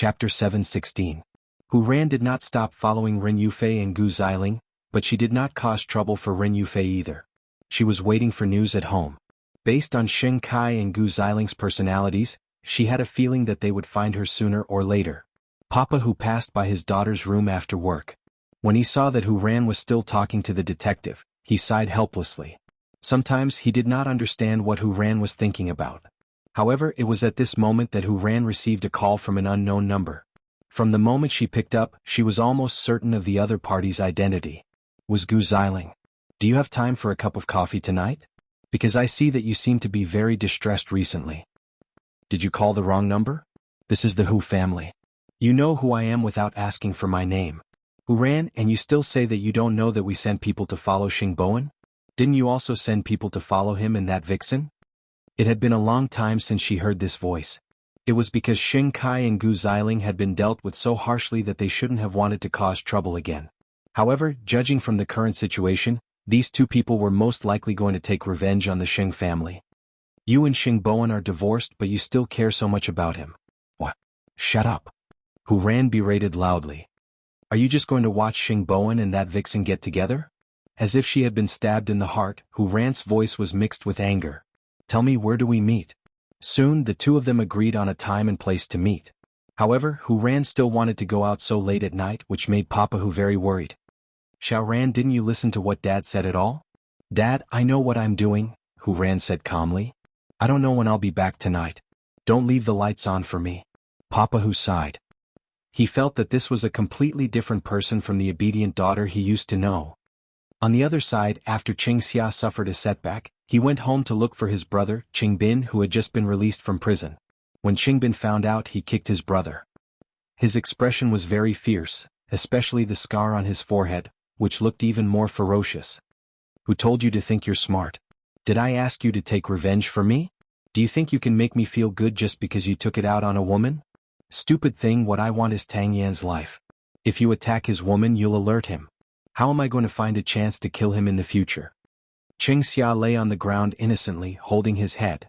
Chapter 7:16. Hu Ran did not stop following Ren Yufei and Gu Xiling, but she did not cause trouble for Ren Yufei either. She was waiting for news at home. Based on Shen Kai and Gu Xiling's personalities, she had a feeling that they would find her sooner or later. Papa Hu passed by his daughter's room after work. When he saw that Hu Ran was still talking to the detective, he sighed helplessly. Sometimes he did not understand what Hu Ran was thinking about. However, it was at this moment that Hu Ran received a call from an unknown number. From the moment she picked up, she was almost certain of the other party's identity. Was Gu Xiling. Do you have time for a cup of coffee tonight? Because I see that you seem to be very distressed recently. Did you call the wrong number? This is the Hu family. You know who I am without asking for my name. Hu Ran, and you still say that you don't know that we sent people to follow Xing Bowen? Didn't you also send people to follow him and that vixen? It had been a long time since she heard this voice. It was because Shen Kai and Gu Xiling had been dealt with so harshly that they shouldn't have wanted to cause trouble again. However, judging from the current situation, these two people were most likely going to take revenge on the Sheng family. You and Xing Bowen are divorced, but you still care so much about him. What? Shut up. Hu Ran berated loudly. Are you just going to watch Xing Bowen and that vixen get together? As if she had been stabbed in the heart, Hu Ran's voice was mixed with anger. Tell me, where do we meet? Soon the two of them agreed on a time and place to meet. However, Hu Ran still wanted to go out so late at night, which made Papa Hu very worried. Xiao Ran, didn't you listen to what Dad said at all? Dad, I know what I'm doing, Hu Ran said calmly. I don't know when I'll be back tonight. Don't leave the lights on for me. Papa Hu sighed. He felt that this was a completely different person from the obedient daughter he used to know. On the other side, after Cheng Xia suffered a setback, he went home to look for his brother, Qing Bin, who had just been released from prison. When Qing Bin found out, he kicked his brother. His expression was very fierce, especially the scar on his forehead, which looked even more ferocious. Who told you to think you're smart? Did I ask you to take revenge for me? Do you think you can make me feel good just because you took it out on a woman? Stupid thing, what I want is Tang Yan's life. If you attack his woman, you'll alert him. How am I going to find a chance to kill him in the future? Cheng Xia lay on the ground innocently, holding his head.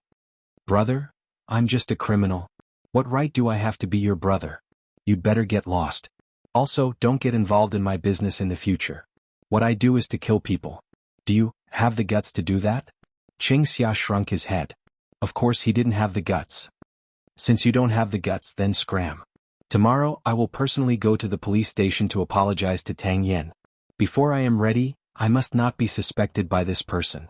Brother? I'm just a criminal. What right do I have to be your brother? You'd better get lost. Also, don't get involved in my business in the future. What I do is to kill people. Do you have the guts to do that? Cheng Xia shrunk his head. Of course he didn't have the guts. Since you don't have the guts, then scram. Tomorrow I will personally go to the police station to apologize to Tang Yan. Before I am ready, I must not be suspected by this person.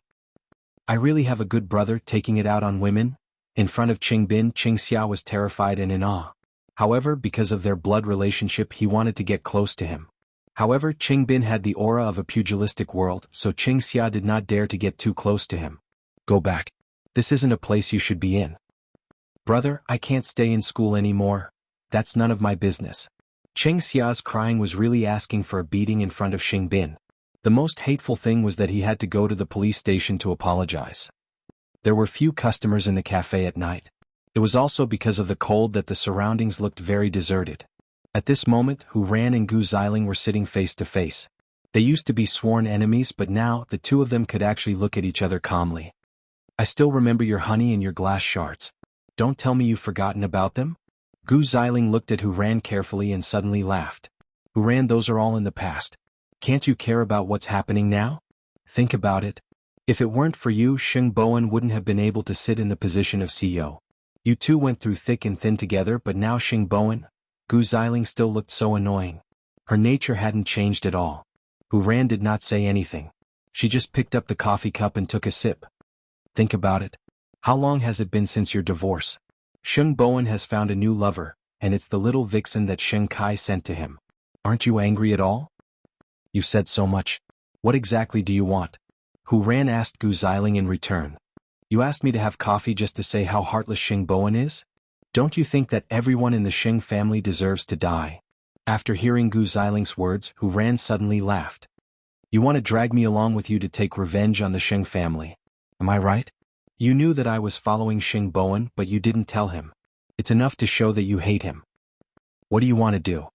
I really have a good brother taking it out on women? In front of Qing Bin, Cheng Xia was terrified and in awe. However, because of their blood relationship, he wanted to get close to him. However, Qing Bin had the aura of a pugilistic world, so Cheng Xia did not dare to get too close to him. Go back. This isn't a place you should be in. Brother, I can't stay in school anymore. That's none of my business. Cheng Xia's crying was really asking for a beating in front of Xing Bin. The most hateful thing was that he had to go to the police station to apologize. There were few customers in the cafe at night. It was also because of the cold that the surroundings looked very deserted. At this moment, Hu Ran and Gu Xiling were sitting face to face. They used to be sworn enemies, but now the two of them could actually look at each other calmly. I still remember your honey and your glass shards. Don't tell me you've forgotten about them? Gu Xiling looked at Hu Ran carefully and suddenly laughed. Hu Ran, those are all in the past. Can't you care about what's happening now? Think about it. If it weren't for you, Xing Bowen wouldn't have been able to sit in the position of CEO. You two went through thick and thin together, but now Xing Bowen, Gu Xiling still looked so annoying. Her nature hadn't changed at all. Hu Ran did not say anything. She just picked up the coffee cup and took a sip. Think about it. How long has it been since your divorce? Xing Bowen has found a new lover, and it's the little vixen that Shen Kai sent to him. Aren't you angry at all? You said so much. What exactly do you want? Hu Ran asked Gu Xiling in return. You asked me to have coffee just to say how heartless Xing Bowen is? Don't you think that everyone in the Xing family deserves to die? After hearing Gu Xiling's words, Hu Ran suddenly laughed. You want to drag me along with you to take revenge on the Xing family. Am I right? You knew that I was following Xing Bowen, but you didn't tell him. It's enough to show that you hate him. What do you want to do?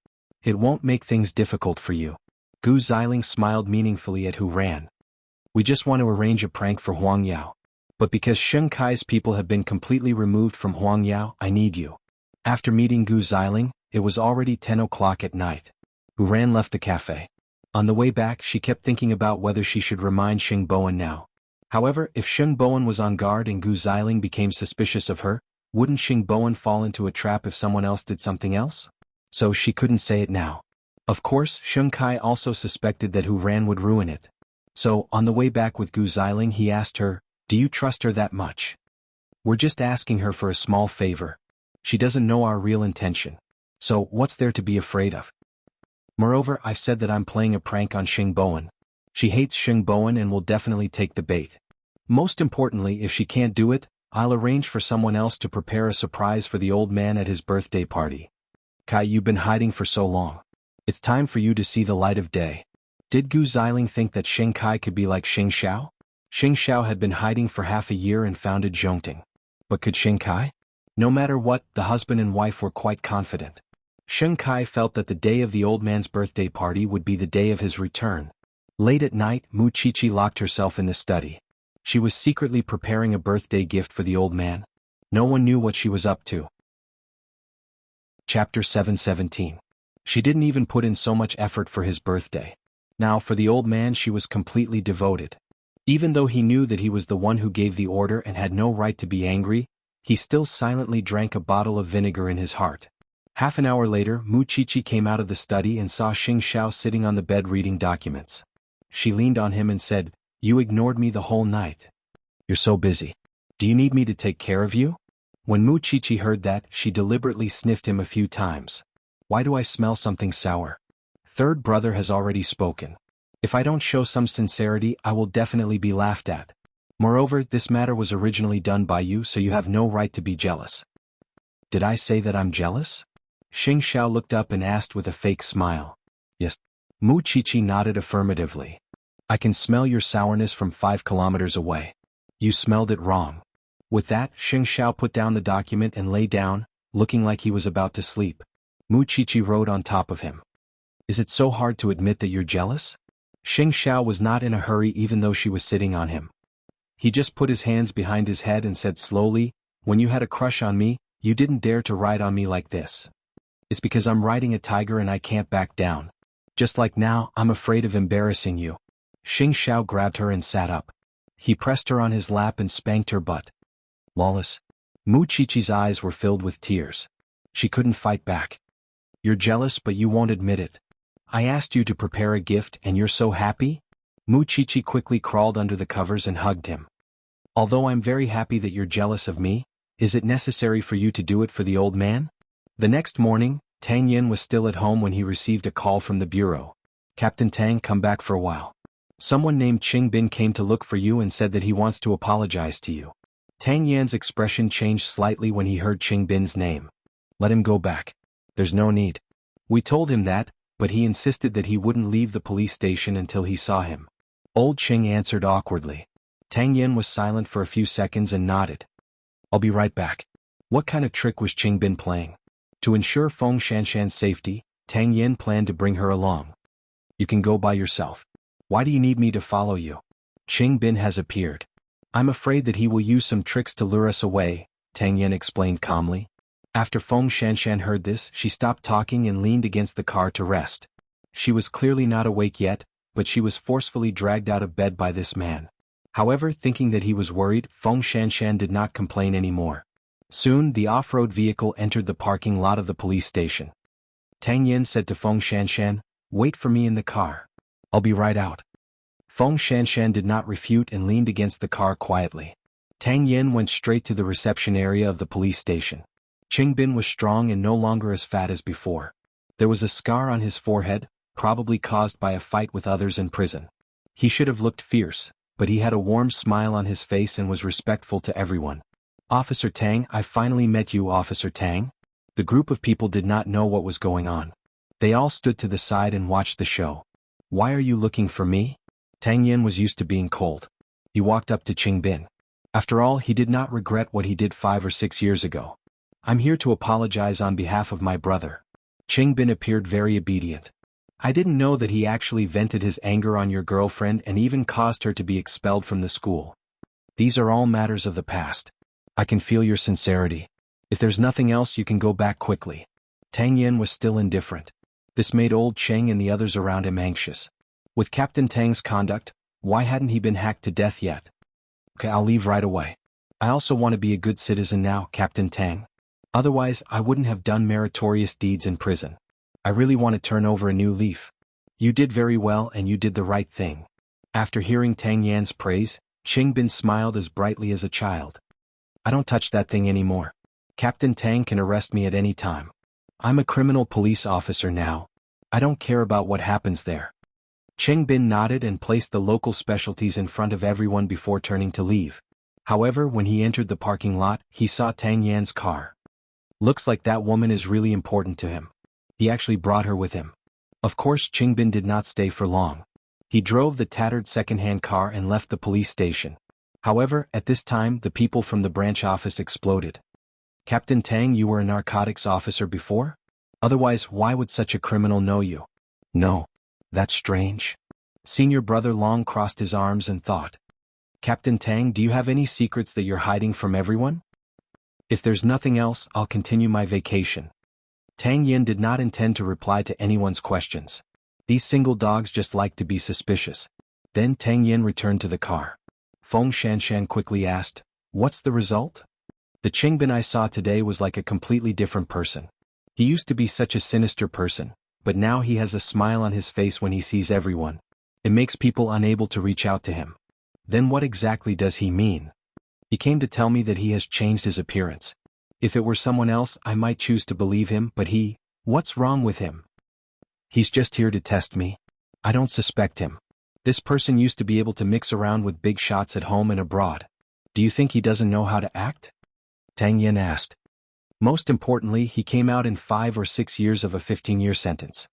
It won't make things difficult for you. Gu Xiling smiled meaningfully at Hu Ran. We just want to arrange a prank for Huang Yao. But because Shen Kai's people have been completely removed from Huang Yao, I need you. After meeting Gu Xiling, it was already 10 o'clock at night. Ran left the cafe. On the way back she kept thinking about whether she should remind Xing Bowen now. However, if Xing Bowen was on guard and Gu Xiling became suspicious of her, wouldn't Xing Bowen fall into a trap if someone else did something else? So she couldn't say it now. Of course, Xing Kai also suspected that Hu Ran would ruin it. So, on the way back with Gu Xiling he asked her, "Do you trust her that much? We're just asking her for a small favor. She doesn't know our real intention. So, what's there to be afraid of? Moreover, I've said that I'm playing a prank on Xing Bowen. She hates Xing Bowen and will definitely take the bait. Most importantly, if she can't do it, I'll arrange for someone else to prepare a surprise for the old man at his birthday party. Kai, you've been hiding for so long. It's time for you to see the light of day." Did Gu Xiling think that Xing Kai could be like Xing Xiao? Xing Xiao had been hiding for half a year and founded Zhongting. But could Xing Kai? No matter what, the husband and wife were quite confident. Xing Kai felt that the day of the old man's birthday party would be the day of his return. Late at night, Mu Qiqi locked herself in the study. She was secretly preparing a birthday gift for the old man. No one knew what she was up to. Chapter 717. She didn't even put in so much effort for his birthday. Now for the old man she was completely devoted. Even though he knew that he was the one who gave the order and had no right to be angry, he still silently drank a bottle of vinegar in his heart. Half an hour later, Mu Qiqi came out of the study and saw Xing Xiao sitting on the bed reading documents. She leaned on him and said, "You ignored me the whole night. You're so busy. Do you need me to take care of you?" When Mu Qiqi heard that, she deliberately sniffed him a few times. "Why do I smell something sour? Third brother has already spoken. If I don't show some sincerity, I will definitely be laughed at. Moreover, this matter was originally done by you, so you have no right to be jealous." "Did I say that I'm jealous?" Xing Xiao looked up and asked with a fake smile. "Yes." Mu Qiqi nodded affirmatively. "I can smell your sourness from 5 kilometers away. You smelled it wrong." With that, Xing Xiao put down the document and lay down, looking like he was about to sleep. Mu Qiqi rode on top of him. "Is it so hard to admit that you're jealous?" Xing Xiao was not in a hurry even though she was sitting on him. He just put his hands behind his head and said slowly, "When you had a crush on me, you didn't dare to ride on me like this. It's because I'm riding a tiger and I can't back down. Just like now, I'm afraid of embarrassing you." Xing Xiao grabbed her and sat up. He pressed her on his lap and spanked her butt. Lawless. Mu Qiqi's eyes were filled with tears. She couldn't fight back. "You're jealous but you won't admit it. I asked you to prepare a gift and you're so happy?" Mu Qiqi quickly crawled under the covers and hugged him. "Although I'm very happy that you're jealous of me, is it necessary for you to do it for the old man?" The next morning, Tang Yin was still at home when he received a call from the bureau. "Captain Tang, come back for a while. Someone named Qing Bin came to look for you and said that he wants to apologize to you." Tang Yan's expression changed slightly when he heard Qing Bin's name. "Let him go back. There's no need. We told him that, but he insisted that he wouldn't leave the police station until he saw him." Old Qing answered awkwardly. Tang Yin was silent for a few seconds and nodded. "I'll be right back." What kind of trick was Qing Bin playing? To ensure Feng Shanshan's safety, Tang Yin planned to bring her along. "You can go by yourself. Why do you need me to follow you?" Qing Bin has appeared. "I'm afraid that he will use some tricks to lure us away," Tang Yin explained calmly. After Feng Shanshan heard this, she stopped talking and leaned against the car to rest. She was clearly not awake yet, but she was forcefully dragged out of bed by this man. However, thinking that he was worried, Feng Shanshan did not complain anymore. Soon, the off-road vehicle entered the parking lot of the police station. Tang Yin said to Feng Shanshan, "Wait for me in the car. I'll be right out." Feng Shanshan did not refute and leaned against the car quietly. Tang Yin went straight to the reception area of the police station. Qing Bin was strong and no longer as fat as before. There was a scar on his forehead, probably caused by a fight with others in prison. He should have looked fierce, but he had a warm smile on his face and was respectful to everyone. "Officer Tang, I finally met you, Officer Tang." The group of people did not know what was going on. They all stood to the side and watched the show. "Why are you looking for me?" Tang Yin was used to being cold. He walked up to Qing Bin. After all, he did not regret what he did 5 or 6 years ago. "I'm here to apologize on behalf of my brother." Qing Bin appeared very obedient. "I didn't know that he actually vented his anger on your girlfriend and even caused her to be expelled from the school. These are all matters of the past. I can feel your sincerity. If there's nothing else, you can go back quickly." Tang Yen was still indifferent. This made old Cheng and the others around him anxious. With Captain Tang's conduct, why hadn't he been hacked to death yet? Okay, I'll leave right away. I also want to be a good citizen now, Captain Tang. Otherwise, I wouldn't have done meritorious deeds in prison. I really want to turn over a new leaf. You did very well and you did the right thing. After hearing Tang Yan's praise, Cheng Bin smiled as brightly as a child. I don't touch that thing anymore. Captain Tang can arrest me at any time. I'm a criminal police officer now. I don't care about what happens there. Cheng Bin nodded and placed the local specialties in front of everyone before turning to leave. However, when he entered the parking lot, he saw Tang Yan's car. Looks like that woman is really important to him. He actually brought her with him. Of course, Cheng Bin did not stay for long. He drove the tattered second-hand car and left the police station. However, at this time, the people from the branch office exploded. Captain Tang, you were a narcotics officer before? Otherwise, why would such a criminal know you? No. That's strange. Senior brother Long crossed his arms and thought. Captain Tang, do you have any secrets that you're hiding from everyone? If there's nothing else, I'll continue my vacation. Tang Yen did not intend to reply to anyone's questions. These single dogs just like to be suspicious. Then Tang Yen returned to the car. Feng Shanshan quickly asked, what's the result? The Chengbin I saw today was like a completely different person. He used to be such a sinister person, but now he has a smile on his face when he sees everyone. It makes people unable to reach out to him. Then what exactly does he mean? He came to tell me that he has changed his appearance. If it were someone else, I might choose to believe him, but what's wrong with him? He's just here to test me. I don't suspect him. This person used to be able to mix around with big shots at home and abroad. Do you think he doesn't know how to act? Tang Yen asked. Most importantly, he came out in 5 or 6 years of a 15-year sentence.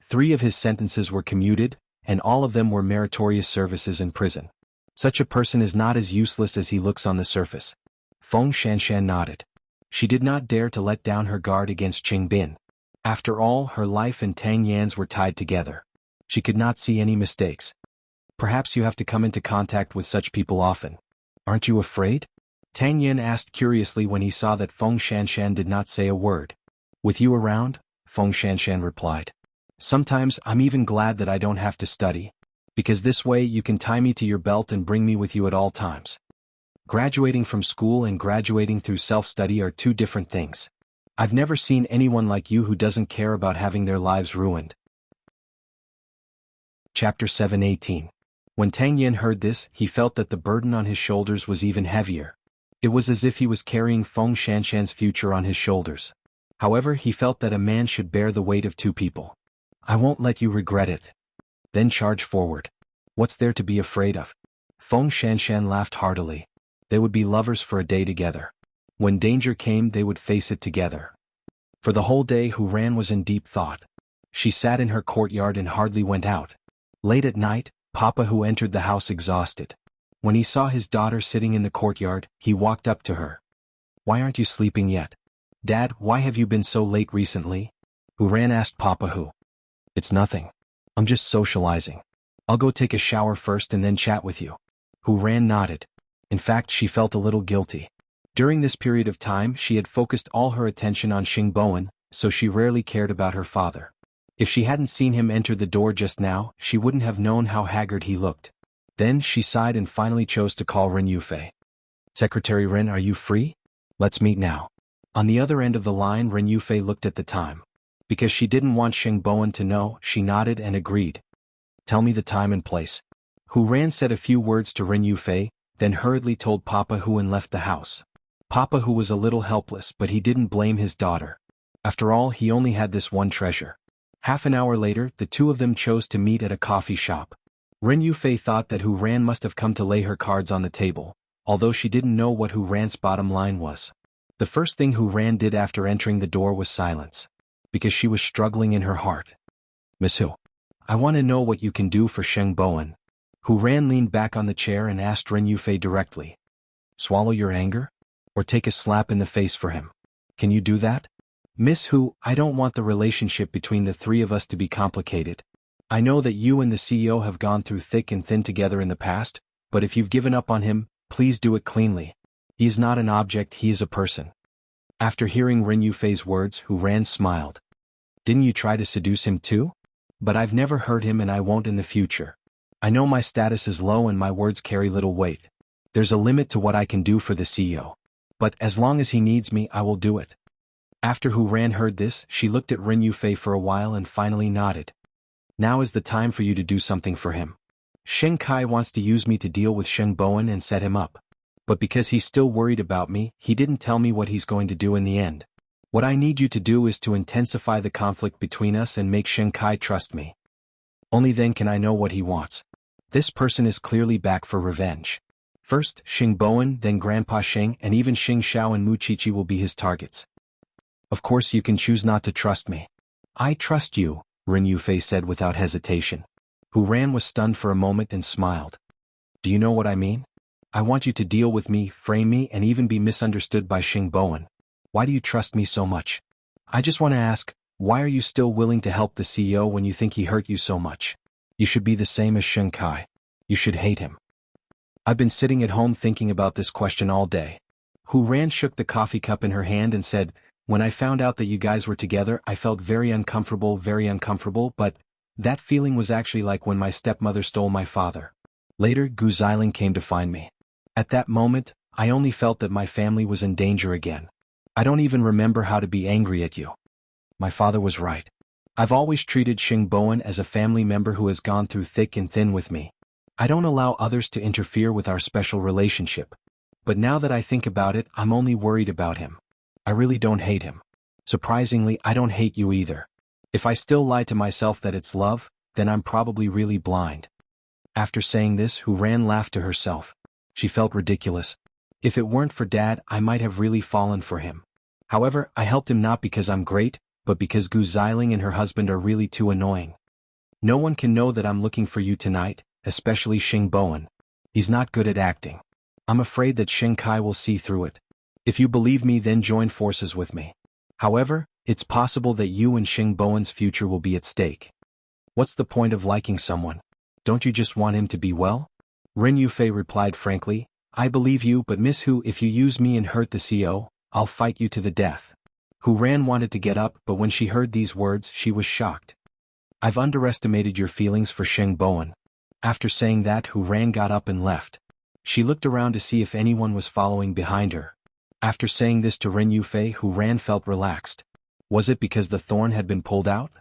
3 of his sentences were commuted, and all of them were meritorious services in prison. Such a person is not as useless as he looks on the surface. Feng Shanshan nodded. She did not dare to let down her guard against Cheng Bin. After all, her life and Tang Yan's were tied together. She could not see any mistakes. Perhaps you have to come into contact with such people often. Aren't you afraid? Tang Yan asked curiously when he saw that Feng Shanshan did not say a word. With you around? Feng Shanshan replied. Sometimes I'm even glad that I don't have to study. Because this way you can tie me to your belt and bring me with you at all times. Graduating from school and graduating through self-study are 2 different things. I've never seen anyone like you who doesn't care about having their lives ruined. Chapter 7:18. When Tang Yen heard this, he felt that the burden on his shoulders was even heavier. It was as if he was carrying Feng Shanshan's future on his shoulders. However, he felt that a man should bear the weight of 2 people. I won't let you regret it. Then charge forward. What's there to be afraid of? Feng Shanshan laughed heartily. They would be lovers for a day together. When danger came, they would face it together. For the whole day, Hu Ran was in deep thought. She sat in her courtyard and hardly went out. Late at night, Papa Hu entered the house exhausted. When he saw his daughter sitting in the courtyard, he walked up to her. Why aren't you sleeping yet? Dad, why have you been so late recently? Hu Ran asked Papa Hu. It's nothing. I'm just socializing. I'll go take a shower first and then chat with you. Hu Ran nodded. In fact, she felt a little guilty. During this period of time, she had focused all her attention on Xing Bowen, so she rarely cared about her father. If she hadn't seen him enter the door just now, she wouldn't have known how haggard he looked. Then she sighed and finally chose to call Ren Yufei. Secretary Ren, are you free? Let's meet now. On the other end of the line, Ren Yufei looked at the time. Because she didn't want Xing Bowen to know, she nodded and agreed. Tell me the time and place. Hu Ran said a few words to Ren Yufei, then hurriedly told Papa Hu and left the house. Papa Hu was a little helpless, but he didn't blame his daughter. After all, he only had this one treasure. Half an hour later, the 2 of them chose to meet at a coffee shop. Ren Yufei thought that Hu Ran must have come to lay her cards on the table, although she didn't know what Hu Ran's bottom line was. The first thing Hu Ran did after entering the door was silence. Because she was struggling in her heart. Miss Hu, I want to know what you can do for Xing Bowen. Hu Ran leaned back on the chair and asked Ren Yufei directly. Swallow your anger? Or take a slap in the face for him? Can you do that? Miss Hu, I don't want the relationship between the 3 of us to be complicated. I know that you and the CEO have gone through thick and thin together in the past, but if you've given up on him, please do it cleanly. He is not an object, he is a person. After hearing Ren Yufei's words, Hu Ran smiled. Didn't you try to seduce him too? But I've never hurt him and I won't in the future. I know my status is low and my words carry little weight. There's a limit to what I can do for the CEO. But as long as he needs me, I will do it. After Hu Ran heard this, she looked at Ren Yufei for a while and finally nodded. Now is the time for you to do something for him. Sheng Kai wants to use me to deal with Sheng Bowen and set him up. But because he's still worried about me, he didn't tell me what he's going to do in the end. What I need you to do is to intensify the conflict between us and make Sheng Kai trust me. Only then can I know what he wants. This person is clearly back for revenge. First, Sheng Bowen, then Grandpa Sheng, and even Xing Xiao and Mu Qiqi will be his targets. Of course you can choose not to trust me. I trust you, Ren Yufei said without hesitation. Hu Ran was stunned for a moment and smiled. Do you know what I mean? I want you to deal with me, frame me, and even be misunderstood by Sheng Bowen. Why do you trust me so much? I just want to ask, why are you still willing to help the CEO when you think he hurt you so much? You should be the same as Sheng Kai. You should hate him. I've been sitting at home thinking about this question all day. Hu Ran shook the coffee cup in her hand and said, when I found out that you guys were together, I felt very uncomfortable, but that feeling was actually like when my stepmother stole my father. Later, Gu Xiling came to find me. At that moment, I only felt that my family was in danger again. I don't even remember how to be angry at you. My father was right. I've always treated Sheng Bowen as a family member who has gone through thick and thin with me. I don't allow others to interfere with our special relationship. But now that I think about it, I'm only worried about him. I really don't hate him. Surprisingly, I don't hate you either. If I still lie to myself that it's love, then I'm probably really blind. After saying this, Hu Ran laughed to herself. She felt ridiculous. If it weren't for Dad, I might have really fallen for him. However, I helped him not because I'm great, but because Gu Xiling and her husband are really too annoying. No one can know that I'm looking for you tonight, especially Sheng Bowen. He's not good at acting. I'm afraid that Sheng Kai will see through it. If you believe me, then join forces with me. However, it's possible that you and Sheng Bowen's future will be at stake. What's the point of liking someone? Don't you just want him to be well? Ren Yufei replied frankly, I believe you, but Miss Hu, if you use me and hurt the CEO, I'll fight you to the death. Hu Ran wanted to get up, but when she heard these words, she was shocked. I've underestimated your feelings for Sheng Bowen. After saying that, Hu Ran got up and left. She looked around to see if anyone was following behind her. After saying this to Ren Yufei, Hu Ran felt relaxed. Was it because the thorn had been pulled out?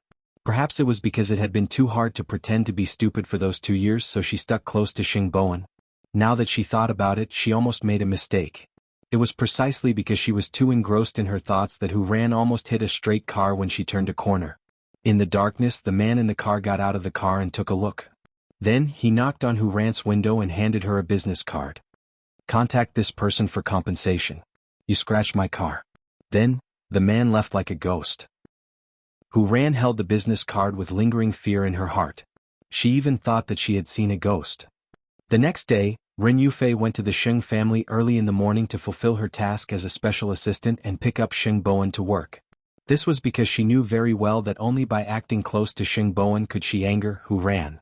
Perhaps it was because it had been too hard to pretend to be stupid for those 2 years, so she stuck close to Sheng Bowen. Now that she thought about it, she almost made a mistake. It was precisely because she was too engrossed in her thoughts that Hu Ran almost hit a straight car when she turned a corner. In the darkness, the man in the car got out of the car and took a look. Then, he knocked on Hu Ran's window and handed her a business card. Contact this person for compensation. You scratched my car. Then, the man left like a ghost. Hu Ran held the business card with lingering fear in her heart. She even thought that she had seen a ghost. The next day, Ren Yufei went to the Sheng family early in the morning to fulfill her task as a special assistant and pick up Sheng Bowen to work. This was because she knew very well that only by acting close to Sheng Bowen could she anger Hu Ran.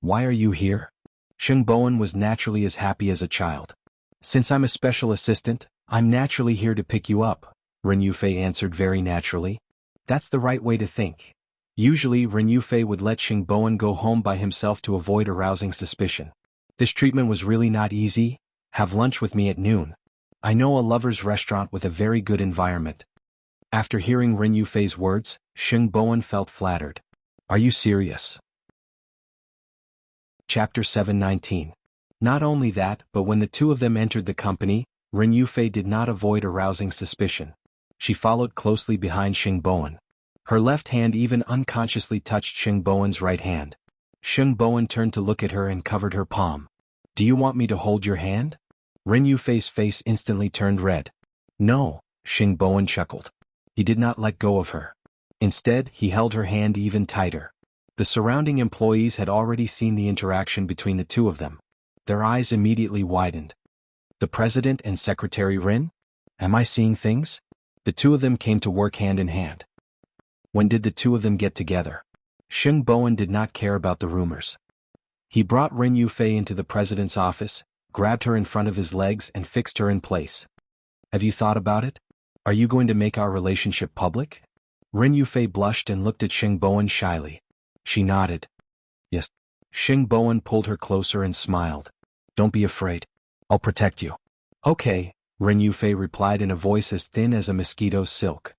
Why are you here? Sheng Bowen was naturally as happy as a child. Since I'm a special assistant, I'm naturally here to pick you up, Ren Yufei answered very naturally. That's the right way to think. Usually, Ren Yufei would let Sheng Bowen go home by himself to avoid arousing suspicion. This treatment was really not easy. Have lunch with me at noon. I know a lover's restaurant with a very good environment. After hearing Ren Yufei's words, Sheng Bowen felt flattered. Are you serious? Chapter 719. Not only that, but when the two of them entered the company, Ren Yufei did not avoid arousing suspicion. She followed closely behind Sheng Bowen. Her left hand even unconsciously touched Sheng Bowen's right hand. Sheng Bowen turned to look at her and covered her palm. Do you want me to hold your hand? Ren Yufei's face instantly turned red. No, Sheng Bowen chuckled. He did not let go of her. Instead, he held her hand even tighter. The surrounding employees had already seen the interaction between the two of them. Their eyes immediately widened. The president and Secretary Ren? Am I seeing things? The two of them came to work hand in hand. When did the two of them get together? Sheng Bowen did not care about the rumors. He brought Ren Yufei into the president's office, grabbed her in front of his legs and fixed her in place. Have you thought about it? Are you going to make our relationship public? Ren Yufei blushed and looked at Xing Bowen shyly. She nodded. Yes. Xing Bowen pulled her closer and smiled. Don't be afraid. I'll protect you. Okay, Ren Yufei replied in a voice as thin as a mosquito's silk.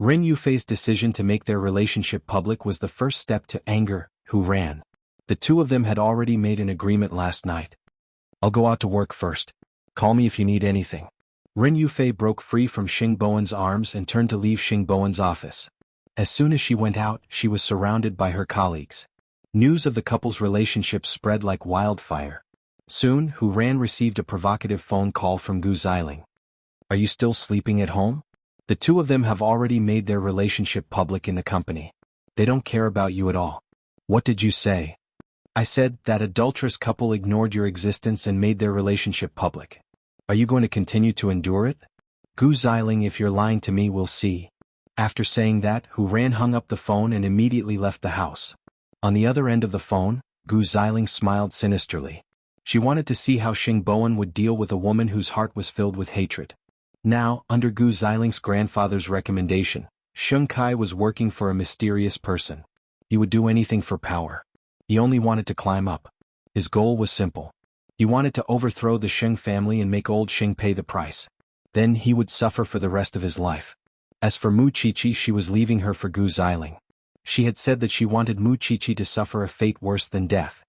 Ren Yufei's decision to make their relationship public was the first step to anger Hu Ran. The two of them had already made an agreement last night. I'll go out to work first. Call me if you need anything. Ren Yufei broke free from Xing Bowen's arms and turned to leave Xing Bowen's office. As soon as she went out, she was surrounded by her colleagues. News of the couple's relationship spread like wildfire. Soon, Hu Ran received a provocative phone call from Gu Xiling. Are you still sleeping at home? The two of them have already made their relationship public in the company. They don't care about you at all. What did you say? I said that adulterous couple ignored your existence and made their relationship public. Are you going to continue to endure it? Gu Xiling, if you're lying to me, we'll see. After saying that, Hu Ran hung up the phone and immediately left the house. On the other end of the phone, Gu Xiling smiled sinisterly. She wanted to see how Xing Bowen would deal with a woman whose heart was filled with hatred. Now, under Gu Xiling's grandfather's recommendation, Sheng Kai was working for a mysterious person. He would do anything for power. He only wanted to climb up. His goal was simple. He wanted to overthrow the Sheng family and make old Sheng pay the price. Then he would suffer for the rest of his life. As for Mu Qiqi, she was leaving her for Gu Xiling. She had said that she wanted Mu Qiqi to suffer a fate worse than death.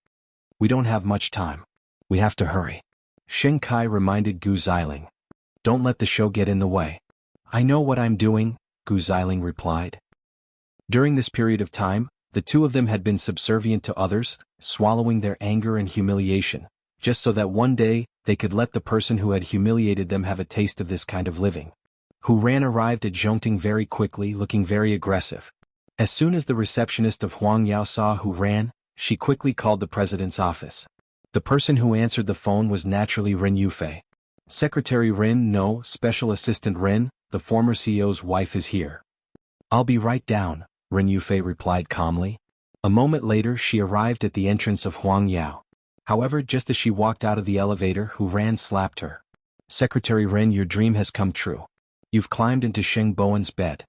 We don't have much time. We have to hurry. Sheng Kai reminded Gu Xiling. Don't let the show get in the way. I know what I'm doing, Gu Xiling replied. During this period of time, the two of them had been subservient to others, swallowing their anger and humiliation, just so that one day, they could let the person who had humiliated them have a taste of this kind of living. Hu Ran arrived at Zhongting very quickly, looking very aggressive. As soon as the receptionist of Huang Yao saw Hu Ran, she quickly called the president's office. The person who answered the phone was naturally Ren Yufei. Secretary Ren, no, Special Assistant Ren, the former CEO's wife is here. I'll be right down, Ren Yufei replied calmly. A moment later she arrived at the entrance of Huang Yao. However, just as she walked out of the elevator, Hu Ran slapped her. Secretary Ren, your dream has come true. You've climbed into Xing Bowen's bed.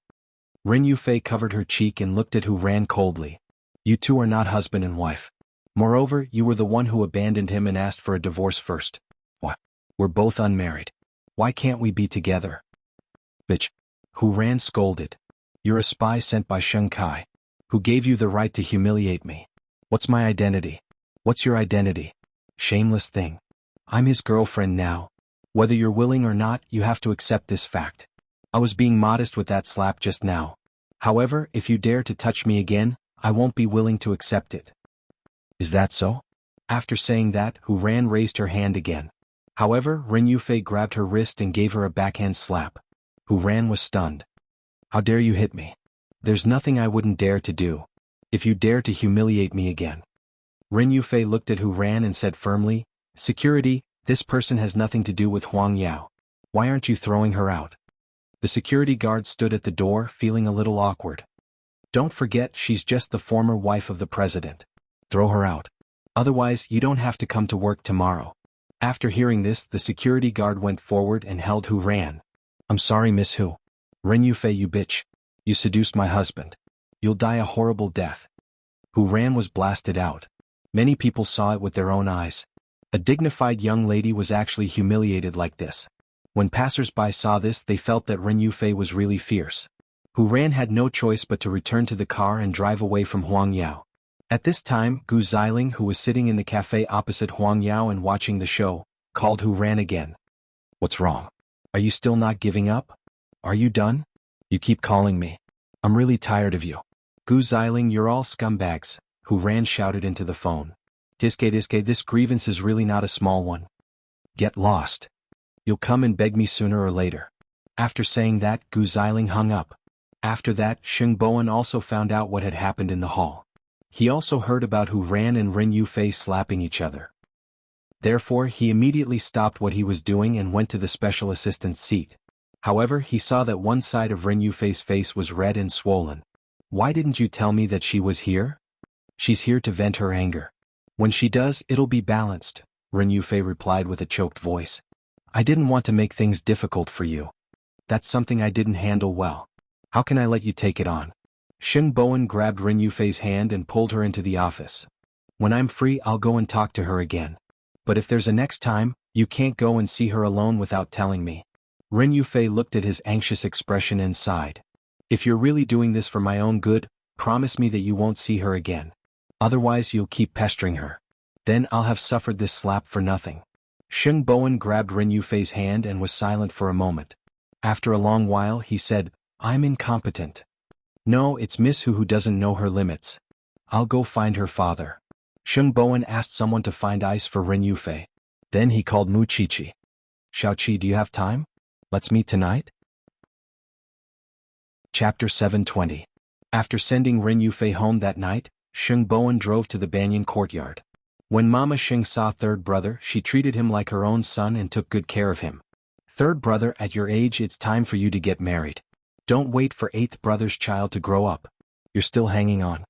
Ren Yufei covered her cheek and looked at Hu Ran coldly. You two are not husband and wife. Moreover, you were the one who abandoned him and asked for a divorce first. What? We're both unmarried. Why can't we be together? Bitch. Hu Ran scolded. You're a spy sent by Sheng Kai. Who gave you the right to humiliate me? What's my identity? What's your identity? Shameless thing. I'm his girlfriend now. Whether you're willing or not, you have to accept this fact. I was being modest with that slap just now. However, if you dare to touch me again, I won't be willing to accept it. Is that so? After saying that, Hu Ran raised her hand again. However, Ren Yufei grabbed her wrist and gave her a backhand slap. Hu Ran was stunned. How dare you hit me? There's nothing I wouldn't dare to do. If you dare to humiliate me again. Ren Yufei looked at Hu Ran and said firmly, Security, this person has nothing to do with Huang Yao. Why aren't you throwing her out? The security guard stood at the door, feeling a little awkward. Don't forget, she's just the former wife of the president. Throw her out. Otherwise, you don't have to come to work tomorrow. After hearing this, the security guard went forward and held Hu Ran. I'm sorry, Miss Hu. Ren Yufei, you bitch. You seduced my husband. You'll die a horrible death. Hu Ran was blasted out. Many people saw it with their own eyes. A dignified young lady was actually humiliated like this. When passers-by saw this, they felt that Ren Yufei was really fierce. Hu Ran had no choice but to return to the car and drive away from Huang Yao. At this time, Gu Xiling, who was sitting in the cafe opposite Huang Yao and watching the show, called Hu Ran again. What's wrong? Are you still not giving up? Are you done? You keep calling me. I'm really tired of you. Gu Xiling, you're all scumbags, Hu Ran shouted into the phone. Diske, this grievance is really not a small one. Get lost. You'll come and beg me sooner or later. After saying that, Gu Xiling hung up. After that, Xing Bowen also found out what had happened in the hall. He also heard about Hu Ran and Ren Yufei slapping each other. Therefore, he immediately stopped what he was doing and went to the special assistant's seat. However, he saw that one side of Ren Yufei's face was red and swollen. Why didn't you tell me that she was here? She's here to vent her anger. When she does, it'll be balanced, Ren Yufei replied with a choked voice. I didn't want to make things difficult for you. That's something I didn't handle well. How can I let you take it on? Sheng Bowen grabbed Ren Yufei's hand and pulled her into the office. When I'm free, I'll go and talk to her again. But if there's a next time, you can't go and see her alone without telling me. Ren Yufei looked at his anxious expression and sighed. If you're really doing this for my own good, promise me that you won't see her again. Otherwise you'll keep pestering her. Then I'll have suffered this slap for nothing. Sheng Bowen grabbed Ren Yufei's hand and was silent for a moment. After a long while he said, I'm incompetent. No, it's Miss Hu who doesn't know her limits. I'll go find her father. Sheng Bowen asked someone to find ice for Ren Yufei. Then he called Mu Qiqi. Xiaoqi, do you have time? Let's meet tonight? Chapter 720. After sending Ren Yufei home that night, Sheng Bowen drove to the Banyan courtyard. When Mama Sheng saw third brother, she treated him like her own son and took good care of him. Third brother, at your age it's time for you to get married. Don't wait for eighth brother's child to grow up. You're still hanging on.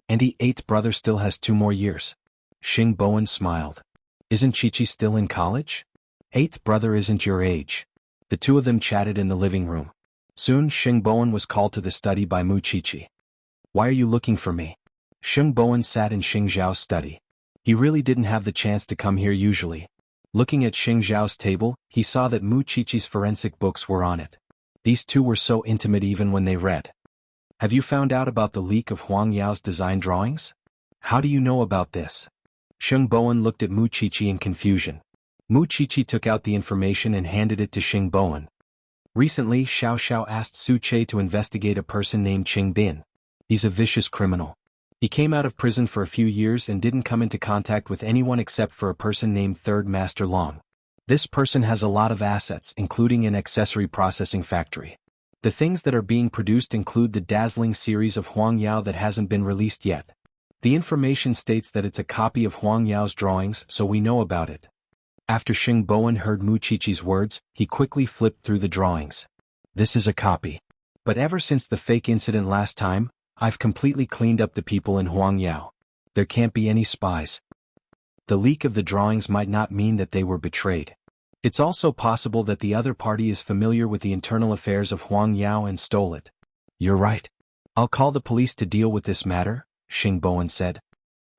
And the eighth brother still has 2 more years. Sheng Bowen smiled. Isn't Qiqi still in college? Eighth brother isn't your age. The two of them chatted in the living room. Soon Sheng Bowen was called to the study by Mu Qiqi. Why are you looking for me? Sheng Bowen sat in Xing Zhao's study. He really didn't have the chance to come here usually. Looking at Xing Zhao's table, he saw that Mu Qiqi's forensic books were on it. These two were so intimate even when they read. Have you found out about the leak of Huang Yao's design drawings? How do you know about this? Sheng Bowen looked at Mu Qiqi in confusion. Mu Qiqi took out the information and handed it to Sheng Bowen. Recently, Xiao Xiao asked Su Che to investigate a person named Qing Bin. He's a vicious criminal. He came out of prison for a few years and didn't come into contact with anyone except for a person named Third Master Long. This person has a lot of assets, including an accessory processing factory. The things that are being produced include the dazzling series of Huang Yao that hasn't been released yet. The information states that it's a copy of Huang Yao's drawings, so we know about it. After Sheng Bowen heard Mu Qiqi's words, he quickly flipped through the drawings. This is a copy. But ever since the fake incident last time, I've completely cleaned up the people in Huang Yao. There can't be any spies. The leak of the drawings might not mean that they were betrayed. It's also possible that the other party is familiar with the internal affairs of Huang Yao and stole it. You're right. I'll call the police to deal with this matter, Sheng Bowen said.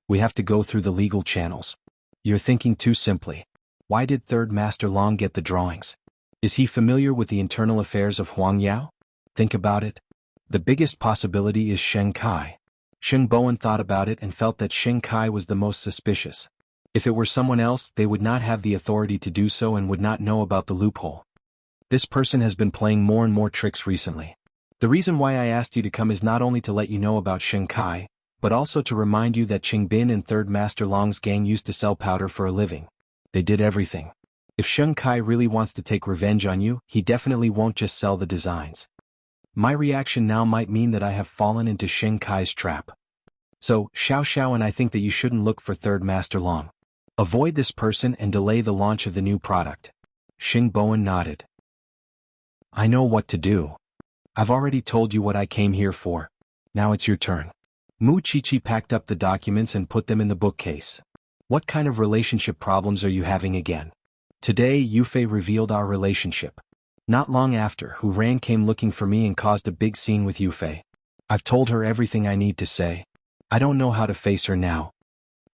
We have to go through the legal channels. You're thinking too simply. Why did Third Master Long get the drawings? Is he familiar with the internal affairs of Huang Yao? Think about it. The biggest possibility is Sheng Kai. Sheng Bowen thought about it and felt that Sheng Kai was the most suspicious. If it were someone else, they would not have the authority to do so and would not know about the loophole. This person has been playing more and more tricks recently. The reason why I asked you to come is not only to let you know about Sheng Kai, but also to remind you that Qing Bin and Third Master Long's gang used to sell powder for a living. They did everything. If Sheng Kai really wants to take revenge on you, he definitely won't just sell the designs. My reaction now might mean that I have fallen into Sheng Kai's trap. So, Xiao Xiao and I think that you shouldn't look for Third Master Long. Avoid this person and delay the launch of the new product. Sheng Bowen nodded. I know what to do. I've already told you what I came here for. Now it's your turn. Mu Qiqi packed up the documents and put them in the bookcase. What kind of relationship problems are you having again? Today Yufei revealed our relationship. Not long after, Hu Ran came looking for me and caused a big scene with Yufei. I've told her everything I need to say. I don't know how to face her now.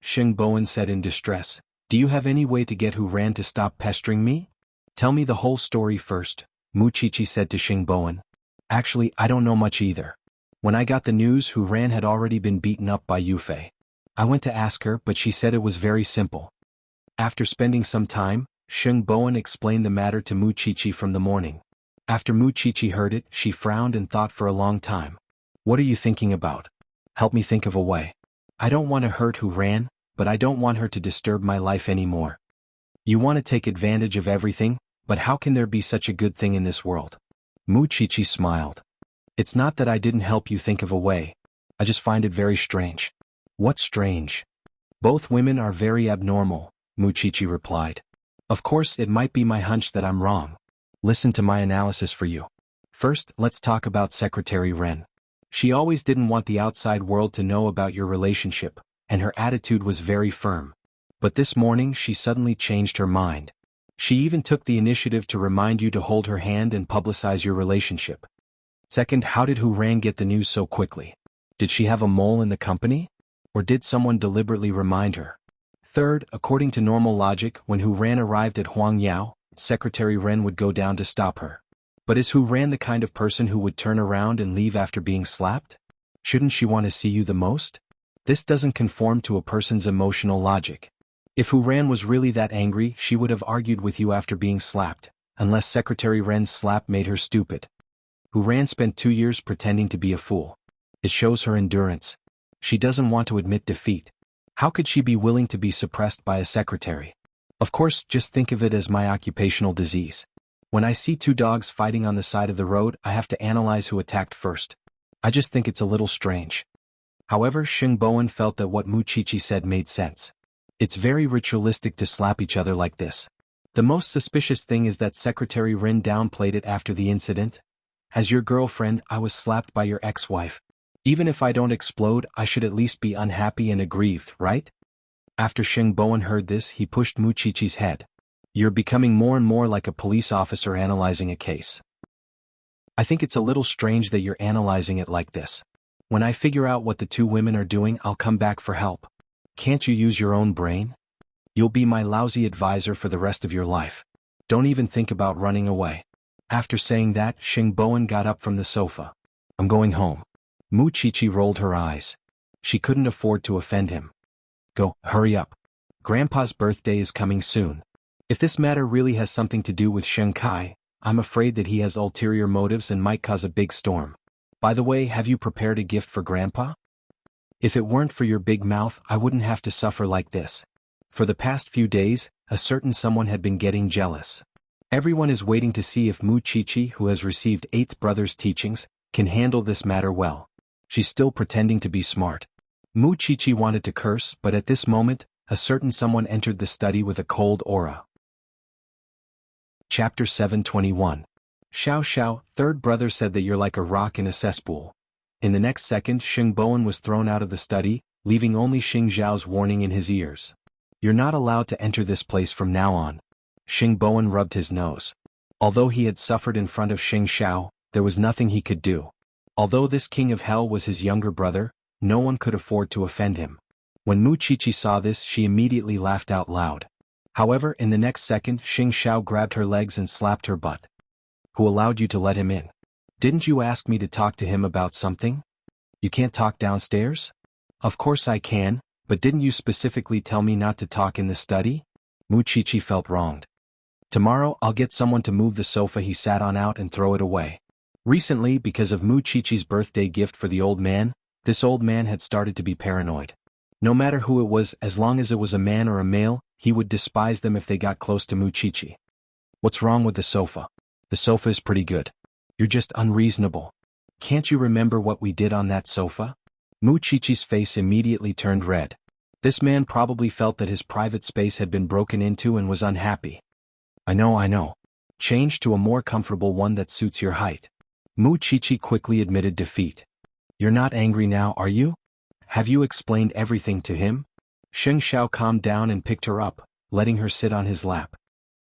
Sheng Bowen said in distress. Do you have any way to get Hu Ran to stop pestering me? Tell me the whole story first, Mu Qiqi said to Sheng Bowen. Actually, I don't know much either. When I got the news, Hu Ran had already been beaten up by Yufei. I went to ask her, but she said it was very simple. After spending some time, Sheng Bowen explained the matter to Mu Qiqi from the morning. After Mu Qiqi heard it, she frowned and thought for a long time. What are you thinking about? Help me think of a way. I don't want to hurt Hu Ran, but I don't want her to disturb my life anymore. You want to take advantage of everything, but how can there be such a good thing in this world? Mu Qiqi smiled. It's not that I didn't help you think of a way. I just find it very strange. What's strange? Both women are very abnormal, Mu Qiqi replied. Of course, it might be my hunch that I'm wrong. Listen to my analysis for you. First, let's talk about Secretary Ren. She always didn't want the outside world to know about your relationship, and her attitude was very firm. But this morning she suddenly changed her mind. She even took the initiative to remind you to hold her hand and publicize your relationship. Second, how did Hu Ran get the news so quickly? Did she have a mole in the company? Or did someone deliberately remind her? Third, according to normal logic, when Hu Ran arrived at Huang Yao, Secretary Ren would go down to stop her. But is Hu Ran the kind of person who would turn around and leave after being slapped? Shouldn't she want to see you the most? This doesn't conform to a person's emotional logic. If Hu Ran was really that angry, she would have argued with you after being slapped, unless Secretary Ren's slap made her stupid. Hu Ran spent 2 years pretending to be a fool. It shows her endurance. She doesn't want to admit defeat. How could she be willing to be suppressed by a secretary? Of course, just think of it as my occupational disease. When I see 2 dogs fighting on the side of the road, I have to analyze who attacked first. I just think it's a little strange. However, Xing Bowen felt that what Mu Qiqi said made sense. It's very ritualistic to slap each other like this. The most suspicious thing is that Secretary Rin downplayed it after the incident. As your girlfriend, I was slapped by your ex-wife. Even if I don't explode, I should at least be unhappy and aggrieved, right? After Xing Bowen heard this, he pushed Mu Qiqi's head. You're becoming more and more like a police officer analyzing a case. I think it's a little strange that you're analyzing it like this. When I figure out what the 2 women are doing, I'll come back for help. Can't you use your own brain? You'll be my lousy advisor for the rest of your life. Don't even think about running away. After saying that, Xing Bowen got up from the sofa. I'm going home. Mu Qiqi rolled her eyes. She couldn't afford to offend him. Go, hurry up. Grandpa's birthday is coming soon. If this matter really has something to do with Shen Kai, I'm afraid that he has ulterior motives and might cause a big storm. By the way, have you prepared a gift for Grandpa? If it weren't for your big mouth, I wouldn't have to suffer like this. For the past few days, a certain someone had been getting jealous. Everyone is waiting to see if Mu Qiqi, who has received 8th brother's teachings, can handle this matter well. She's still pretending to be smart. Mu Qiqi wanted to curse, but at this moment, a certain someone entered the study with a cold aura. Chapter 721. Xiao Xiao, 3rd brother, said that you're like a rock in a cesspool. In the next second, Xing Bowen was thrown out of the study, leaving only Xing Zhao's warning in his ears. You're not allowed to enter this place from now on. Xing Bowen rubbed his nose. Although he had suffered in front of Xing Xiao, there was nothing he could do. Although this king of hell was his younger brother, no one could afford to offend him. When Mu Qiqi saw this, she immediately laughed out loud. However, in the next second, Xing Xiao grabbed her legs and slapped her butt. Who allowed you to let him in? Didn't you ask me to talk to him about something? You can't talk downstairs? Of course I can, but didn't you specifically tell me not to talk in the study? Mu Qiqi felt wronged. Tomorrow, I'll get someone to move the sofa he sat on out and throw it away. Recently, because of Mu Qiqi's birthday gift for the old man, this old man had started to be paranoid. No matter who it was, as long as it was a man or a male, he would despise them if they got close to Mu Qiqi. What's wrong with the sofa? The sofa is pretty good. You're just unreasonable. Can't you remember what we did on that sofa? Mu Qiqi's face immediately turned red. This man probably felt that his private space had been broken into and was unhappy. I know. Change to a more comfortable one that suits your height. Mu Qiqi quickly admitted defeat. You're not angry now, are you? Have you explained everything to him? Xing Xiao calmed down and picked her up, letting her sit on his lap.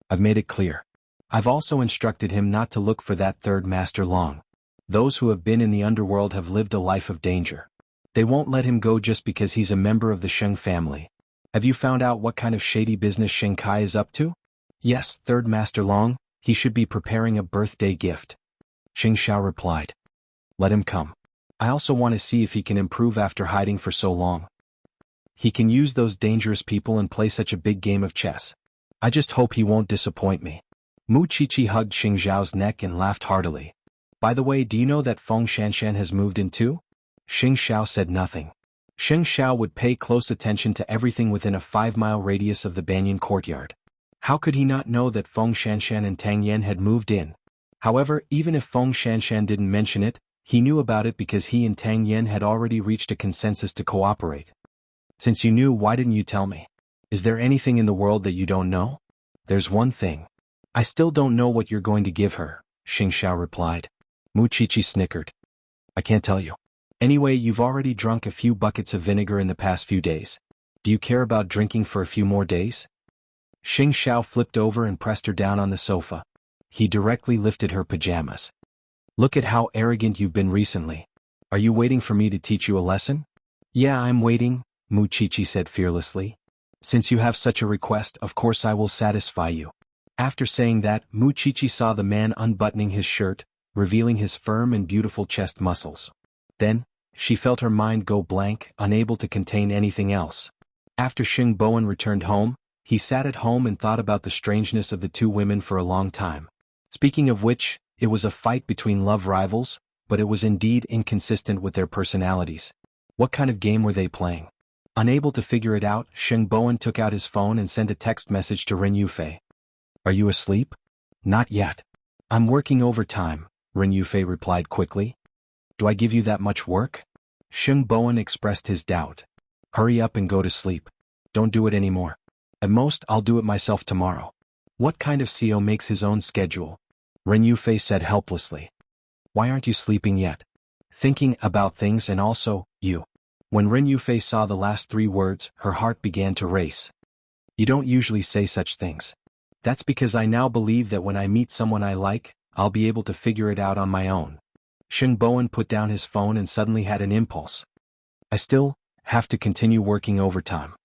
I've made it clear. I've also instructed him not to look for that 3rd master long. Those who have been in the underworld have lived a life of danger. They won't let him go just because he's a member of the Sheng family. Have you found out what kind of shady business Shen Kai is up to? Yes, 3rd Master Long, he should be preparing a birthday gift. Xing Xiao replied. Let him come. I also want to see if he can improve after hiding for so long. He can use those dangerous people and play such a big game of chess. I just hope he won't disappoint me. Mu Qiqi hugged Xing Zhao's neck and laughed heartily. By the way, do you know that Feng Shanshan has moved in too? Xing Xiao said nothing. Xing Xiao would pay close attention to everything within a 5-mile radius of the Banyan courtyard. How could he not know that Feng Shanshan and Tang Yan had moved in? However, even if Feng Shanshan didn't mention it, he knew about it because he and Tang Yan had already reached a consensus to cooperate. Since you knew, why didn't you tell me? Is there anything in the world that you don't know? There's one thing. I still don't know what you're going to give her, Xing Xiao replied. Mu Qiqi snickered. I can't tell you. Anyway, you've already drunk a few buckets of vinegar in the past few days. Do you care about drinking for a few more days? Xing Xiao flipped over and pressed her down on the sofa. He directly lifted her pajamas. Look at how arrogant you've been recently. Are you waiting for me to teach you a lesson? Yeah, I'm waiting, Muchichi said fearlessly. Since you have such a request, of course I will satisfy you. After saying that, Muchichi saw the man unbuttoning his shirt, revealing his firm and beautiful chest muscles. Then, she felt her mind go blank, unable to contain anything else. After Xing Bowen returned home, he sat at home and thought about the strangeness of the two women for a long time. Speaking of which, it was a fight between love rivals, but it was indeed inconsistent with their personalities. What kind of game were they playing? Unable to figure it out, Xing Bowen took out his phone and sent a text message to Ren Yufei. Are you asleep? Not yet. I'm working overtime, Ren Yufei replied quickly. Do I give you that much work? Xing Bowen expressed his doubt. Hurry up and go to sleep. Don't do it anymore. At most, I'll do it myself tomorrow. What kind of CEO makes his own schedule? Ren Yufei said helplessly. Why aren't you sleeping yet? Thinking about things and also, you. When Ren Yufei saw the last 3 words, her heart began to race. You don't usually say such things. That's because I now believe that when I meet someone I like, I'll be able to figure it out on my own. Xing Bowen put down his phone and suddenly had an impulse. I still have to continue working overtime.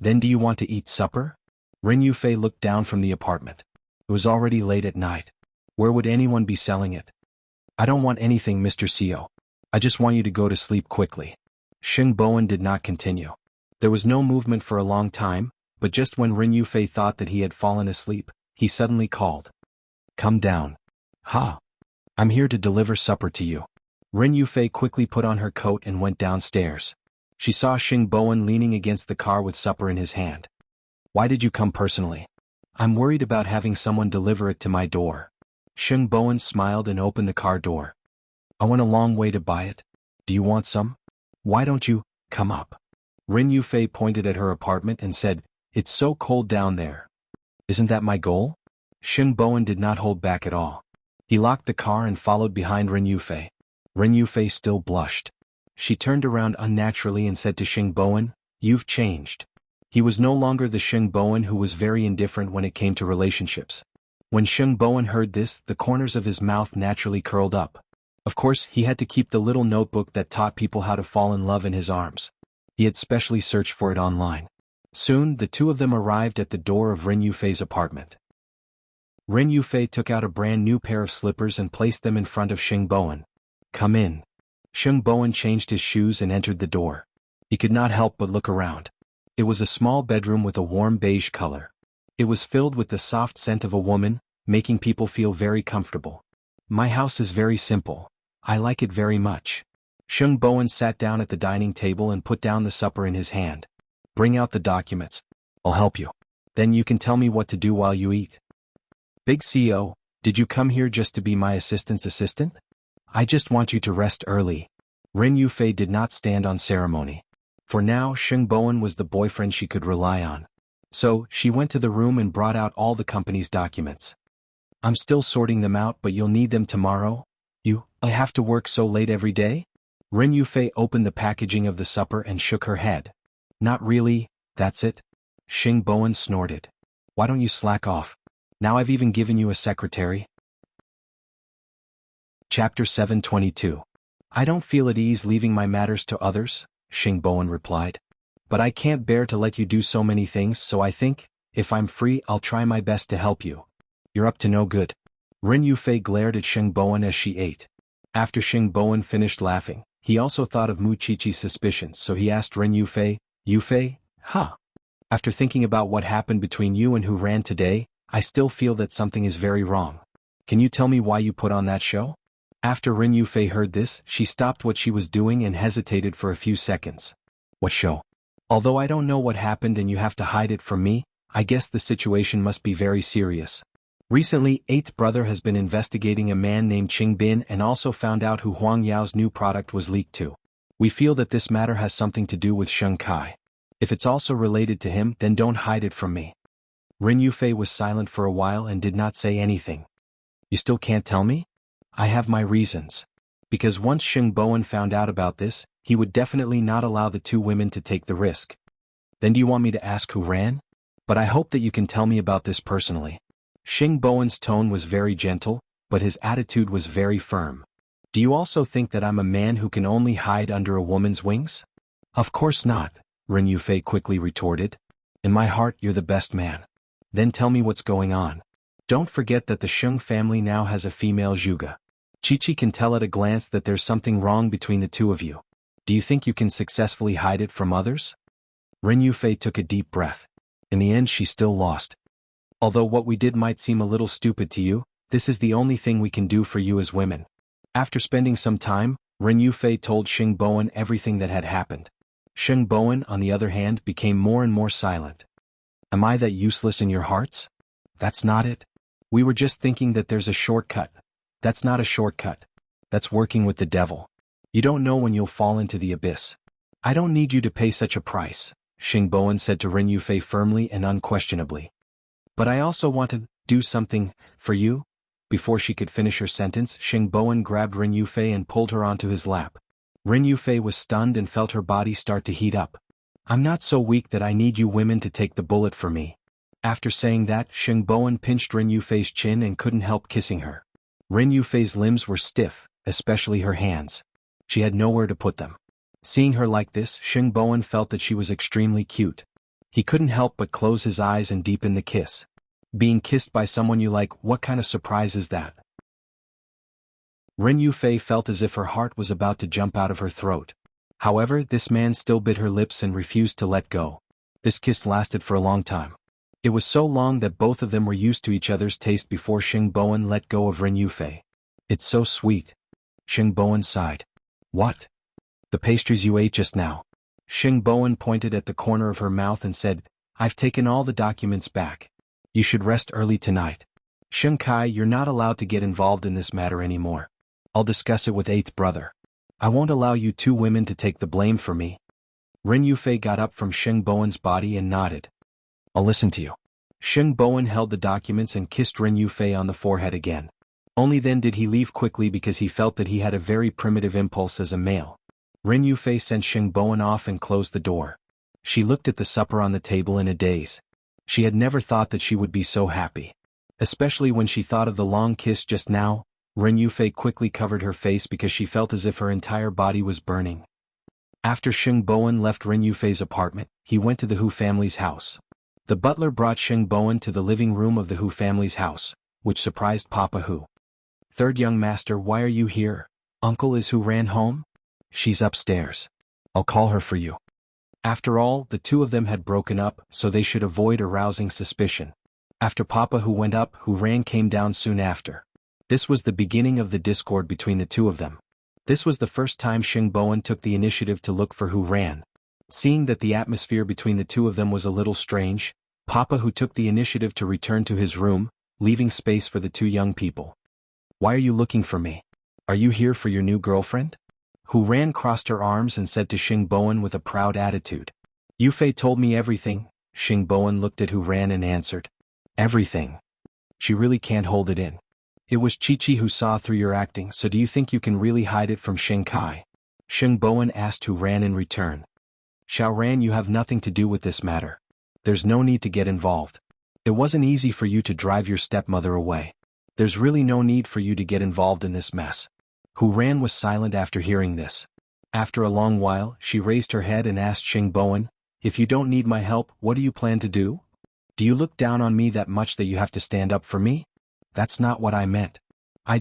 Then do you want to eat supper? Ren Yufei looked down from the apartment. It was already late at night. Where would anyone be selling it? I don't want anything, Mr. CEO. I just want you to go to sleep quickly. Xing Bowen did not continue. There was no movement for a long time, but just when Ren Yufei thought that he had fallen asleep, he suddenly called. Come down. Ha! I'm here to deliver supper to you. Ren Yufei quickly put on her coat and went downstairs. She saw Xing Bowen leaning against the car with supper in his hand. Why did you come personally? I'm worried about having someone deliver it to my door. Xing Bowen smiled and opened the car door. I went a long way to buy it. Do you want some? Why don't you come up? Ren Yufei pointed at her apartment and said, It's so cold down there. Isn't that my goal? Xing Bowen did not hold back at all. He locked the car and followed behind Ren Yufei. Ren Yufei still blushed. She turned around unnaturally and said to Xing Bowen, You've changed. He was no longer the Xing Bowen who was very indifferent when it came to relationships. When Xing Bowen heard this, the corners of his mouth naturally curled up. Of course, he had to keep the little notebook that taught people how to fall in love in his arms. He had specially searched for it online. Soon, the two of them arrived at the door of Ren Yufei's apartment. Ren Yufei took out a brand new pair of slippers and placed them in front of Xing Bowen. Come in. Xing Bowen changed his shoes and entered the door. He could not help but look around. It was a small bedroom with a warm beige color. It was filled with the soft scent of a woman, making people feel very comfortable. My house is very simple. I like it very much. Xing Bowen sat down at the dining table and put down the supper in his hand. Bring out the documents. I'll help you. Then you can tell me what to do while you eat. Big CEO, did you come here just to be my assistant's assistant? I just want you to rest early. Ren Yufei did not stand on ceremony. For now, Xing Bowen was the boyfriend she could rely on. So, she went to the room and brought out all the company's documents. I'm still sorting them out, but you'll need them tomorrow. I have to work so late every day? Ren Yufei opened the packaging of the supper and shook her head. Not really, that's it. Xing Bowen snorted. Why don't you slack off? Now I've even given you a secretary. Chapter 722. I don't feel at ease leaving my matters to others, Xing Bowen replied. But I can't bear to let you do so many things, so I think, if I'm free, I'll try my best to help you. You're up to no good. Ren Yufei glared at Xing Bowen as she ate. After Xing Bowen finished laughing, he also thought of Muchichi's suspicions, so he asked Ren Yufei, Yufei, after thinking about what happened between you and who ran today, I still feel that something is very wrong. Can you tell me why you put on that show? After Ren Yufei heard this, she stopped what she was doing and hesitated for a few seconds. What show? Although I don't know what happened and you have to hide it from me, I guess the situation must be very serious. Recently, 8th Brother has been investigating a man named Qing Bin and also found out who Huang Yao's new product was leaked to. We feel that this matter has something to do with Sheng Kai. If it's also related to him, then don't hide it from me. Ren Yufei was silent for a while and did not say anything. You still can't tell me? I have my reasons. Because once Xing Bowen found out about this, he would definitely not allow the two women to take the risk. Then do you want me to ask who ran? But I hope that you can tell me about this personally. Xing Bowen's tone was very gentle, but his attitude was very firm. Do you also think that I'm a man who can only hide under a woman's wings? Of course not, Ren Yufei quickly retorted. In my heart you're the best man. Then tell me what's going on. Don't forget that the Sheng family now has a female Zhuge. Chi-Chi can tell at a glance that there's something wrong between the two of you. Do you think you can successfully hide it from others? Ren Yufei took a deep breath. In the end she still lost. Although what we did might seem a little stupid to you, this is the only thing we can do for you as women. After spending some time, Ren Yufei told Xing Bowen everything that had happened. Xing Bowen, on the other hand, became more and more silent. Am I that useless in your hearts? That's not it. We were just thinking that there's a shortcut. That's not a shortcut. That's working with the devil. You don't know when you'll fall into the abyss. I don't need you to pay such a price, Xing Bowen said to Ren Yufei firmly and unquestionably. But I also want to do something for you. Before she could finish her sentence, Xing Bowen grabbed Ren Yufei and pulled her onto his lap. Ren Yufei was stunned and felt her body start to heat up. I'm not so weak that I need you women to take the bullet for me. After saying that, Xing Bowen pinched Ren Yufei's chin and couldn't help kissing her. Ren Yufei's limbs were stiff, especially her hands. She had nowhere to put them. Seeing her like this, Xing Bowen felt that she was extremely cute. He couldn't help but close his eyes and deepen the kiss. Being kissed by someone you like, what kind of surprise is that? Ren Yufei felt as if her heart was about to jump out of her throat. However, this man still bit her lips and refused to let go. This kiss lasted for a long time. It was so long that both of them were used to each other's taste before Xing Bowen let go of Ren Yufei. It's so sweet. Xing Bowen sighed. What? The pastries you ate just now. Xing Bowen pointed at the corner of her mouth and said, I've taken all the documents back. You should rest early tonight. Xing Kai, you're not allowed to get involved in this matter anymore. I'll discuss it with eighth brother. I won't allow you two women to take the blame for me. Ren Yufei got up from Xing Bowen's body and nodded. I'll listen to you. Xing Bowen held the documents and kissed Ren Yufei on the forehead again. Only then did he leave quickly because he felt that he had a very primitive impulse as a male. Ren Yufei sent Xing Bowen off and closed the door. She looked at the supper on the table in a daze. She had never thought that she would be so happy. Especially when she thought of the long kiss just now. Ren Yufei quickly covered her face because she felt as if her entire body was burning. After Xing Bowen left Ren Yufei's apartment, he went to the Hu family's house. The butler brought Xing Bowen to the living room of the Hu family's house, which surprised Papa Hu. Third young master, why are you here? Uncle is Hu ran home? She's upstairs. I'll call her for you. After all, the two of them had broken up, so they should avoid arousing suspicion. After Papa Hu went up, Hu ran came down soon after. This was the beginning of the discord between the two of them. This was the first time Xing Bowen took the initiative to look for Hu ran. Seeing that the atmosphere between the two of them was a little strange, Papa Hu took the initiative to return to his room, leaving space for the two young people. Why are you looking for me? Are you here for your new girlfriend? Hu ran crossed her arms and said to Xing Bowen with a proud attitude. Yufei told me everything. Xing Bowen looked at Hu ran and answered. Everything. She really can't hold it in. It was Chi-Chi who saw through your acting, so do you think you can really hide it from Xing Kai? Xing Bowen asked Hu ran in return. Xiao Ran, you have nothing to do with this matter. There's no need to get involved. It wasn't easy for you to drive your stepmother away. There's really no need for you to get involved in this mess. Hu ran was silent after hearing this. After a long while, she raised her head and asked Xing Bowen, if you don't need my help, what do you plan to do? Do you look down on me that much that you have to stand up for me? That's not what I meant. I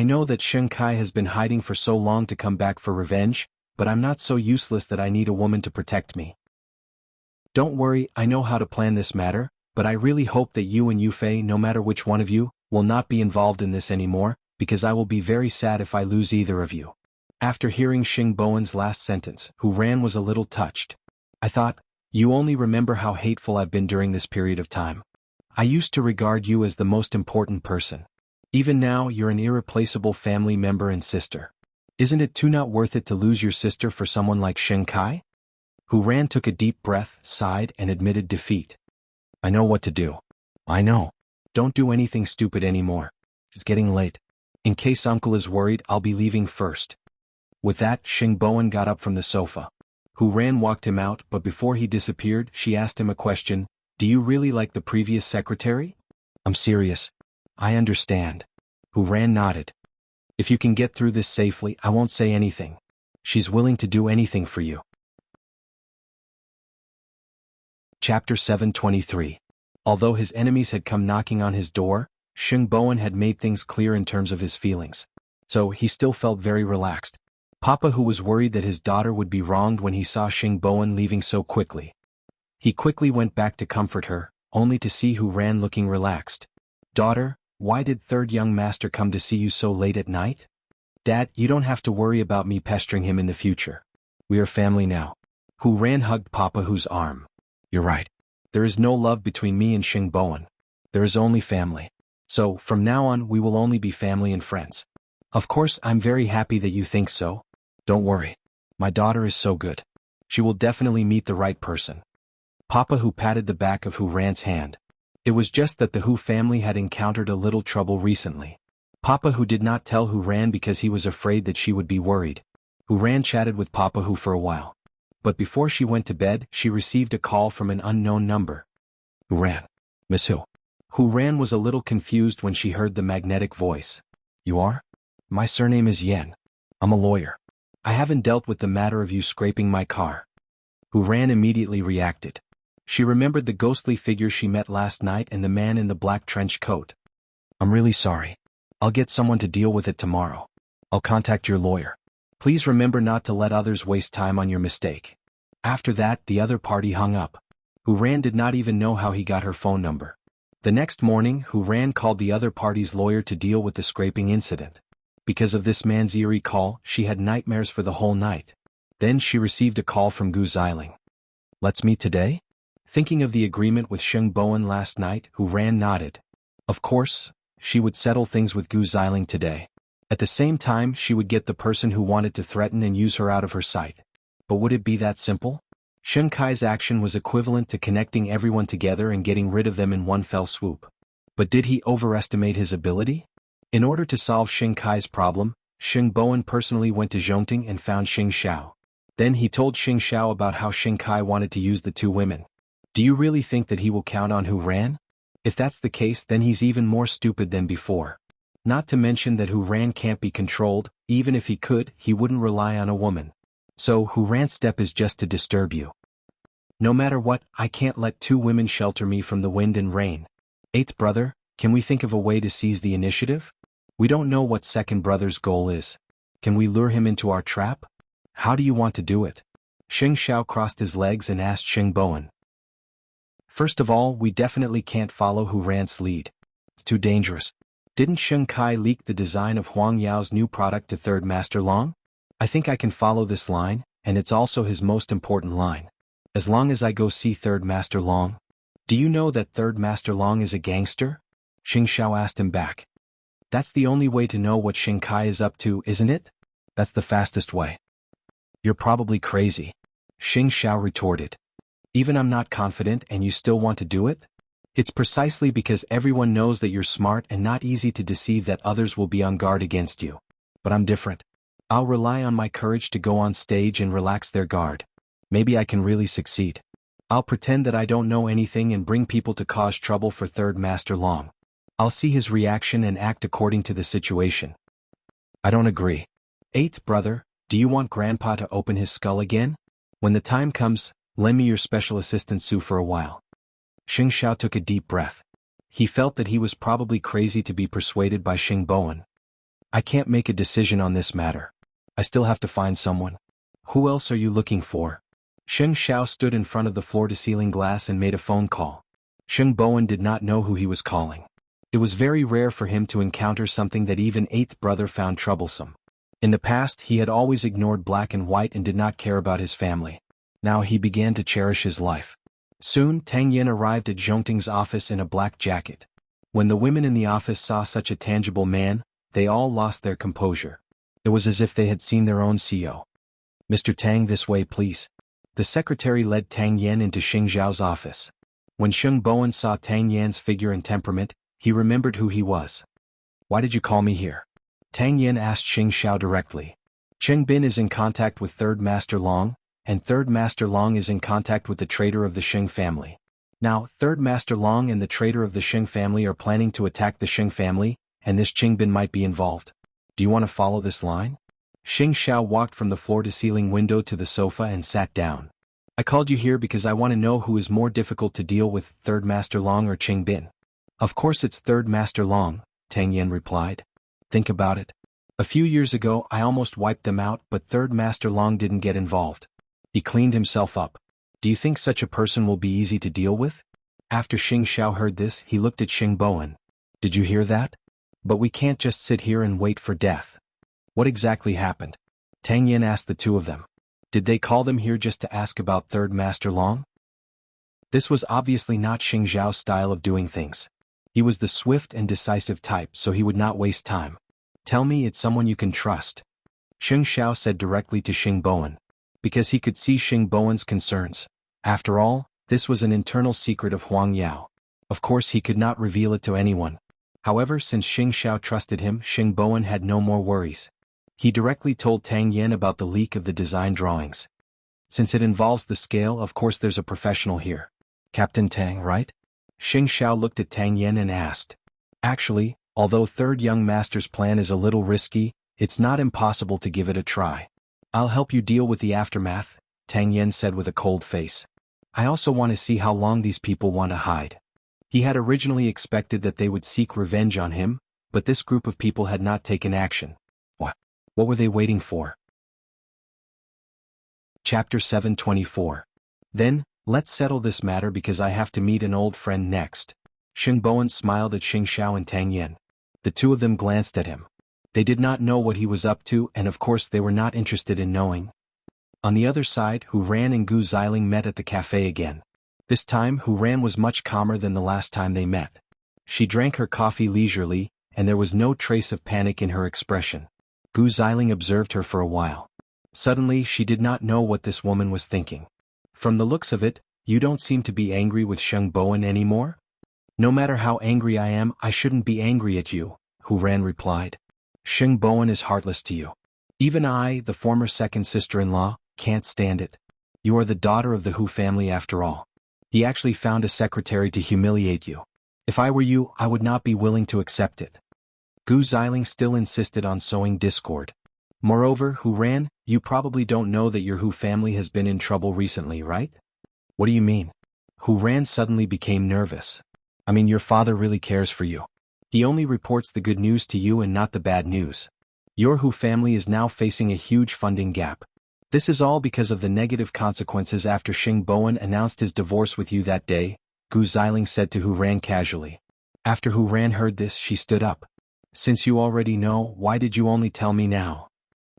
know that Xing Kai has been hiding for so long to come back for revenge, but I'm not so useless that I need a woman to protect me. Don't worry, I know how to plan this matter, but I really hope that you and Yufei, no matter which one of you, will not be involved in this anymore, because I will be very sad if I lose either of you. After hearing Xing Bowen's last sentence, Hu ran was a little touched. I thought, you only remember how hateful I've been during this period of time. I used to regard you as the most important person. Even now, you're an irreplaceable family member and sister. Isn't it too not worth it to lose your sister for someone like Xing Kai? Hu ran took a deep breath, sighed, and admitted defeat. I know what to do. I know. Don't do anything stupid anymore. It's getting late. In case Uncle is worried, I'll be leaving first. With that, Xing Bowen got up from the sofa. Hu ran walked him out, but before he disappeared, she asked him a question. Do you really like the previous secretary? I'm serious. I understand. Hu ran nodded. If you can get through this safely, I won't say anything. She's willing to do anything for you. Chapter 723. Although his enemies had come knocking on his door, Sheng Bowen had made things clear in terms of his feelings. So he still felt very relaxed. Papa, who was worried that his daughter would be wronged when he saw Sheng Bowen leaving so quickly. He quickly went back to comfort her, only to see Hu Ran looking relaxed. Daughter, why did third young master come to see you so late at night? Dad, you don't have to worry about me pestering him in the future. We are family now. Hu Ran hugged Papa Hu's arm. You're right. There is no love between me and Sheng Bowen. There is only family. So, from now on we will only be family and friends. Of course I'm very happy that you think so. Don't worry. My daughter is so good. She will definitely meet the right person. Papa Hu patted the back of Hu Ran's hand. It was just that the Hu family had encountered a little trouble recently. Papa Hu did not tell Hu Ran because he was afraid that she would be worried. Hu Ran chatted with Papa Hu for a while. But before she went to bed, she received a call from an unknown number. Hu Ran. Miss Hu. Hu Ran was a little confused when she heard the magnetic voice. You are? My surname is Yen. I'm a lawyer. I haven't dealt with the matter of you scraping my car. Hu Ran immediately reacted. She remembered the ghostly figure she met last night and the man in the black trench coat. I'm really sorry. I'll get someone to deal with it tomorrow. I'll contact your lawyer. Please remember not to let others waste time on your mistake. After that, the other party hung up. Hu Ran did not even know how he got her phone number. The next morning, Hu Ran called the other party's lawyer to deal with the scraping incident. Because of this man's eerie call, she had nightmares for the whole night. Then she received a call from Gu Xiling. Let's meet today? Thinking of the agreement with Sheng Bowen last night, Hu Ran nodded. Of course, she would settle things with Gu Xiling today. At the same time, she would get the person who wanted to threaten and use her out of her sight. But would it be that simple? Sheng Kai's action was equivalent to connecting everyone together and getting rid of them in one fell swoop. But did he overestimate his ability? In order to solve Sheng Kai's problem, Sheng Bowen personally went to Zhongting and found Xing Xiao. Then he told Xing Xiao about how Sheng Kai wanted to use the two women. Do you really think that he will count on Hu Ran? If that's the case, then he's even more stupid than before. Not to mention that Hu Ran can't be controlled. Even if he could, he wouldn't rely on a woman. So Hu Ran's step is just to disturb you. No matter what, I can't let two women shelter me from the wind and rain. Eighth brother, can we think of a way to seize the initiative? We don't know what second brother's goal is. Can we lure him into our trap? How do you want to do it? Xing Xiao crossed his legs and asked Sheng Bowen. First of all, we definitely can't follow Hu Ran's lead. It's too dangerous. Didn't Sheng Kai leak the design of Huang Yao's new product to Third Master Long? I think I can follow this line, and it's also his most important line. As long as I go see Third Master Long. Do you know that Third Master Long is a gangster? Xing Xiao asked him back. That's the only way to know what Sheng Kai is up to, isn't it? That's the fastest way. You're probably crazy. Xing Xiao retorted. Even I'm not confident and you still want to do it? It's precisely because everyone knows that you're smart and not easy to deceive that others will be on guard against you. But I'm different. I'll rely on my courage to go on stage and relax their guard. Maybe I can really succeed. I'll pretend that I don't know anything and bring people to cause trouble for Third Master Long. I'll see his reaction and act according to the situation. I don't agree. Eighth brother, do you want Grandpa to open his skull again? When the time comes, lend me your special assistant Su for a while. Xing Xiao took a deep breath. He felt that he was probably crazy to be persuaded by Sheng Bowen. I can't make a decision on this matter. I still have to find someone. Who else are you looking for? Xing Xiao stood in front of the floor-to-ceiling glass and made a phone call. Sheng Bowen did not know who he was calling. It was very rare for him to encounter something that even eighth brother found troublesome. In the past, he had always ignored black and white and did not care about his family. Now he began to cherish his life. Soon, Tang Yin arrived at Zhongting's office in a black jacket. When the women in the office saw such a tangible man, they all lost their composure. It was as if they had seen their own CEO. Mr. Tang, this way please. The secretary led Tang Yan into Xing Zhao's office. When Sheng Bowen saw Tang Yan's figure and temperament, he remembered who he was. Why did you call me here? Tang Yan asked Xing Xiao directly. Cheng Bin is in contact with Third Master Long, and Third Master Long is in contact with the traitor of the Sheng family. Now, Third Master Long and the traitor of the Sheng family are planning to attack the Sheng family, and this Cheng Bin might be involved. Do you want to follow this line? Xing Xiao walked from the floor-to-ceiling window to the sofa and sat down. I called you here because I want to know who is more difficult to deal with, Third Master Long or Qing Bin. Of course it's Third Master Long, Tang Yen replied. Think about it. A few years ago I almost wiped them out, but Third Master Long didn't get involved. He cleaned himself up. Do you think such a person will be easy to deal with? After Xing Xiao heard this, he looked at Xing Bowen. Did you hear that? But we can't just sit here and wait for death. What exactly happened? Tang Yen asked the two of them. Did they call them here just to ask about Third Master Long? This was obviously not Xing Zhao's style of doing things. He was the swift and decisive type, so he would not waste time. Tell me it's someone you can trust. Xing Xiao said directly to Xing Bowen. Because he could see Xing Bowen's concerns. After all, this was an internal secret of Huang Yao. Of course he could not reveal it to anyone. However, since Xing Xiao trusted him, Xing Bowen had no more worries. He directly told Tang Yen about the leak of the design drawings. Since it involves the scale, of course there's a professional here. Captain Tang, right? Xing Xiao looked at Tang Yen and asked. Actually, although Third Young Master's plan is a little risky, it's not impossible to give it a try. I'll help you deal with the aftermath, Tang Yen said with a cold face. I also want to see how long these people want to hide. He had originally expected that they would seek revenge on him, but this group of people had not taken action. What were they waiting for? Chapter 724. Then, let's settle this matter because I have to meet an old friend next. Xing Bowen smiled at Xing Xiao and Tang Yen. The two of them glanced at him. They did not know what he was up to, and of course they were not interested in knowing. On the other side, Hu Ran and Gu Xiling met at the cafe again. This time Hu Ran was much calmer than the last time they met. She drank her coffee leisurely, and there was no trace of panic in her expression. Gu Xiling observed her for a while. Suddenly she did not know what this woman was thinking. From the looks of it, you don't seem to be angry with Xing Bowen anymore? No matter how angry I am, I shouldn't be angry at you, Hu Ran replied. Xing Bowen is heartless to you. Even I, the former second sister-in-law, can't stand it. You are the daughter of the Hu family after all. He actually found a secretary to humiliate you. If I were you, I would not be willing to accept it. Gu Xiling still insisted on sowing discord. Moreover, Hu Ran, you probably don't know that your Hu family has been in trouble recently, right? What do you mean? Hu Ran suddenly became nervous. I mean, your father really cares for you. He only reports the good news to you and not the bad news. Your Hu family is now facing a huge funding gap. This is all because of the negative consequences after Xing Bowen announced his divorce with you that day, Gu Xiling said to Hu Ran casually. After Hu Ran heard this, she stood up. Since you already know, why did you only tell me now?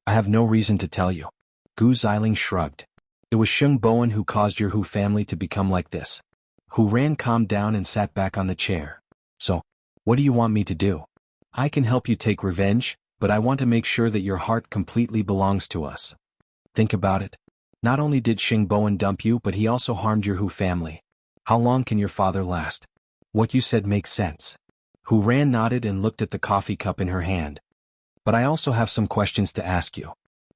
I have no reason to tell you. Gu Xiling shrugged. It was Xing Bowen who caused your Hu family to become like this. Hu Ran calmed down and sat back on the chair. So, what do you want me to do? I can help you take revenge, but I want to make sure that your heart completely belongs to us. Think about it. Not only did Xing Bowen dump you, but he also harmed your Hu family. How long can your father last? What you said makes sense. Hu Ran nodded and looked at the coffee cup in her hand. But I also have some questions to ask you.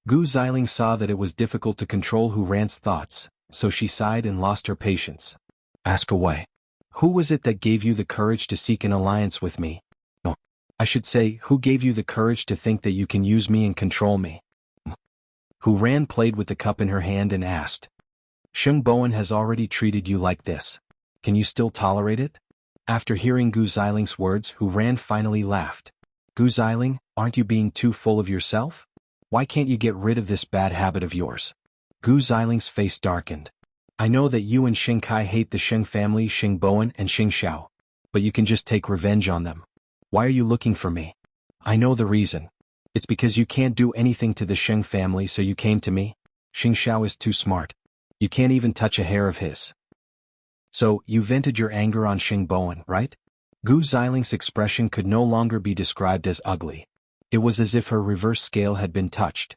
Gu Xiling saw that it was difficult to control Hu Ran's thoughts, so she sighed and lost her patience. Ask away. Who was it that gave you the courage to seek an alliance with me? No. I should say, who gave you the courage to think that you can use me and control me? Hu Ran played with the cup in her hand and asked. Xing Bowen has already treated you like this. Can you still tolerate it? After hearing Gu Xiling's words, Hu Ran finally laughed. Gu Xiling, aren't you being too full of yourself? Why can't you get rid of this bad habit of yours? Gu Xiling's face darkened. I know that you and Xing Kai hate the Xing family, Xing Bowen and Xing Xiao. But you can just take revenge on them. Why are you looking for me? I know the reason. It's because you can't do anything to the Xing family, so you came to me. Xing Xiao is too smart. You can't even touch a hair of his. So, you vented your anger on Xing Bowen, right? Gu Xiling's expression could no longer be described as ugly. It was as if her reverse scale had been touched.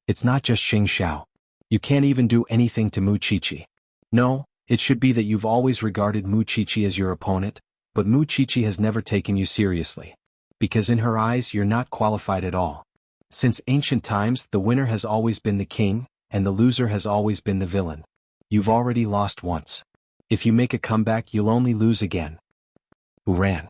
It's not just Xing Xiao. You can't even do anything to Mu Qiqi. No, it should be that you've always regarded Mu Qiqi as your opponent, but Mu Qiqi has never taken you seriously. Because in her eyes you're not qualified at all. Since ancient times, the winner has always been the king, and the loser has always been the villain. You've already lost once. If you make a comeback, you'll only lose again. Hu Ran.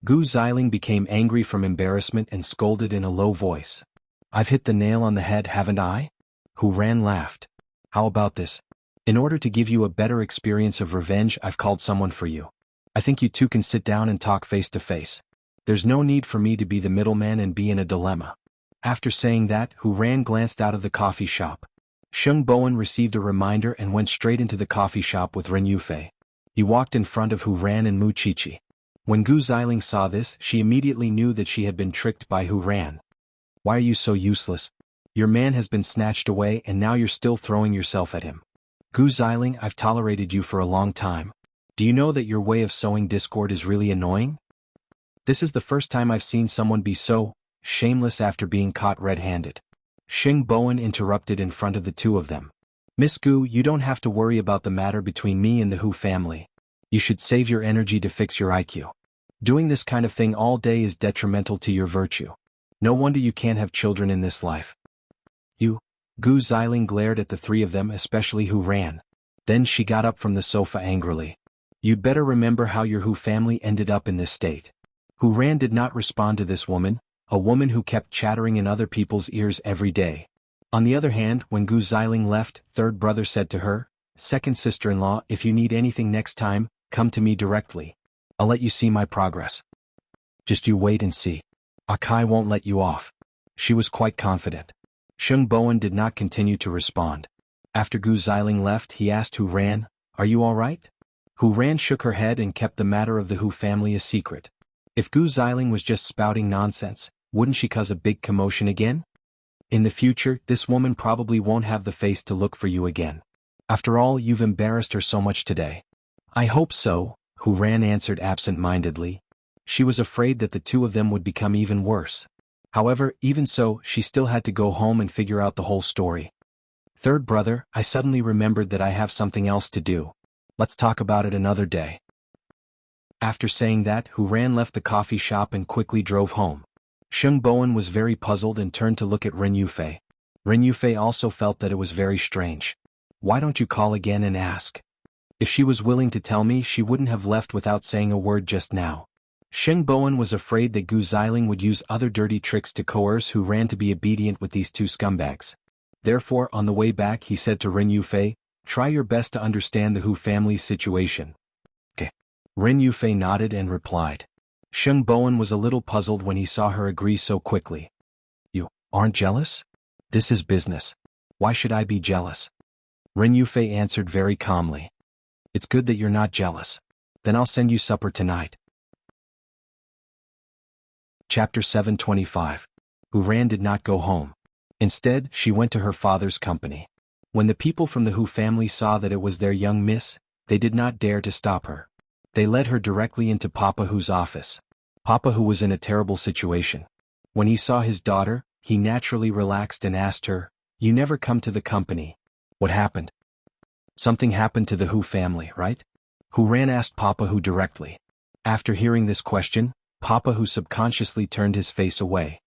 Gu Xiling became angry from embarrassment and scolded in a low voice. I've hit the nail on the head, haven't I? Hu Ran laughed. How about this? In order to give you a better experience of revenge, I've called someone for you. I think you two can sit down and talk face to face. There's no need for me to be the middleman and be in a dilemma. After saying that, Hu Ran glanced out of the coffee shop. Sheng Bowen received a reminder and went straight into the coffee shop with Ren Yufei. He walked in front of Hu Ran and Mu Qiqi. When Gu Xiling saw this, she immediately knew that she had been tricked by Hu Ran. Why are you so useless? Your man has been snatched away and now you're still throwing yourself at him. Gu Xiling, I've tolerated you for a long time. Do you know that your way of sowing discord is really annoying? This is the first time I've seen someone be so shameless after being caught red-handed. Sheng Bowen interrupted in front of the two of them. Miss Gu, you don't have to worry about the matter between me and the Hu family. You should save your energy to fix your IQ. Doing this kind of thing all day is detrimental to your virtue. No wonder you can't have children in this life. You? Gu Xiling glared at the three of them, especially Hu Ran. Then she got up from the sofa angrily. You'd better remember how your Hu family ended up in this state. Hu Ran did not respond to this woman, a woman who kept chattering in other people's ears every day. On the other hand, when Gu Xiling left, third brother said to her, second sister-in-law, if you need anything next time, come to me directly. I'll let you see my progress. Just you wait and see. Akai won't let you off. She was quite confident. Sheng Bowen did not continue to respond. After Gu Xiling left, he asked Hu Ran, are you all right? Hu Ran shook her head and kept the matter of the Hu family a secret. If Gu Xiling was just spouting nonsense, wouldn't she cause a big commotion again? In the future, this woman probably won't have the face to look for you again. After all, you've embarrassed her so much today. I hope so, Hu Ran answered absent-mindedly. She was afraid that the two of them would become even worse. However, even so, she still had to go home and figure out the whole story. Third brother, I suddenly remembered that I have something else to do. Let's talk about it another day. After saying that, Hu Ran left the coffee shop and quickly drove home. Sheng Bowen was very puzzled and turned to look at Ren Yufei. Ren Yufei also felt that it was very strange. Why don't you call again and ask? If she was willing to tell me, she wouldn't have left without saying a word just now. Sheng Bowen was afraid that Gu Xiling would use other dirty tricks to coerce Hu Ran to be obedient with these two scumbags. Therefore, on the way back he said to Ren Yufei, try your best to understand the Hu family's situation. Okay. Ren Yufei nodded and replied. Sheng Bowen was a little puzzled when he saw her agree so quickly. You aren't jealous? This is business. Why should I be jealous? Ren Yufei answered very calmly. It's good that you're not jealous. Then I'll send you supper tonight. Chapter 725. Hu Ran did not go home. Instead, she went to her father's company. When the people from the Hu family saw that it was their young miss, they did not dare to stop her. They led her directly into Papa Hu's office. Papa Hu was in a terrible situation. When he saw his daughter, he naturally relaxed and asked her, you never come to the company. What happened? Something happened to the Hu family, right? Hu Ran asked Papa Hu directly. After hearing this question, Papa Hu subconsciously turned his face away.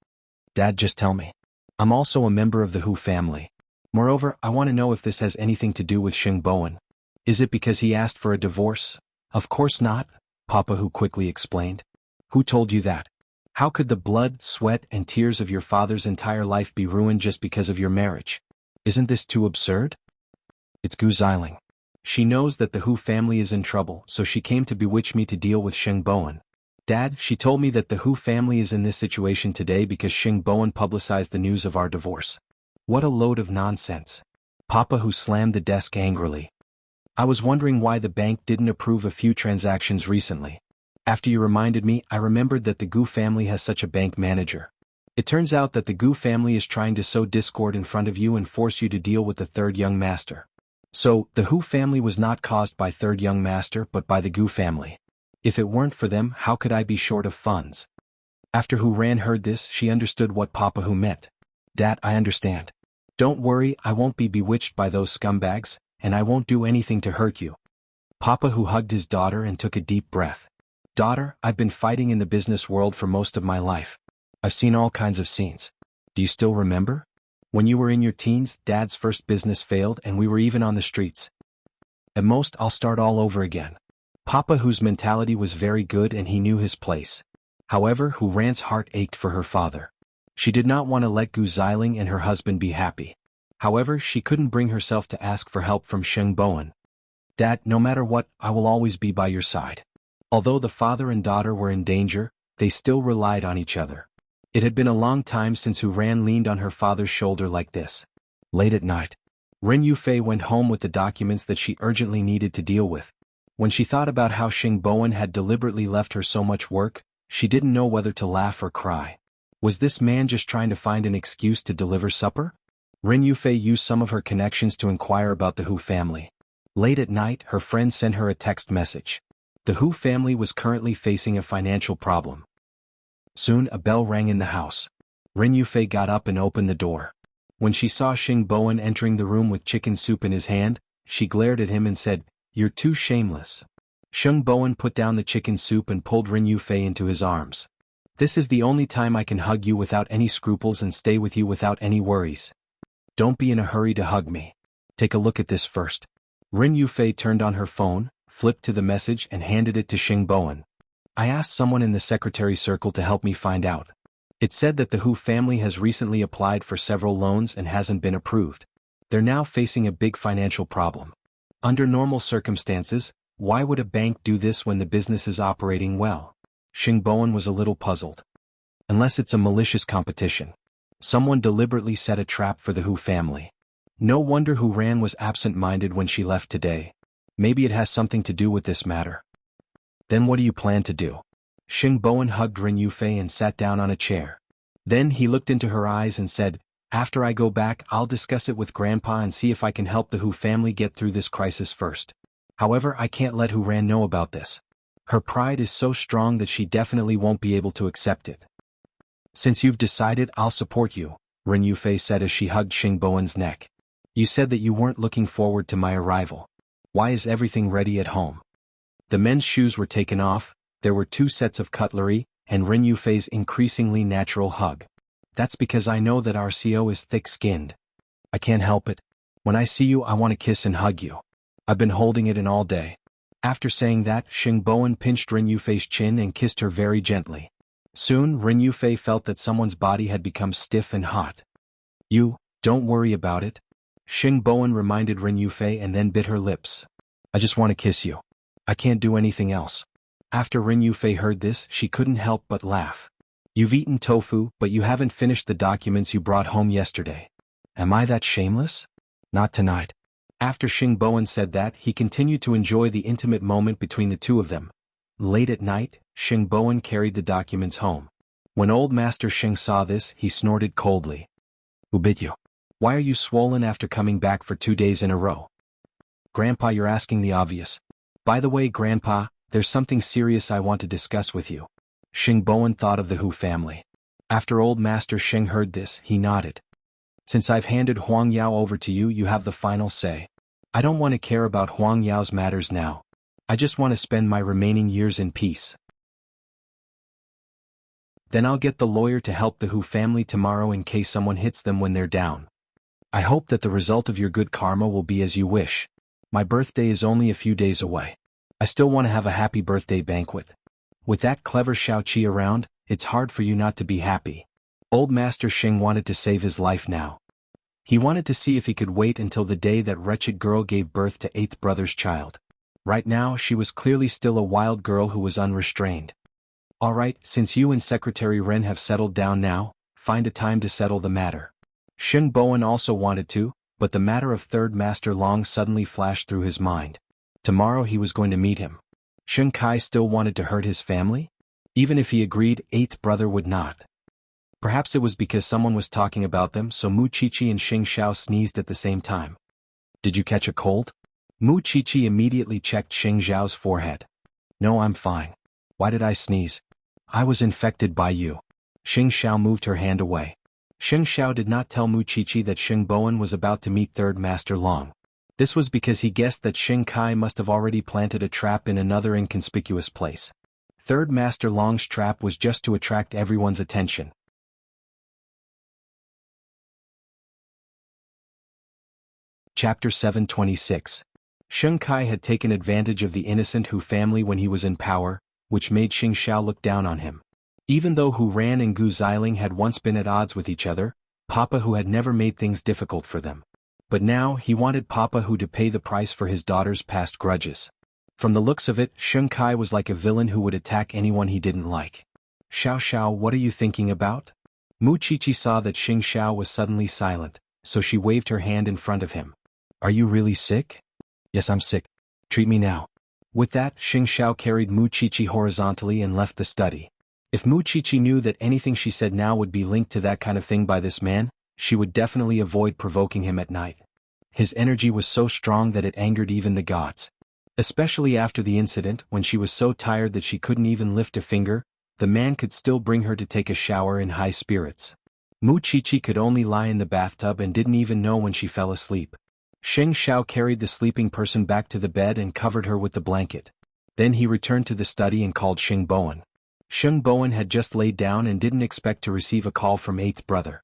Dad, just tell me. I'm also a member of the Hu family. Moreover, I want to know if this has anything to do with Sheng Bowen. Is it because he asked for a divorce? Of course not, Papa Hu quickly explained. Who told you that? How could the blood, sweat, and tears of your father's entire life be ruined just because of your marriage? Isn't this too absurd? It's Gu Xiling. She knows that the Hu family is in trouble, so she came to bewitch me to deal with Sheng Bowen. Dad, she told me that the Hu family is in this situation today because Sheng Bowen publicized the news of our divorce. What a load of nonsense. Papa Hu slammed the desk angrily. I was wondering why the bank didn't approve a few transactions recently. After you reminded me, I remembered that the Gu family has such a bank manager. It turns out that the Gu family is trying to sow discord in front of you and force you to deal with the third young master. So, the Hu family was not caused by third young master but by the Gu family. If it weren't for them, how could I be short of funds? After Hu Ran heard this, she understood what Papa Hu meant. Dad, I understand. Don't worry, I won't be bewitched by those scumbags, and I won't do anything to hurt you. Papa Hu hugged his daughter and took a deep breath. Daughter, I've been fighting in the business world for most of my life. I've seen all kinds of scenes. Do you still remember? When you were in your teens, Dad's first business failed and we were even on the streets. At most, I'll start all over again. Papa Hu's mentality was very good and he knew his place. However, Hu Ran's heart ached for her father. She did not want to let Gu Xiling and her husband be happy. However, she couldn't bring herself to ask for help from Sheng Bowen. Dad, no matter what, I will always be by your side. Although the father and daughter were in danger, they still relied on each other. It had been a long time since Hu Ran leaned on her father's shoulder like this. Late at night, Ren Yufei went home with the documents that she urgently needed to deal with. When she thought about how Sheng Bowen had deliberately left her so much work, she didn't know whether to laugh or cry. Was this man just trying to find an excuse to deliver supper? Ren Yufei used some of her connections to inquire about the Hu family. Late at night, her friend sent her a text message. The Hu family was currently facing a financial problem. Soon, a bell rang in the house. Ren Yufei got up and opened the door. When she saw Sheng Bowen entering the room with chicken soup in his hand, she glared at him and said, "You're too shameless." Sheng Bowen put down the chicken soup and pulled Ren Yufei into his arms. "This is the only time I can hug you without any scruples and stay with you without any worries. Don't be in a hurry to hug me. Take a look at this first." Ren Yufei turned on her phone, flipped to the message and handed it to Sheng Bowen. "I asked someone in the secretary circle to help me find out. It said that the Hu family has recently applied for several loans and hasn't been approved. They're now facing a big financial problem. Under normal circumstances, why would a bank do this when the business is operating well?" Sheng Bowen was a little puzzled. "Unless it's a malicious competition. Someone deliberately set a trap for the Hu family. No wonder Hu Ran was absent-minded when she left today. Maybe it has something to do with this matter." "Then what do you plan to do?" Sheng Bowen hugged Ren Yufei and sat down on a chair. Then he looked into her eyes and said, "After I go back, I'll discuss it with Grandpa and see if I can help the Hu family get through this crisis first. However, I can't let Hu Ran know about this. Her pride is so strong that she definitely won't be able to accept it." "Since you've decided, I'll support you," Ren Yufei said as she hugged Sheng Bowen's neck. "You said that you weren't looking forward to my arrival. Why is everything ready at home?" The men's shoes were taken off, there were 2 sets of cutlery, and Ren Yufei's increasingly natural hug. "That's because I know that our CO is thick-skinned. I can't help it. When I see you, I want to kiss and hug you. I've been holding it in all day." After saying that, Sheng Bowen pinched Ren Yufei's chin and kissed her very gently. Soon, Ren Yufei felt that someone's body had become stiff and hot. Don't worry about it." Sheng Bowen reminded Ren Yufei and then bit her lips. "I just want to kiss you. I can't do anything else." After Ren Yufei heard this, she couldn't help but laugh. "You've eaten tofu, but you haven't finished the documents you brought home yesterday. Am I that shameless? Not tonight." After Sheng Bowen said that, he continued to enjoy the intimate moment between the two of them. Late at night, Sheng Bowen carried the documents home. When old Master Sheng saw this, he snorted coldly. "Who bit you? Why are you swollen after coming back for 2 days in a row?" "Grandpa, you're asking the obvious. By the way, Grandpa, there's something serious I want to discuss with you." Sheng Bowen thought of the Hu family. After old Master Sheng heard this, he nodded. "Since I've handed Huang Yao over to you, you have the final say. I don't want to care about Huang Yao's matters now. I just want to spend my remaining years in peace. Then I'll get the lawyer to help the Hu family tomorrow in case someone hits them when they're down. I hope that the result of your good karma will be as you wish. My birthday is only a few days away. I still want to have a happy birthday banquet. With that clever Xiaoqi around, it's hard for you not to be happy." Old Master Sheng wanted to save his life now. He wanted to see if he could wait until the day that wretched girl gave birth to 8th brother's child. Right now, she was clearly still a wild girl who was unrestrained. "All right, since you and Secretary Ren have settled down now, find a time to settle the matter." Sheng Bowen also wanted to, but the matter of 3rd Master Long suddenly flashed through his mind. Tomorrow he was going to meet him. Sheng Kai still wanted to hurt his family? Even if he agreed, 8th brother would not. Perhaps it was because someone was talking about them, so Mu Chichi and Xing Xiao sneezed at the same time. "Did you catch a cold?" Mu Chichi immediately checked Xing Xiao's forehead. "No, I'm fine. Why did I sneeze?" "I was infected by you." Xing Xiao moved her hand away. Xing Xiao did not tell Mu Chichi that Sheng Bowen was about to meet 3rd Master Long. This was because he guessed that Xing Kai must have already planted a trap in another inconspicuous place. 3rd Master Long's trap was just to attract everyone's attention. Chapter 726. Sheng Kai had taken advantage of the innocent Hu family when he was in power, which made Xing Xiao look down on him. Even though Hu Ran and Gu Xiling had once been at odds with each other, Papa Hu had never made things difficult for them. But now he wanted Papa Hu to pay the price for his daughter's past grudges. From the looks of it, Sheng Kai was like a villain who would attack anyone he didn't like. Xiao Xiao, what are you thinking about? Mu Qiqi saw that Xing Xiao was suddenly silent, so she waved her hand in front of him. Are you really sick? Yes, I'm sick. Treat me now. With that, Xing Xiao carried Mu Qiqi horizontally and left the study. If Mu Qiqi knew that anything she said now would be linked to that kind of thing by this man, she would definitely avoid provoking him at night. His energy was so strong that it angered even the gods. Especially after the incident, when she was so tired that she couldn't even lift a finger, the man could still bring her to take a shower in high spirits. Mu Qiqi could only lie in the bathtub and didn't even know when she fell asleep. Sheng Xiao carried the sleeping person back to the bed and covered her with the blanket. Then he returned to the study and called Sheng Bowen. Sheng Bowen had just laid down and didn't expect to receive a call from eighth brother.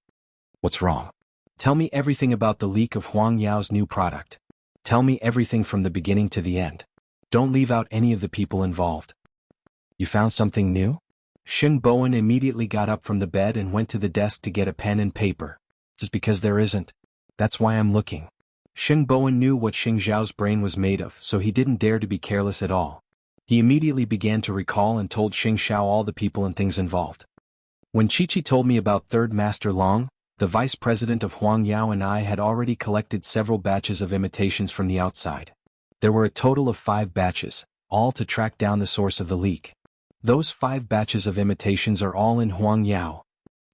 What's wrong? Tell me everything about the leak of Huang Yao's new product. Tell me everything from the beginning to the end. Don't leave out any of the people involved. You found something new? Sheng Bowen immediately got up from the bed and went to the desk to get a pen and paper. Just because there isn't. That's why I'm looking. Sheng Bowen knew what Xing Zhao's brain was made of, so he didn't dare to be careless at all. He immediately began to recall and told Xing Xiao all the people and things involved. When Qiqi told me about Third Master Long, the vice president of Huang Yao and I had already collected several batches of imitations from the outside. There were a total of 5 batches, all to track down the source of the leak. Those 5 batches of imitations are all in Huang Yao.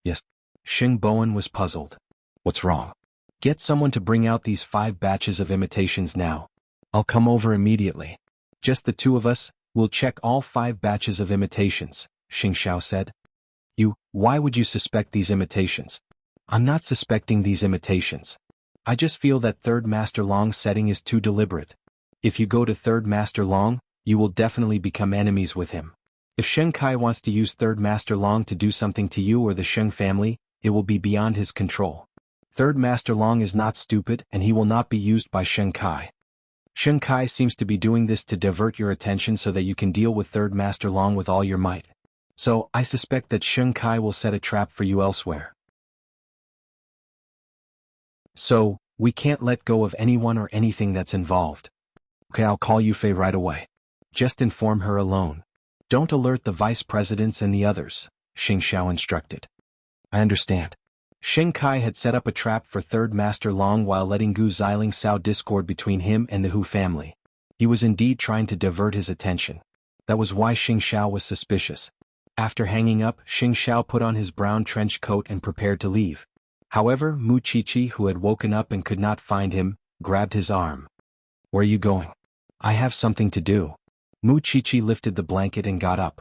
Yes. Sheng Bowen was puzzled. What's wrong? Get someone to bring out these 5 batches of imitations now. I'll come over immediately. Just the 2 of us, we'll check all 5 batches of imitations, Xing Xiao said. Why would you suspect these imitations? I'm not suspecting these imitations. I just feel that Third Master Long's setting is too deliberate. If you go to Third Master Long, you will definitely become enemies with him. If Sheng Kai wants to use Third Master Long to do something to you or the Sheng family, it will be beyond his control. Third Master Long is not stupid and he will not be used by Sheng Kai. Sheng Kai seems to be doing this to divert your attention so that you can deal with Third Master Long with all your might. So, I suspect that Sheng Kai will set a trap for you elsewhere. So, we can't let go of anyone or anything that's involved. Okay, I'll call Yufei right away. Just inform her alone. Don't alert the vice presidents and the others, Xing Xiao instructed. I understand. Sheng Kai had set up a trap for Third Master Long while letting Gu Xiling sow discord between him and the Hu family. He was indeed trying to divert his attention. That was why Xing Xiao was suspicious. After hanging up, Xing Xiao put on his brown trench coat and prepared to leave. However, Mu Qiqi, who had woken up and could not find him, grabbed his arm. Where are you going? I have something to do. Mu Qiqi lifted the blanket and got up.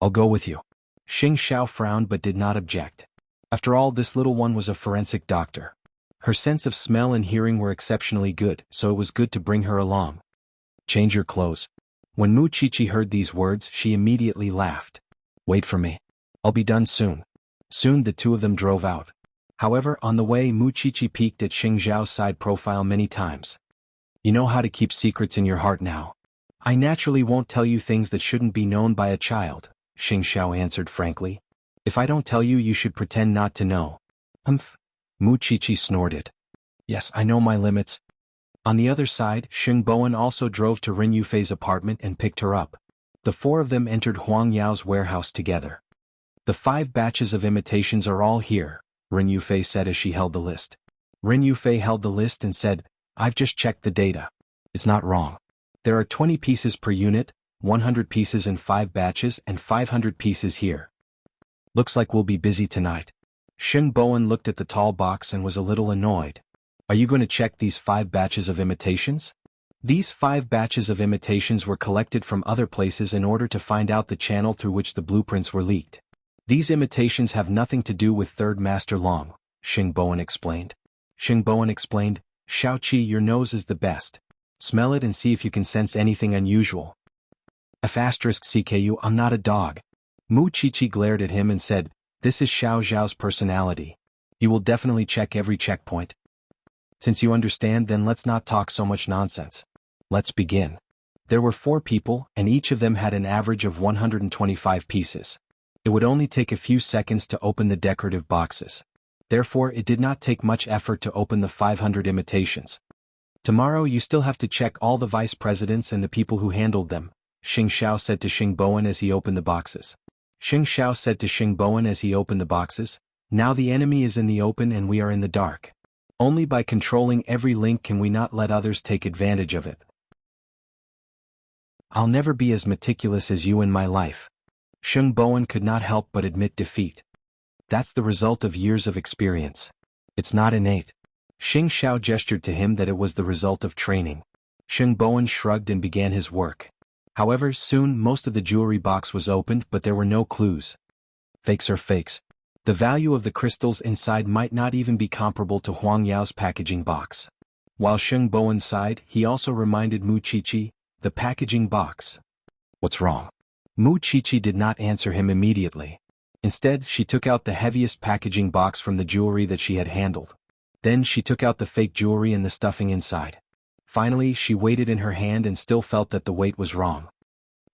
I'll go with you. Xing Xiao frowned but did not object. After all, this little one was a forensic doctor. Her sense of smell and hearing were exceptionally good, so it was good to bring her along. Change your clothes. When Mu Qiqi heard these words, she immediately laughed. Wait for me. I'll be done soon. Soon the 2 of them drove out. However, on the way, Mu Qiqi peeked at Xing Zhao's side profile many times. You know how to keep secrets in your heart now. I naturally won't tell you things that shouldn't be known by a child, Xing Xiao answered frankly. If I don't tell you, you should pretend not to know. Humph. Mu Qiqi snorted. Yes, I know my limits. On the other side, Sheng Bowen also drove to Rin Yufei's apartment and picked her up. The 4 of them entered Huang Yao's warehouse together. The 5 batches of imitations are all here, Rin Yufei said as she held the list. Rin Yufei held the list and said, I've just checked the data. It's not wrong. There are 20 pieces per unit, 100 pieces in 5 batches and 500 pieces here. Looks like we'll be busy tonight. Sheng Bowen looked at the tall box and was a little annoyed. Are you going to check these 5 batches of imitations? These 5 batches of imitations were collected from other places in order to find out the channel through which the blueprints were leaked. These imitations have nothing to do with Third Master Long, Sheng Bowen explained. Sheng Bowen explained, Xiaoqi, your nose is the best. Smell it and see if you can sense anything unusual. CKU, I'm not a dog. Mu Qiqi glared at him and said, this is Xiao Zhao's personality. You will definitely check every checkpoint. Since you understand, then let's not talk so much nonsense. Let's begin. There were 4 people, and each of them had an average of 125 pieces. It would only take a few seconds to open the decorative boxes. Therefore, it did not take much effort to open the 500 imitations. Tomorrow you still have to check all the vice presidents and the people who handled them, Xing Xiao said to Xing Bowen as he opened the boxes. Xing Xiao said to Xing Bowen as he opened the boxes, "Now the enemy is in the open and we are in the dark. Only by controlling every link can we not let others take advantage of it. I'll never be as meticulous as you in my life." Xing Bowen could not help but admit defeat. That's the result of years of experience. It's not innate. Xing Xiao gestured to him that it was the result of training. Xing Bowen shrugged and began his work. However, soon most of the jewelry box was opened, but there were no clues. Fakes are fakes. The value of the crystals inside might not even be comparable to Huang Yao's packaging box. While Xing Bowen sighed, he also reminded Mu Qiqi, "The packaging box. What's wrong?" Mu Qiqi did not answer him immediately. Instead, she took out the heaviest packaging box from the jewelry that she had handled. Then she took out the fake jewelry and the stuffing inside. Finally, she weighed it in her hand and still felt that the weight was wrong.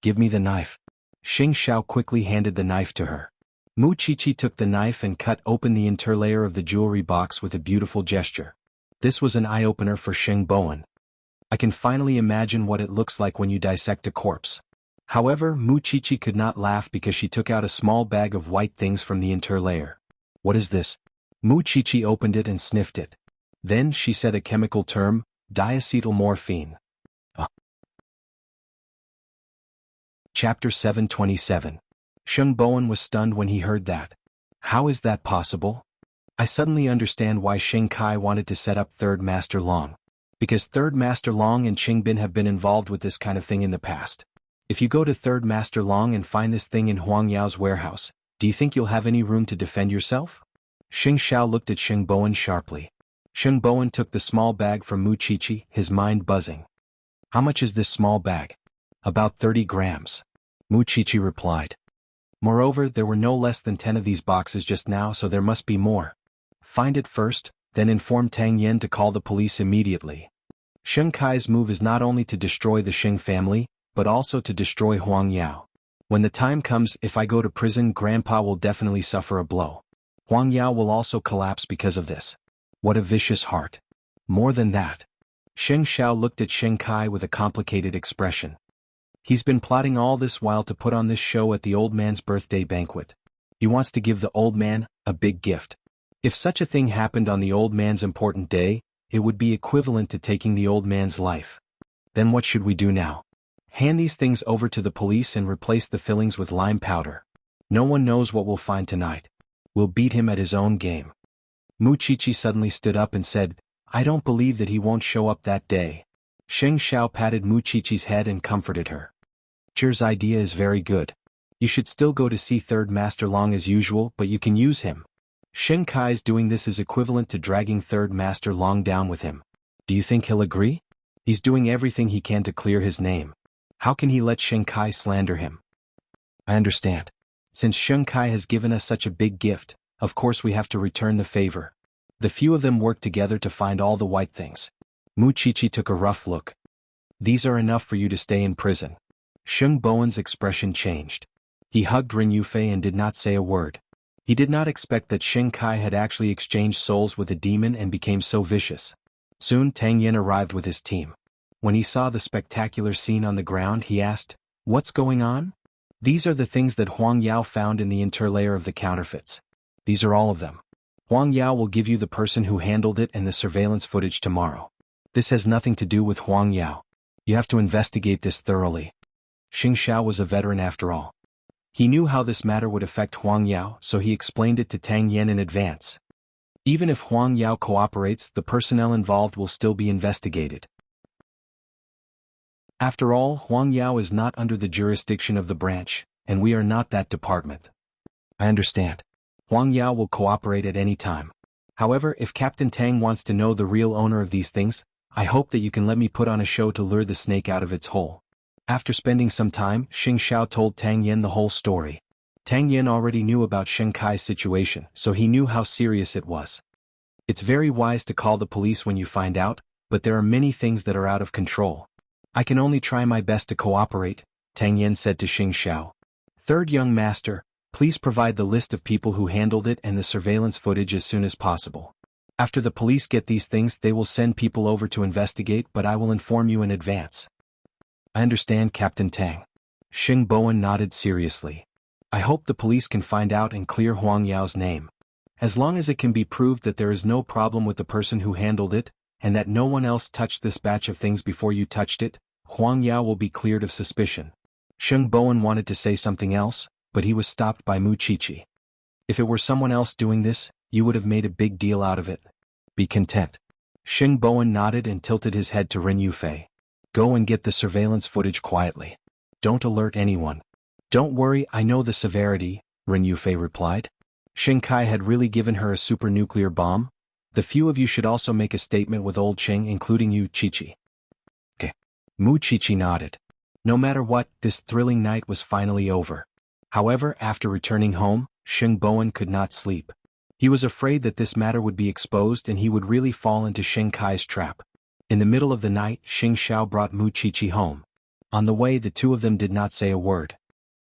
"Give me the knife." Xing Xiao quickly handed the knife to her. Mu Qiqi took the knife and cut open the interlayer of the jewelry box with a beautiful gesture. This was an eye-opener for Xing Bowen. "I can finally imagine what it looks like when you dissect a corpse." However, Mu Qiqi could not laugh because she took out a small bag of white things from the interlayer. "What is this?" Mu Qiqi opened it and sniffed it. Then she said a chemical term, diacetylmorphine. Chapter 727. Xing Bowen was stunned when he heard that. How is that possible? I suddenly understand why Xing Kai wanted to set up Third Master Long. Because Third Master Long and Qing Bin have been involved with this kind of thing in the past. If you go to Third Master Long and find this thing in Huang Yao's warehouse, do you think you'll have any room to defend yourself? Xing Xiao looked at Xing Bowen sharply. Xing Bowen took the small bag from Mu Qiqi, his mind buzzing. "How much is this small bag?" "About 30 grams. Mu Qiqi replied. "Moreover, there were no less than 10 of these boxes just now, so there must be more. Find it first, then inform Tang Yen to call the police immediately." Xing Kai's move is not only to destroy the Xing family, but also to destroy Huang Yao. When the time comes, if I go to prison, Grandpa will definitely suffer a blow. Huang Yao will also collapse because of this. What a vicious heart. More than that. Xing Xiao looked at Xing Kai with a complicated expression. He's been plotting all this while to put on this show at the old man's birthday banquet. He wants to give the old man a big gift. If such a thing happened on the old man's important day, it would be equivalent to taking the old man's life. Then what should we do now? Hand these things over to the police and replace the fillings with lime powder. No one knows what we'll find tonight. We'll beat him at his own game. Mu Qiqi suddenly stood up and said, "I don't believe that he won't show up that day." Xing Xiao patted Mu Qiqi's head and comforted her. "Cheer's idea is very good. You should still go to see Third Master Long as usual, but you can use him. Xing Kai's doing this is equivalent to dragging Third Master Long down with him. Do you think he'll agree? He's doing everything he can to clear his name. How can he let Xing Kai slander him?" "I understand. Since Xing Kai has given us such a big gift, of course we have to return the favor." The few of them worked together to find all the white things. Mu Qiqi took a rough look. "These are enough for you to stay in prison." Xing Bowen's expression changed. He hugged Ren Yufei and did not say a word. He did not expect that Xing Kai had actually exchanged souls with a demon and became so vicious. Soon Tang Yen arrived with his team. When he saw the spectacular scene on the ground, he asked, "What's going on?" "These are the things that Huang Yao found in the interlayer of the counterfeits. These are all of them. Huang Yao will give you the person who handled it and the surveillance footage tomorrow. This has nothing to do with Huang Yao. You have to investigate this thoroughly." Xing Xiao was a veteran after all. He knew how this matter would affect Huang Yao, so he explained it to Tang Yen in advance. Even if Huang Yao cooperates, the personnel involved will still be investigated. After all, Huang Yao is not under the jurisdiction of the branch, and we are not that department. "I understand. Huang Yao will cooperate at any time. However, if Captain Tang wants to know the real owner of these things, I hope that you can let me put on a show to lure the snake out of its hole." After spending some time, Xing Xiao told Tang Yen the whole story. Tang Yen already knew about Xing Kai's situation, so he knew how serious it was. "It's very wise to call the police when you find out, but there are many things that are out of control. I can only try my best to cooperate," Tang Yen said to Xing Xiao. "Third young master, Please provide the list of people who handled it and the surveillance footage as soon as possible. After the police get these things, they will send people over to investigate, but I will inform you in advance. I understand, Captain Tang. Xing Bowen nodded seriously. I hope the police can find out and clear Huang Yao's name. As long as it can be proved that there is no problem with the person who handled it, and that no one else touched this batch of things before you touched it, Huang Yao will be cleared of suspicion. Xing Bowen wanted to say something else, but he was stopped by Mu Qiqi. If it were someone else doing this, you would have made a big deal out of it. Be content. Xing Bowen nodded and tilted his head to Ren Yufei. Go and get the surveillance footage quietly. Don't alert anyone. Don't worry, I know the severity, Ren Yufei replied. Xing Kai had really given her a super nuclear bomb? The few of you should also make a statement with old Xing, including you, Qiqi. Okay. Mu Qiqi nodded. No matter what, this thrilling night was finally over. However, after returning home, Xing Bowen could not sleep. He was afraid that this matter would be exposed and he would really fall into Xing Kai's trap. In the middle of the night, Xing Xiao brought Mu Qiqi home. On the way, the two of them did not say a word.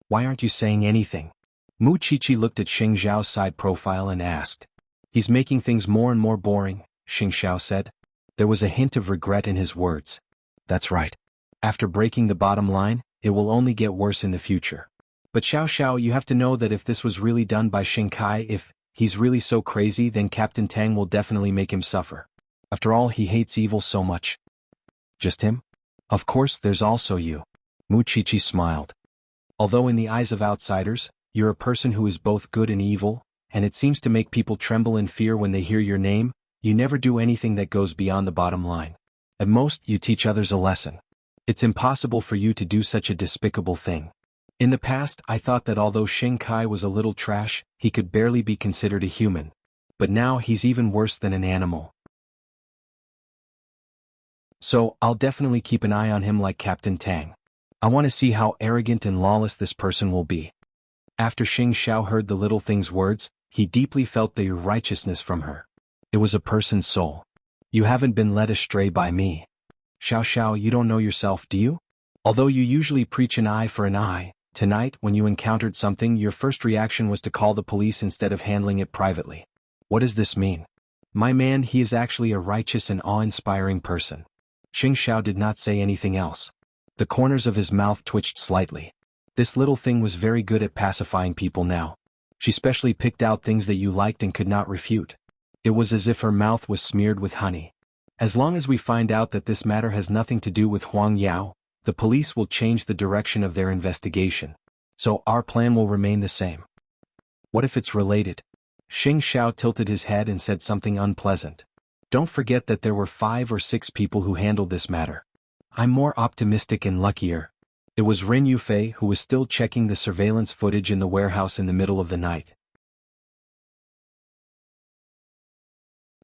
Why aren't you saying anything? Mu Qiqi looked at Xing Xiao's side profile and asked. He's making things more and more boring, Xing Xiao said. There was a hint of regret in his words. That's right. After breaking the bottom line, it will only get worse in the future. But Xiao Xiao, you have to know that if this was really done by Xing Kai, if he's really so crazy, then Captain Tang will definitely make him suffer. After all, he hates evil so much. Just him? Of course, there's also you. Mu Qiqi smiled. Although in the eyes of outsiders, you're a person who is both good and evil, and it seems to make people tremble in fear when they hear your name, you never do anything that goes beyond the bottom line. At most, you teach others a lesson. It's impossible for you to do such a despicable thing. In the past, I thought that although Xing Kai was a little trash, he could barely be considered a human. But now he's even worse than an animal. So, I'll definitely keep an eye on him like Captain Tang. I want to see how arrogant and lawless this person will be. After Xing Xiao heard the little thing's words, he deeply felt the righteousness from her. It was a person's soul. You haven't been led astray by me. Xiao Xiao, you don't know yourself, do you? Although you usually preach an eye for an eye, tonight, when you encountered something, your first reaction was to call the police instead of handling it privately. What does this mean? My man, he is actually a righteous and awe-inspiring person. Xing Xiao did not say anything else. The corners of his mouth twitched slightly. This little thing was very good at pacifying people now. She specially picked out things that you liked and could not refute. It was as if her mouth was smeared with honey. As long as we find out that this matter has nothing to do with Huang Yao, the police will change the direction of their investigation. So our plan will remain the same. What if it's related? Xing Xiao tilted his head and said something unpleasant. Don't forget that there were 5 or 6 people who handled this matter. I'm more optimistic and luckier. It was Ren Yufei who was still checking the surveillance footage in the warehouse in the middle of the night.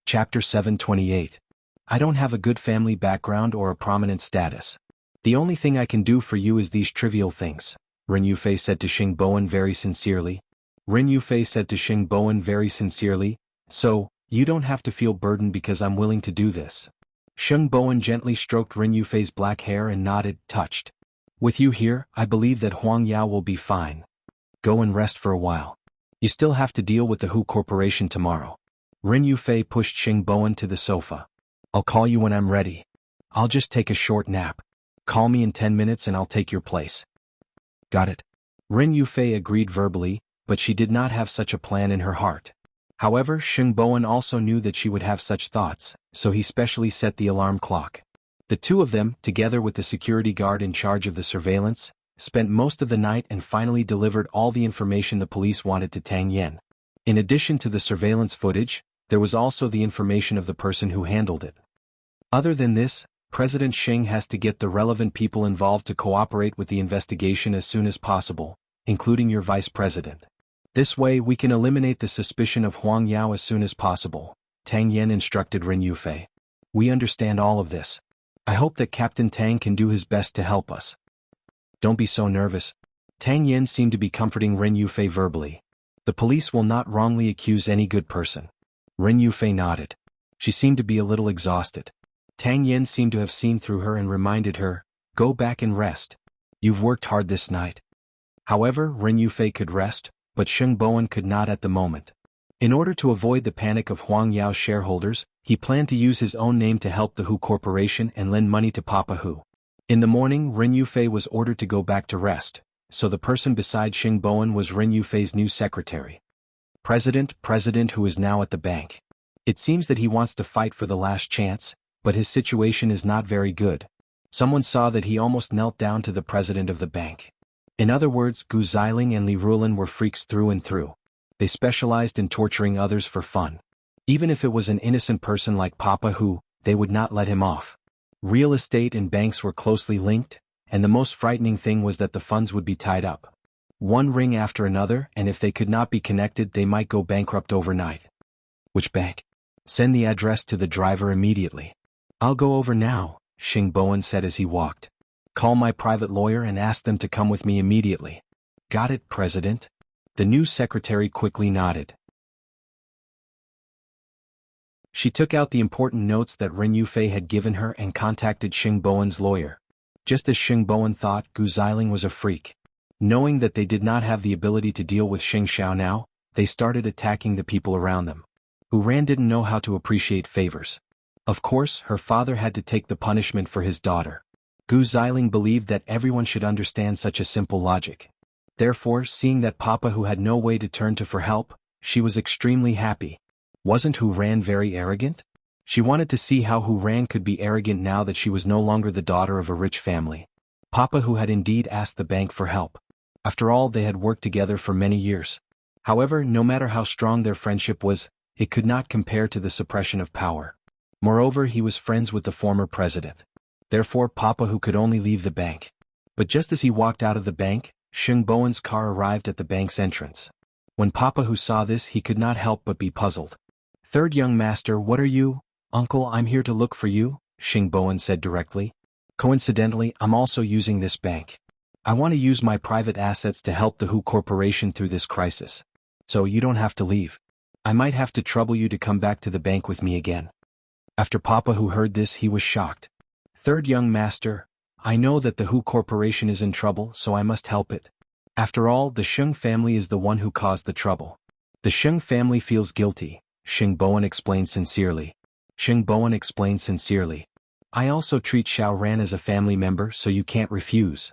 Chapter 728. I don't have a good family background or a prominent status. The only thing I can do for you is these trivial things, Ren Yufei said to Xing Bowen very sincerely. Ren Yufei said to Xing Bowen very sincerely, so, you don't have to feel burdened because I'm willing to do this. Xing Bowen gently stroked Ren Yufei's black hair and nodded, touched. With you here, I believe that Huang Yao will be fine. Go and rest for a while. You still have to deal with the Hu Corporation tomorrow. Ren Yufei pushed Xing Bowen to the sofa. I'll call you when I'm ready. I'll just take a short nap. Call me in 10 minutes and I'll take your place. Got it. Ren Yufei agreed verbally, but she did not have such a plan in her heart. However, Xing Bowen also knew that she would have such thoughts, so he specially set the alarm clock. The two of them, together with the security guard in charge of the surveillance, spent most of the night and finally delivered all the information the police wanted to Tang Yan. In addition to the surveillance footage, there was also the information of the person who handled it. Other than this, President Xing has to get the relevant people involved to cooperate with the investigation as soon as possible, including your vice president. This way we can eliminate the suspicion of Huang Yao as soon as possible, Tang Yan instructed Ren Yufei. We understand all of this. I hope that Captain Tang can do his best to help us. Don't be so nervous. Tang Yan seemed to be comforting Ren Yufei verbally. The police will not wrongly accuse any good person. Ren Yufei nodded. She seemed to be a little exhausted. Tang Yan seemed to have seen through her and reminded her, go back and rest. You've worked hard this night. However, Ren Yufei could rest, but Sheng Bowen could not at the moment. In order to avoid the panic of Huang Yao's shareholders, he planned to use his own name to help the Hu Corporation and lend money to Papa Hu. In the morning, Ren Yufei was ordered to go back to rest, so the person beside Sheng Bowen was Ren Yufei's new secretary. President who is now at the bank. It seems that he wants to fight for the last chance, but his situation is not very good. Someone saw that he almost knelt down to the president of the bank. In other words, Gu Xiling and Li Rulin were freaks through and through. They specialized in torturing others for fun. Even if it was an innocent person like Papa Hu, they would not let him off. Real estate and banks were closely linked, and the most frightening thing was that the funds would be tied up. One ring after another, and if they could not be connected, they might go bankrupt overnight. Which bank? Send the address to the driver immediately. I'll go over now, Sheng Bowen said as he walked. Call my private lawyer and ask them to come with me immediately. Got it, President? The new secretary quickly nodded. She took out the important notes that Ren Yufei had given her and contacted Sheng Bowen's lawyer. Just as Sheng Bowen thought, Gu Xiling was a freak. Knowing that they did not have the ability to deal with Sheng Xiao now, they started attacking the people around them. Hu Ran didn't know how to appreciate favors. Of course, her father had to take the punishment for his daughter. Gu Xiling believed that everyone should understand such a simple logic. Therefore, seeing that Papa Hu had no way to turn to for help, she was extremely happy. Wasn't Hu Ran very arrogant? She wanted to see how Hu Ran could be arrogant now that she was no longer the daughter of a rich family. Papa Hu had indeed asked the bank for help. After all, they had worked together for many years. However, no matter how strong their friendship was, it could not compare to the suppression of power. Moreover, he was friends with the former president. Therefore, Papa Hu could only leave the bank. But just as he walked out of the bank, Sheng Bowen's car arrived at the bank's entrance. When Papa Hu saw this, he could not help but be puzzled. Third young master, what are you? Uncle, I'm here to look for you, Sheng Bowen said directly. Coincidentally, I'm also using this bank. I want to use my private assets to help the Hu Corporation through this crisis. So you don't have to leave. I might have to trouble you to come back to the bank with me again. After Papa Hu heard this, he was shocked. Third young master, I know that the Hu Corporation is in trouble, so I must help it. After all, the Sheng family is the one who caused the trouble. The Sheng family feels guilty, Sheng Bowen explained sincerely. Sheng Bowen explained sincerely. I also treat Xiao Ran as a family member, so you can't refuse.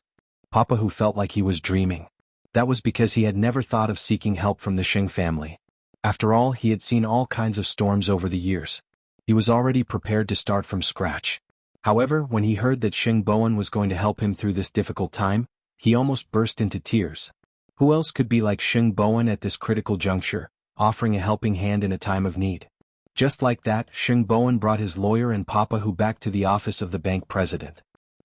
Papa Hu felt like he was dreaming. That was because he had never thought of seeking help from the Sheng family. After all, he had seen all kinds of storms over the years. He was already prepared to start from scratch. However, when he heard that Sheng Bowen was going to help him through this difficult time, he almost burst into tears. Who else could be like Sheng Bowen at this critical juncture, offering a helping hand in a time of need? Just like that, Sheng Bowen brought his lawyer and Papa Hu back to the office of the bank president.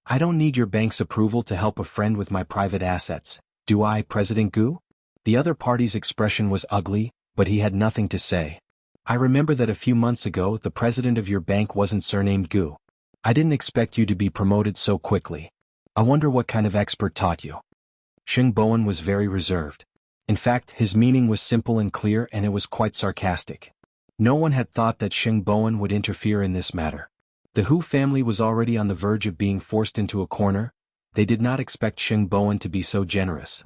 I don't need your bank's approval to help a friend with my private assets, do I, President Gu? The other party's expression was ugly, but he had nothing to say. I remember that a few months ago the president of your bank wasn't surnamed Gu. I didn't expect you to be promoted so quickly. I wonder what kind of expert taught you. Sheng Bowen was very reserved. In fact, his meaning was simple and clear, and it was quite sarcastic. No one had thought that Sheng Bowen would interfere in this matter. The Hu family was already on the verge of being forced into a corner. They did not expect Sheng Bowen to be so generous.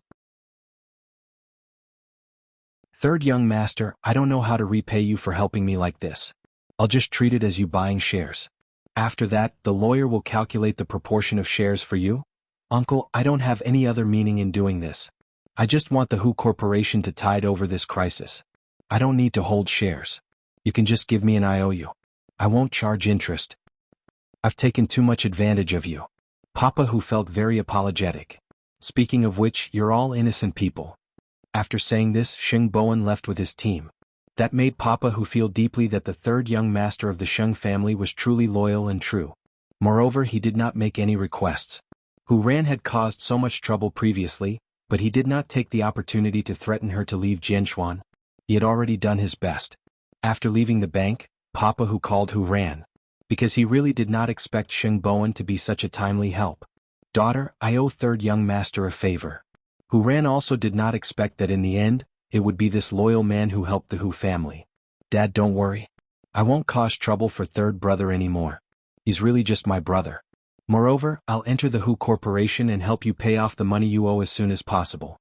Third young master, I don't know how to repay you for helping me like this. I'll just treat it as you buying shares. After that, the lawyer will calculate the proportion of shares for you. Uncle, I don't have any other meaning in doing this. I just want the Hu Corporation to tide over this crisis. I don't need to hold shares. You can just give me an IOU. I won't charge interest. I've taken too much advantage of you. Papa Hu felt very apologetic. Speaking of which, you're all innocent people. After saying this, Sheng Bowen left with his team. That made Papa Hu feel deeply that the third young master of the Sheng family was truly loyal and true. Moreover, he did not make any requests. Hu Ran had caused so much trouble previously, but he did not take the opportunity to threaten her to leave Jianchuan. He had already done his best. After leaving the bank, Papa Hu called Hu Ran. Because he really did not expect Sheng Bowen to be such a timely help. Daughter, I owe third young master a favor. Hu Ran also did not expect that in the end, it would be this loyal man who helped the Hu family. Dad, don't worry. I won't cause trouble for third brother anymore. He's really just my brother. Moreover, I'll enter the Hu Corporation and help you pay off the money you owe as soon as possible.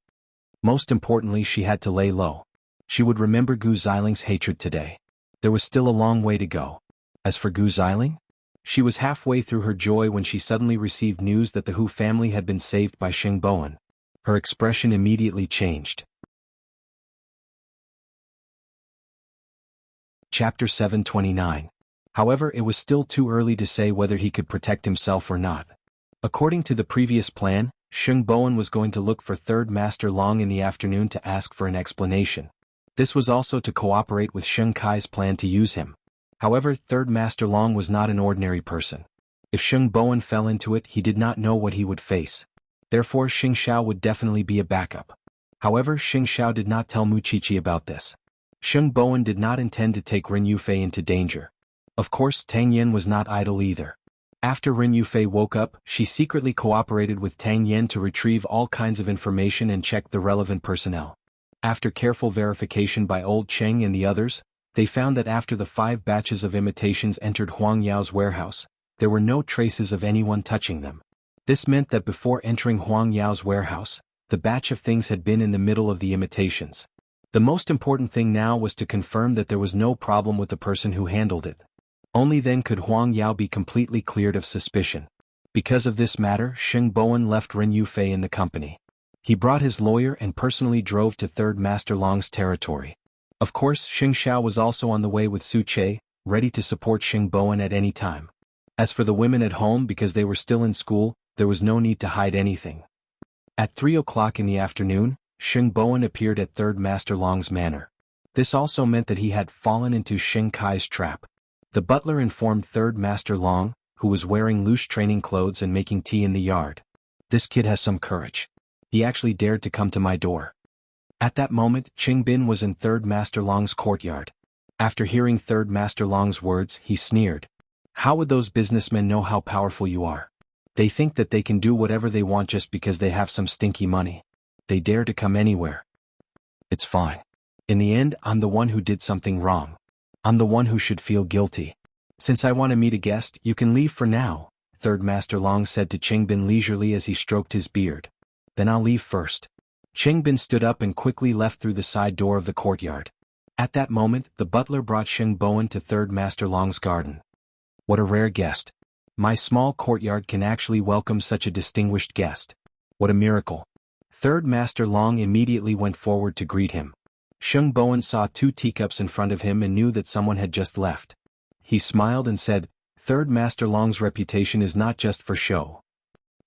Most importantly, she had to lay low. She would remember Gu Ziling's hatred today. There was still a long way to go. As for Gu Ziling? She was halfway through her joy when she suddenly received news that the Hu family had been saved by Xing Bowen. Her expression immediately changed. Chapter 729. However, it was still too early to say whether he could protect himself or not. According to the previous plan, Xing Bowen was going to look for Third Master Long in the afternoon to ask for an explanation. This was also to cooperate with Sheng Kai's plan to use him. However, Third Master Long was not an ordinary person. If Xing Bowen fell into it, he did not know what he would face. Therefore, Xing Xiao would definitely be a backup. However, Xing Xiao did not tell Mu Qiqi about this. Xing Bowen did not intend to take Ren Yufei into danger. Of course, Tang Yen was not idle either. After Ren Yufei woke up, she secretly cooperated with Tang Yen to retrieve all kinds of information and check the relevant personnel. After careful verification by Old Cheng and the others, they found that after the 5 batches of imitations entered Huang Yao's warehouse, there were no traces of anyone touching them. This meant that before entering Huang Yao's warehouse, the batch of things had been in the middle of the imitations. The most important thing now was to confirm that there was no problem with the person who handled it. Only then could Huang Yao be completely cleared of suspicion. Because of this matter, Xing Bowen left Ren Yufei in the company. He brought his lawyer and personally drove to Third Master Long's territory. Of course, Xing Xiao was also on the way with Su Che, ready to support Xing Bowen at any time. As for the women at home, because they were still in school, there was no need to hide anything. At 3 o'clock in the afternoon, Xing Bowen appeared at Third Master Long's manor. This also meant that he had fallen into Xing Kai's trap. The butler informed Third Master Long, who was wearing loose training clothes and making tea in the yard. This kid has some courage. He actually dared to come to my door. At that moment, Qing Bin was in Third Master Long's courtyard. After hearing Third Master Long's words, he sneered. How would those businessmen know how powerful you are? They think that they can do whatever they want just because they have some stinky money. They dare to come anywhere. It's fine. In the end, I'm the one who did something wrong. I'm the one who should feel guilty. Since I want to meet a guest, you can leave for now, Third Master Long said to Qing Bin leisurely as he stroked his beard. Then I'll leave first. Qing Bin stood up and quickly left through the side door of the courtyard. At that moment, the butler brought Xing Bowen to Third Master Long's garden. What a rare guest. My small courtyard can actually welcome such a distinguished guest. What a miracle. Third Master Long immediately went forward to greet him. Xing Bowen saw 2 teacups in front of him and knew that someone had just left. He smiled and said, Third Master Long's reputation is not just for show.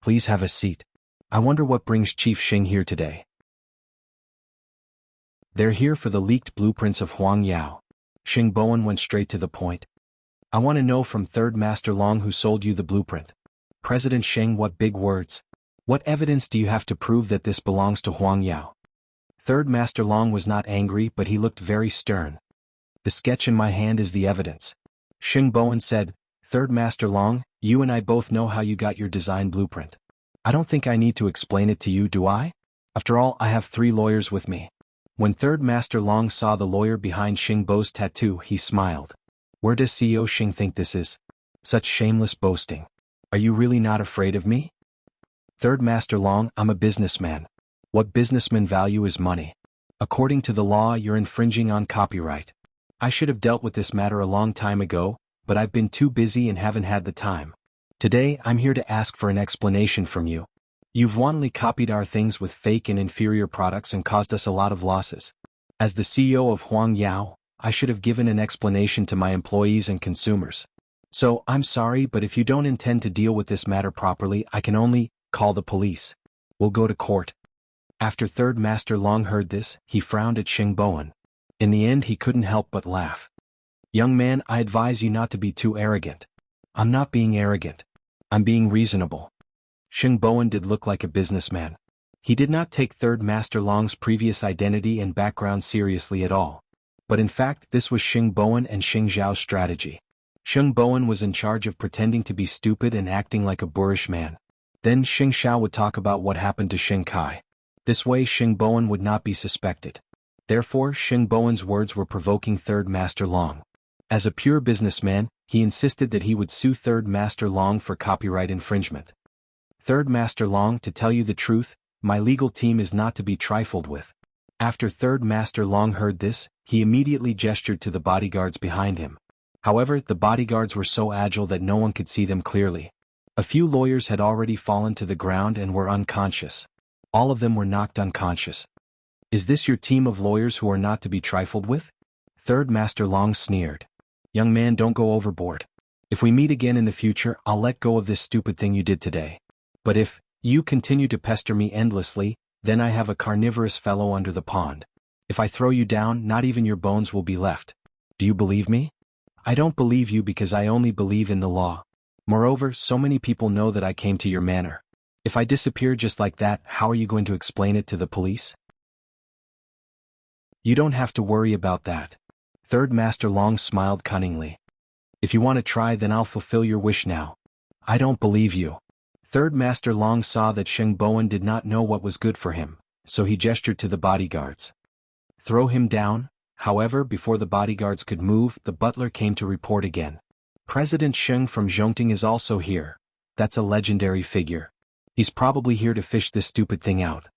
Please have a seat. I wonder what brings Chief Xing here today. They're here for the leaked blueprints of Huang Yao. Xing Bowen went straight to the point. I want to know from Third Master Long who sold you the blueprint. President Xing, what big words. What evidence do you have to prove that this belongs to Huang Yao? Third Master Long was not angry, but he looked very stern. The sketch in my hand is the evidence. Xing Bowen said, Third Master Long, you and I both know how you got your design blueprint. I don't think I need to explain it to you, do I? After all, I have 3 lawyers with me. When Third Master Long saw the lawyer behind Xing Bo's tattoo, he smiled. Where does CEO Xing think this is? Such shameless boasting. Are you really not afraid of me? Third Master Long, I'm a businessman. What businessmen value is money. According to the law, you're infringing on copyright. I should have dealt with this matter a long time ago, but I've been too busy and haven't had the time. Today, I'm here to ask for an explanation from you. You've wantonly copied our things with fake and inferior products and caused us a lot of losses. As the CEO of Huang Yao, I should have given an explanation to my employees and consumers. So, I'm sorry, but if you don't intend to deal with this matter properly, I can only call the police. We'll go to court. After Third Master Long heard this, he frowned at Xing Bowen. In the end, he couldn't help but laugh. Young man, I advise you not to be too arrogant. I'm not being arrogant. I'm being reasonable. Xing Bowen did look like a businessman. He did not take Third Master Long's previous identity and background seriously at all. But in fact, this was Xing Bowen and Xing Zhao's strategy. Xing Bowen was in charge of pretending to be stupid and acting like a boorish man. Then Xing Xiao would talk about what happened to Xing Kai. This way Xing Bowen would not be suspected. Therefore, Xing Bowen's words were provoking Third Master Long. As a pure businessman, he insisted that he would sue Third Master Long for copyright infringement. Third Master Long, to tell you the truth, my legal team is not to be trifled with. After Third Master Long heard this, he immediately gestured to the bodyguards behind him. However, the bodyguards were so agile that no one could see them clearly. A few lawyers had already fallen to the ground and were unconscious. All of them were knocked unconscious. Is this your team of lawyers who are not to be trifled with? Third Master Long sneered. Young man, don't go overboard. If we meet again in the future, I'll let go of this stupid thing you did today. But if you continue to pester me endlessly, then I have a carnivorous fellow under the pond. If I throw you down, not even your bones will be left. Do you believe me? I don't believe you because I only believe in the law. Moreover, so many people know that I came to your manor. If I disappear just like that, how are you going to explain it to the police? You don't have to worry about that. Third Master Long smiled cunningly. If you want to try, then I'll fulfill your wish now. I don't believe you. Third Master Long saw that Sheng Bowen did not know what was good for him, so he gestured to the bodyguards. Throw him down. However, before the bodyguards could move, the butler came to report again. President Sheng from Zhongting is also here. That's a legendary figure. He's probably here to fish this stupid thing out.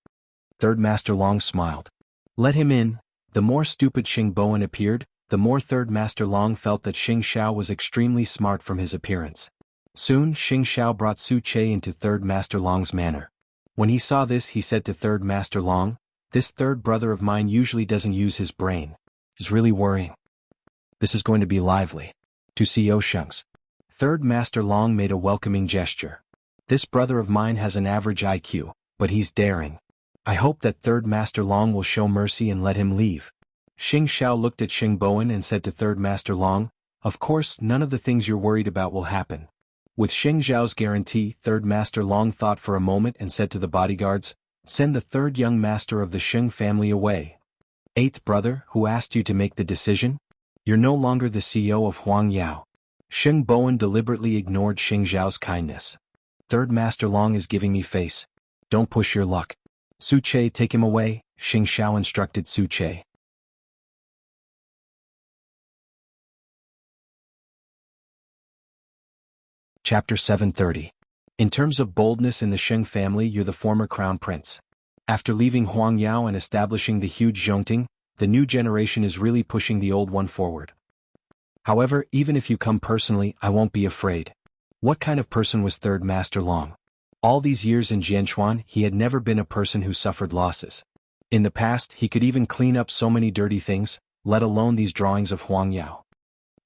Third Master Long smiled. Let him in. The more stupid Sheng Bowen appeared, the more Third Master Long felt that Xing Xiao was extremely smart from his appearance. Soon, Xing Xiao brought Su Che into Third Master Long's manor. When he saw this, he said to Third Master Long, "This third brother of mine usually doesn't use his brain. It's really worrying. This is going to be lively. To see Oshungs." Third Master Long made a welcoming gesture. This brother of mine has an average IQ, but he's daring. I hope that Third Master Long will show mercy and let him leave. Xing Xiao looked at Sheng Bowen and said to Third Master Long, "Of course, none of the things you're worried about will happen." With Xing Xiao's guarantee, Third Master Long thought for a moment and said to the bodyguards, "Send the third young master of the Sheng family away." Eighth brother, who asked you to make the decision? You're no longer the CEO of Huang Yao. Sheng Bowen deliberately ignored Xing Xiao's kindness. Third Master Long is giving me face. Don't push your luck. Su Che, take him away, Xing Xiao instructed Su Che. Chapter 730. In terms of boldness in the Sheng family, you're the former crown prince. After leaving Huang Yao and establishing the huge Zhongting, the new generation is really pushing the old one forward. However, even if you come personally, I won't be afraid. What kind of person was Third Master Long? All these years in Jianchuan, he had never been a person who suffered losses. In the past, he could even clean up so many dirty things, let alone these drawings of Huang Yao.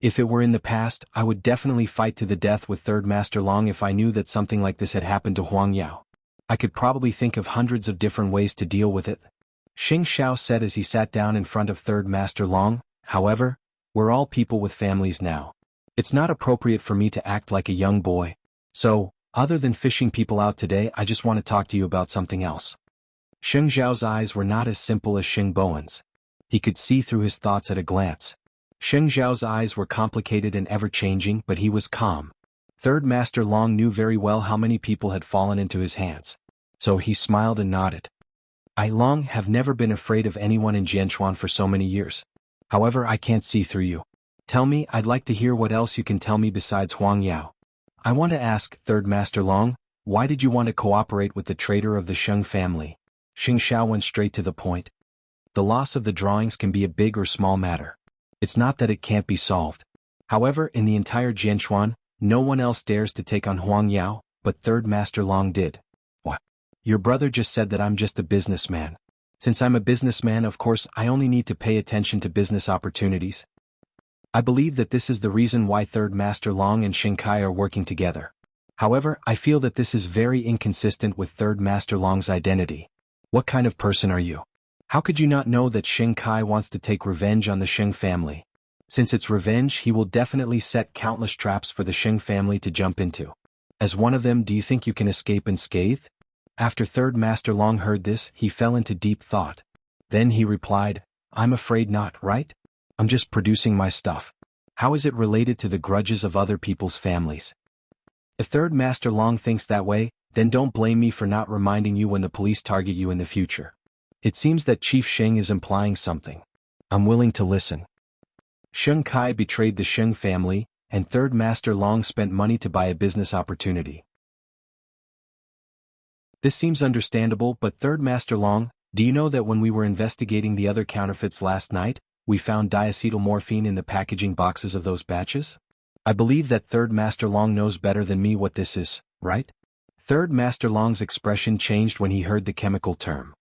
If it were in the past, I would definitely fight to the death with Third Master Long if I knew that something like this had happened to Huang Yao. I could probably think of hundreds of different ways to deal with it. Xing Xiao said as he sat down in front of Third Master Long. However, we're all people with families now. It's not appropriate for me to act like a young boy. So, other than fishing people out today, I just want to talk to you about something else. Xing Xiao's eyes were not as simple as Xing Bowen's. He could see through his thoughts at a glance. Xing Xiao's eyes were complicated and ever-changing, but he was calm. Third Master Long knew very well how many people had fallen into his hands. So he smiled and nodded. I Long have never been afraid of anyone in Jianchuan for so many years. However, I can't see through you. Tell me, I'd like to hear what else you can tell me besides Huang Yao. I want to ask, Third Master Long, why did you want to cooperate with the traitor of the Sheng family? Xing Xiao went straight to the point. The loss of the drawings can be a big or small matter. It's not that it can't be solved. However, in the entire Jianchuan, no one else dares to take on Huang Yao, but Third Master Long did. What? Your brother just said that I'm just a businessman. Since I'm a businessman, of course, I only need to pay attention to business opportunities. I believe that this is the reason why Third Master Long and Xing Kai are working together. However, I feel that this is very inconsistent with Third Master Long's identity. What kind of person are you? How could you not know that Xing Kai wants to take revenge on the Sheng family? Since it's revenge, he will definitely set countless traps for the Sheng family to jump into. As one of them, do you think you can escape unscathed? After Third Master Long heard this, he fell into deep thought. Then he replied, I'm afraid not, right? I'm just producing my stuff. How is it related to the grudges of other people's families? If Third Master Long thinks that way, then don't blame me for not reminding you when the police target you in the future. It seems that Chief Sheng is implying something. I'm willing to listen. Xing Kai betrayed the Sheng family, and Third Master Long spent money to buy a business opportunity. This seems understandable, but Third Master Long, do you know that when we were investigating the other counterfeits last night, we found diacetylmorphine in the packaging boxes of those batches? I believe that Third Master Long knows better than me what this is, right? Third Master Long's expression changed when he heard the chemical term.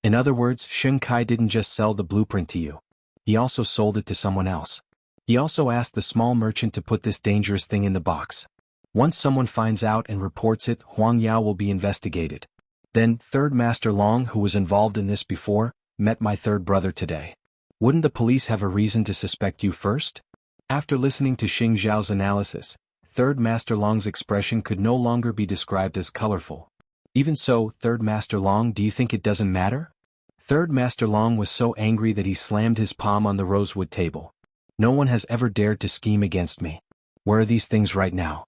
In other words, Sheng Kai didn't just sell the blueprint to you. He also sold it to someone else. He also asked the small merchant to put this dangerous thing in the box. Once someone finds out and reports it, Huang Yao will be investigated. Then, Third Master Long, who was involved in this before, met my third brother today. Wouldn't the police have a reason to suspect you first? After listening to Xing Zhao's analysis, Third Master Long's expression could no longer be described as colorful. Even so, Third Master Long, do you think it doesn't matter? Third Master Long was so angry that he slammed his palm on the rosewood table. No one has ever dared to scheme against me. Where are these things right now?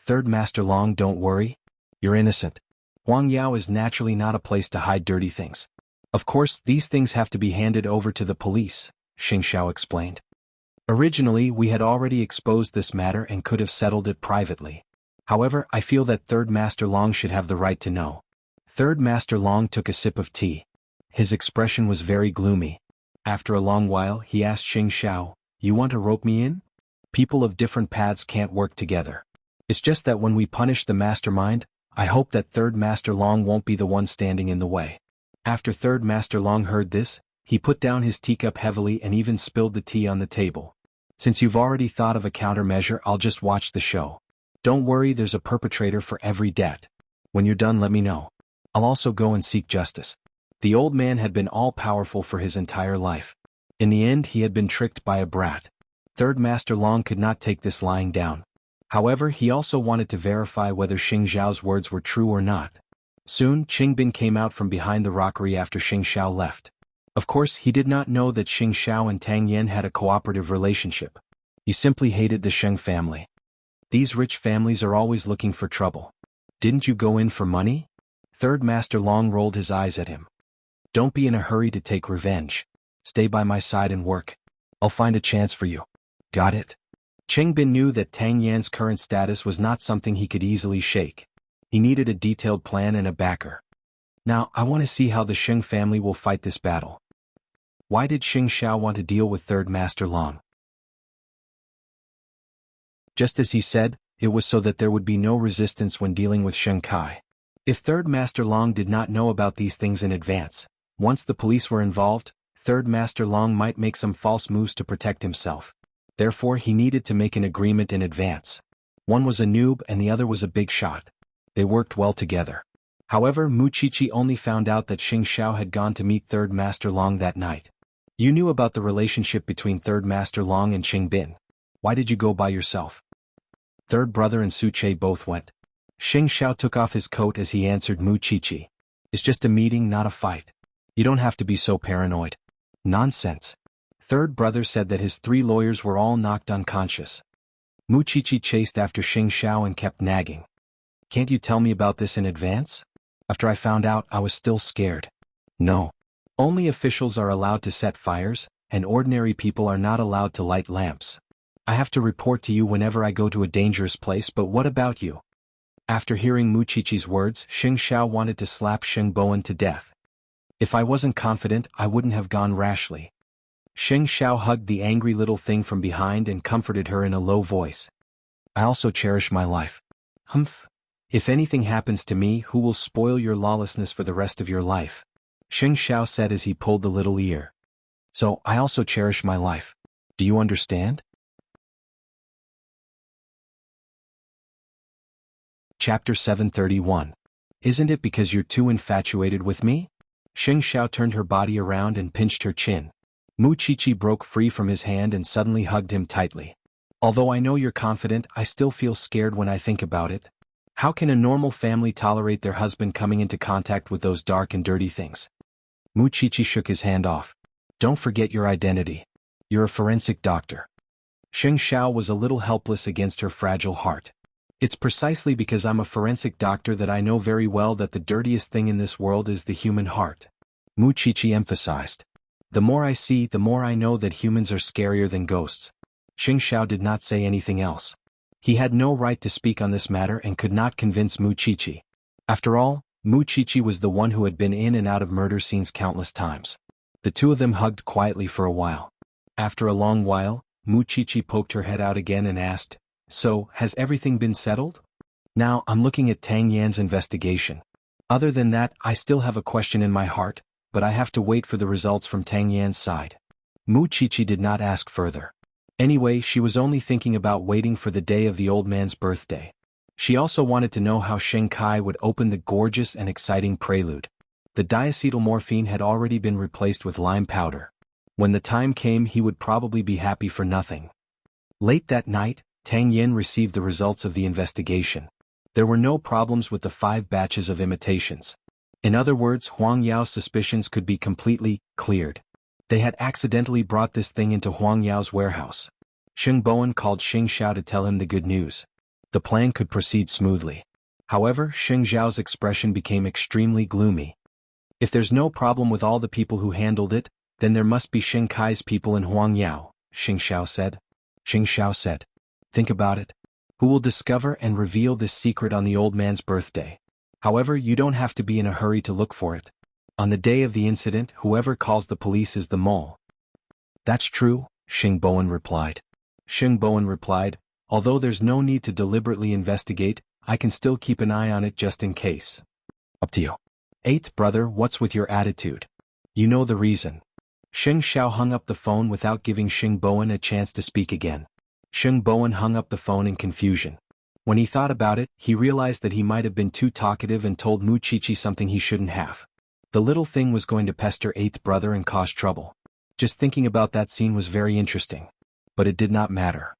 Third Master Long, don't worry. You're innocent. Huang Yao is naturally not a place to hide dirty things. Of course, these things have to be handed over to the police, Xing Xiao explained. Originally, we had already exposed this matter and could have settled it privately. However, I feel that Third Master Long should have the right to know. Third Master Long took a sip of tea. His expression was very gloomy. After a long while, he asked Xing Xiao, "You want to rope me in? People of different paths can't work together. It's just that when we punish the mastermind, I hope that Third Master Long won't be the one standing in the way." After Third Master Long heard this, he put down his teacup heavily and even spilled the tea on the table. "Since you've already thought of a countermeasure, I'll just watch the show. Don't worry, there's a perpetrator for every debt. When you're done, let me know. I'll also go and seek justice." The old man had been all-powerful for his entire life. In the end, he had been tricked by a brat. Third Master Long could not take this lying down. However, he also wanted to verify whether Xing Zhao's words were true or not. Soon, Qingbin came out from behind the rockery after Xing Xiao left. Of course, he did not know that Xing Xiao and Tang Yan had a cooperative relationship. He simply hated the Sheng family. These rich families are always looking for trouble. Didn't you go in for money? Third Master Long rolled his eyes at him. Don't be in a hurry to take revenge. Stay by my side and work. I'll find a chance for you. Got it? Qingbin knew that Tang Yan's current status was not something he could easily shake. He needed a detailed plan and a backer. Now, I want to see how the Sheng family will fight this battle. Why did Xing Xiao want to deal with Third Master Long? Just as he said, it was so that there would be no resistance when dealing with Sheng Kai. If Third Master Long did not know about these things in advance, once the police were involved, Third Master Long might make some false moves to protect himself. Therefore, he needed to make an agreement in advance. One was a noob and the other was a big shot. They worked well together. However, Muqiqi only found out that Xing Xiao had gone to meet Third Master Long that night. You knew about the relationship between Third Master Long and Qingbin. Why did you go by yourself? Third brother and Su Che both went. Xing Xiao took off his coat as he answered Muqiqi. It's just a meeting, not a fight. You don't have to be so paranoid. Nonsense. Third brother said that his 3 lawyers were all knocked unconscious. Muqiqi chased after Xing Xiao and kept nagging. Can't you tell me about this in advance? After I found out, I was still scared. No. Only officials are allowed to set fires, and ordinary people are not allowed to light lamps. I have to report to you whenever I go to a dangerous place, but what about you? After hearing Muqiqi's words, Xing Xiao wanted to slap Sheng Bowen to death. If I wasn't confident, I wouldn't have gone rashly. Xing Xiao hugged the angry little thing from behind and comforted her in a low voice. I also cherish my life. Humph. If anything happens to me, who will spoil your lawlessness for the rest of your life? Xing Xiao said as he pulled the little ear. So, I also cherish my life. Do you understand? Chapter 731. Isn't it because you're too infatuated with me? Xing Xiao turned her body around and pinched her chin. Muqiqi broke free from his hand and suddenly hugged him tightly. Although I know you're confident, I still feel scared when I think about it. How can a normal family tolerate their husband coming into contact with those dark and dirty things? Muqiqi shook his hand off. Don't forget your identity. You're a forensic doctor. Xing Xiao was a little helpless against her fragile heart. It's precisely because I'm a forensic doctor that I know very well that the dirtiest thing in this world is the human heart. Muqiqi emphasized. The more I see, the more I know that humans are scarier than ghosts. Xing Xiao did not say anything else. He had no right to speak on this matter and could not convince Muqiqi. After all, Muchichi was the one who had been in and out of murder scenes countless times. The two of them hugged quietly for a while. After a long while, Muchichi poked her head out again and asked, "So, has everything been settled? Now, I'm looking at Tang Yan's investigation. Other than that, I still have a question in my heart, but I have to wait for the results from Tang Yan's side." Muchichi did not ask further. Anyway, she was only thinking about waiting for the day of the old man's birthday. She also wanted to know how Sheng Kai would open the gorgeous and exciting prelude. The diacetyl morphine had already been replaced with lime powder. When the time came, he would probably be happy for nothing. Late that night, Tang Yin received the results of the investigation. There were no problems with the 5 batches of imitations. In other words, Huang Yao's suspicions could be completely cleared. They had accidentally brought this thing into Huang Yao's warehouse. Sheng Bowen called Xing Xiao to tell him the good news. The plan could proceed smoothly. However, Xing Xiao's expression became extremely gloomy. If there's no problem with all the people who handled it, then there must be Sheng Kai's people in Huang Yao, Xing Xiao said. Xing Xiao said, "Think about it. Who will discover and reveal this secret on the old man's birthday? However, you don't have to be in a hurry to look for it. On the day of the incident, whoever calls the police is the mole." "That's true," Xing Bowen replied. Xing Bowen replied, "Although there's no need to deliberately investigate, I can still keep an eye on it just in case." "Up to you." "Eighth brother, what's with your attitude? You know the reason." Xing Xiao hung up the phone without giving Xing Bowen a chance to speak again. Xing Bowen hung up the phone in confusion. When he thought about it, he realized that he might have been too talkative and told Muchichi something he shouldn't have. The little thing was going to pester eighth brother and cause trouble. Just thinking about that scene was very interesting. But it did not matter.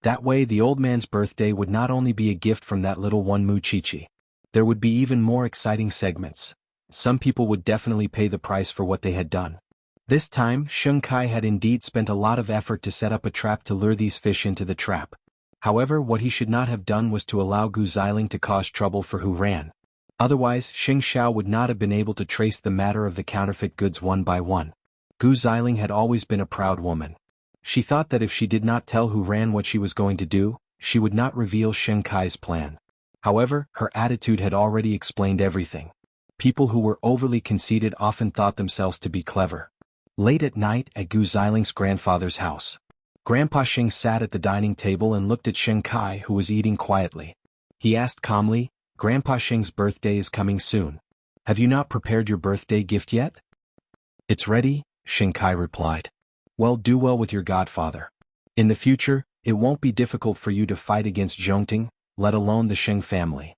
That way, the old man's birthday would not only be a gift from that little one Muchichi. There would be even more exciting segments. Some people would definitely pay the price for what they had done. This time, Sheng Kai had indeed spent a lot of effort to set up a trap to lure these fish into the trap. However, what he should not have done was to allow Gu Xiling to cause trouble for Hu Ran. Otherwise, Xing Xiao would not have been able to trace the matter of the counterfeit goods one by one. Gu Xiling had always been a proud woman. She thought that if she did not tell Hu Ran what she was going to do, she would not reveal Sheng Kai's plan. However, her attitude had already explained everything. People who were overly conceited often thought themselves to be clever. Late at night at Gu Xiling's grandfather's house. Grandpa Xing sat at the dining table and looked at Sheng Kai, who was eating quietly. He asked calmly, "Grandpa Xing's birthday is coming soon. Have you not prepared your birthday gift yet?" "It's ready," Sheng Kai replied. "Well, do well with your godfather. In the future, it won't be difficult for you to fight against Zhongting, let alone the Sheng family."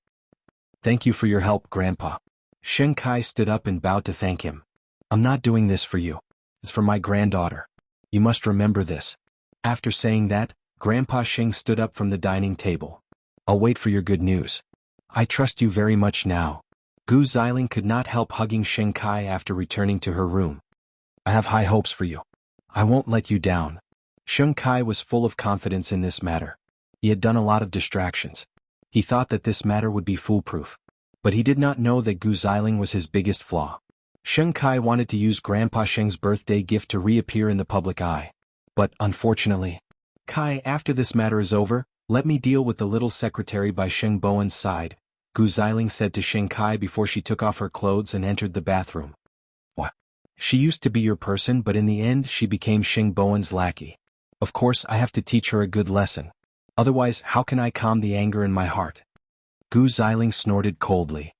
"Thank you for your help, Grandpa." Sheng Kai stood up and bowed to thank him. "I'm not doing this for you. It's for my granddaughter. You must remember this." After saying that, Grandpa Xing stood up from the dining table. "I'll wait for your good news. I trust you very much now." Gu Xiling could not help hugging Sheng Kai after returning to her room. "I have high hopes for you. I won't let you down." Sheng Kai was full of confidence in this matter. He had done a lot of distractions. He thought that this matter would be foolproof. But he did not know that Gu Xiling was his biggest flaw. Sheng Kai wanted to use Grandpa Sheng's birthday gift to reappear in the public eye. But, unfortunately, "Kai, after this matter is over, let me deal with the little secretary by Sheng Bowen's side," Gu Xiling said to Sheng Kai before she took off her clothes and entered the bathroom. "What? She used to be your person, but in the end she became Sheng Bowen's lackey. Of course I have to teach her a good lesson. Otherwise, how can I calm the anger in my heart?" Gu Xiling snorted coldly.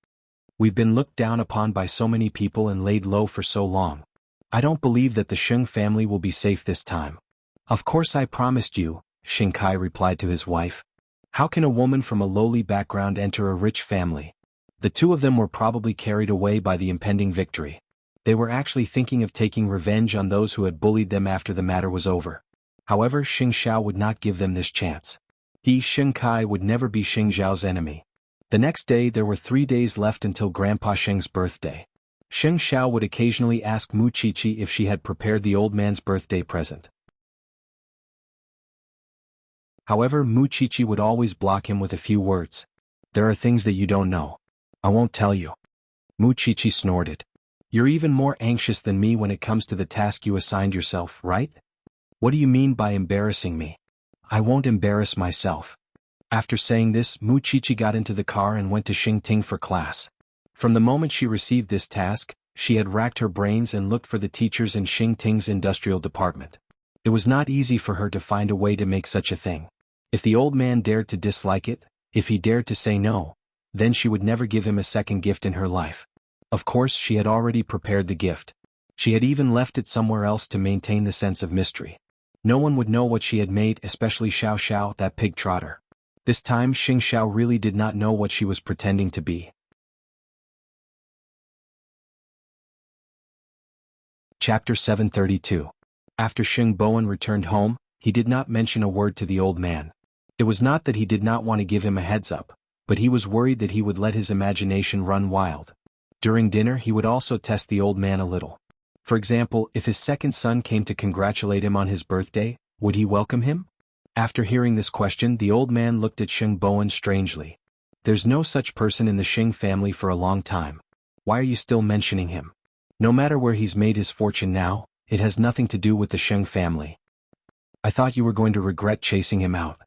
"We've been looked down upon by so many people and laid low for so long. I don't believe that the Sheng family will be safe this time." "Of course I promised you," Sheng Kai replied to his wife. "How can a woman from a lowly background enter a rich family?" The two of them were probably carried away by the impending victory. They were actually thinking of taking revenge on those who had bullied them after the matter was over. However, Xing Xiao would not give them this chance. He, Sheng Kai, would never be Xing Xiao's enemy. The next day there were 3 days left until Grandpa Sheng's birthday. Xing Xiao would occasionally ask Muchichi if she had prepared the old man's birthday present. However, Muchichi would always block him with a few words. "There are things that you don't know. I won't tell you." Muchichi snorted. "You're even more anxious than me when it comes to the task you assigned yourself, right? What do you mean by embarrassing me? I won't embarrass myself." After saying this, Mu Qiqi got into the car and went to Xing Ting for class. From the moment she received this task, she had racked her brains and looked for the teachers in Xing Ting's industrial department. It was not easy for her to find a way to make such a thing. If the old man dared to dislike it, if he dared to say no, then she would never give him a second gift in her life. Of course, she had already prepared the gift. She had even left it somewhere else to maintain the sense of mystery. No one would know what she had made, especially Xiao Xiao, that pig trotter. This time Xing Xiao really did not know what she was pretending to be. Chapter 732. After Xing Bowen returned home, he did not mention a word to the old man. It was not that he did not want to give him a heads up, but he was worried that he would let his imagination run wild. During dinner he would also test the old man a little. For example, if his second son came to congratulate him on his birthday, would he welcome him? After hearing this question, the old man looked at Xing Bowen strangely. There's no such person in the Xing family for a long time. Why are you still mentioning him? No matter where he's made his fortune now, it has nothing to do with the Xing family. I thought you were going to regret chasing him out.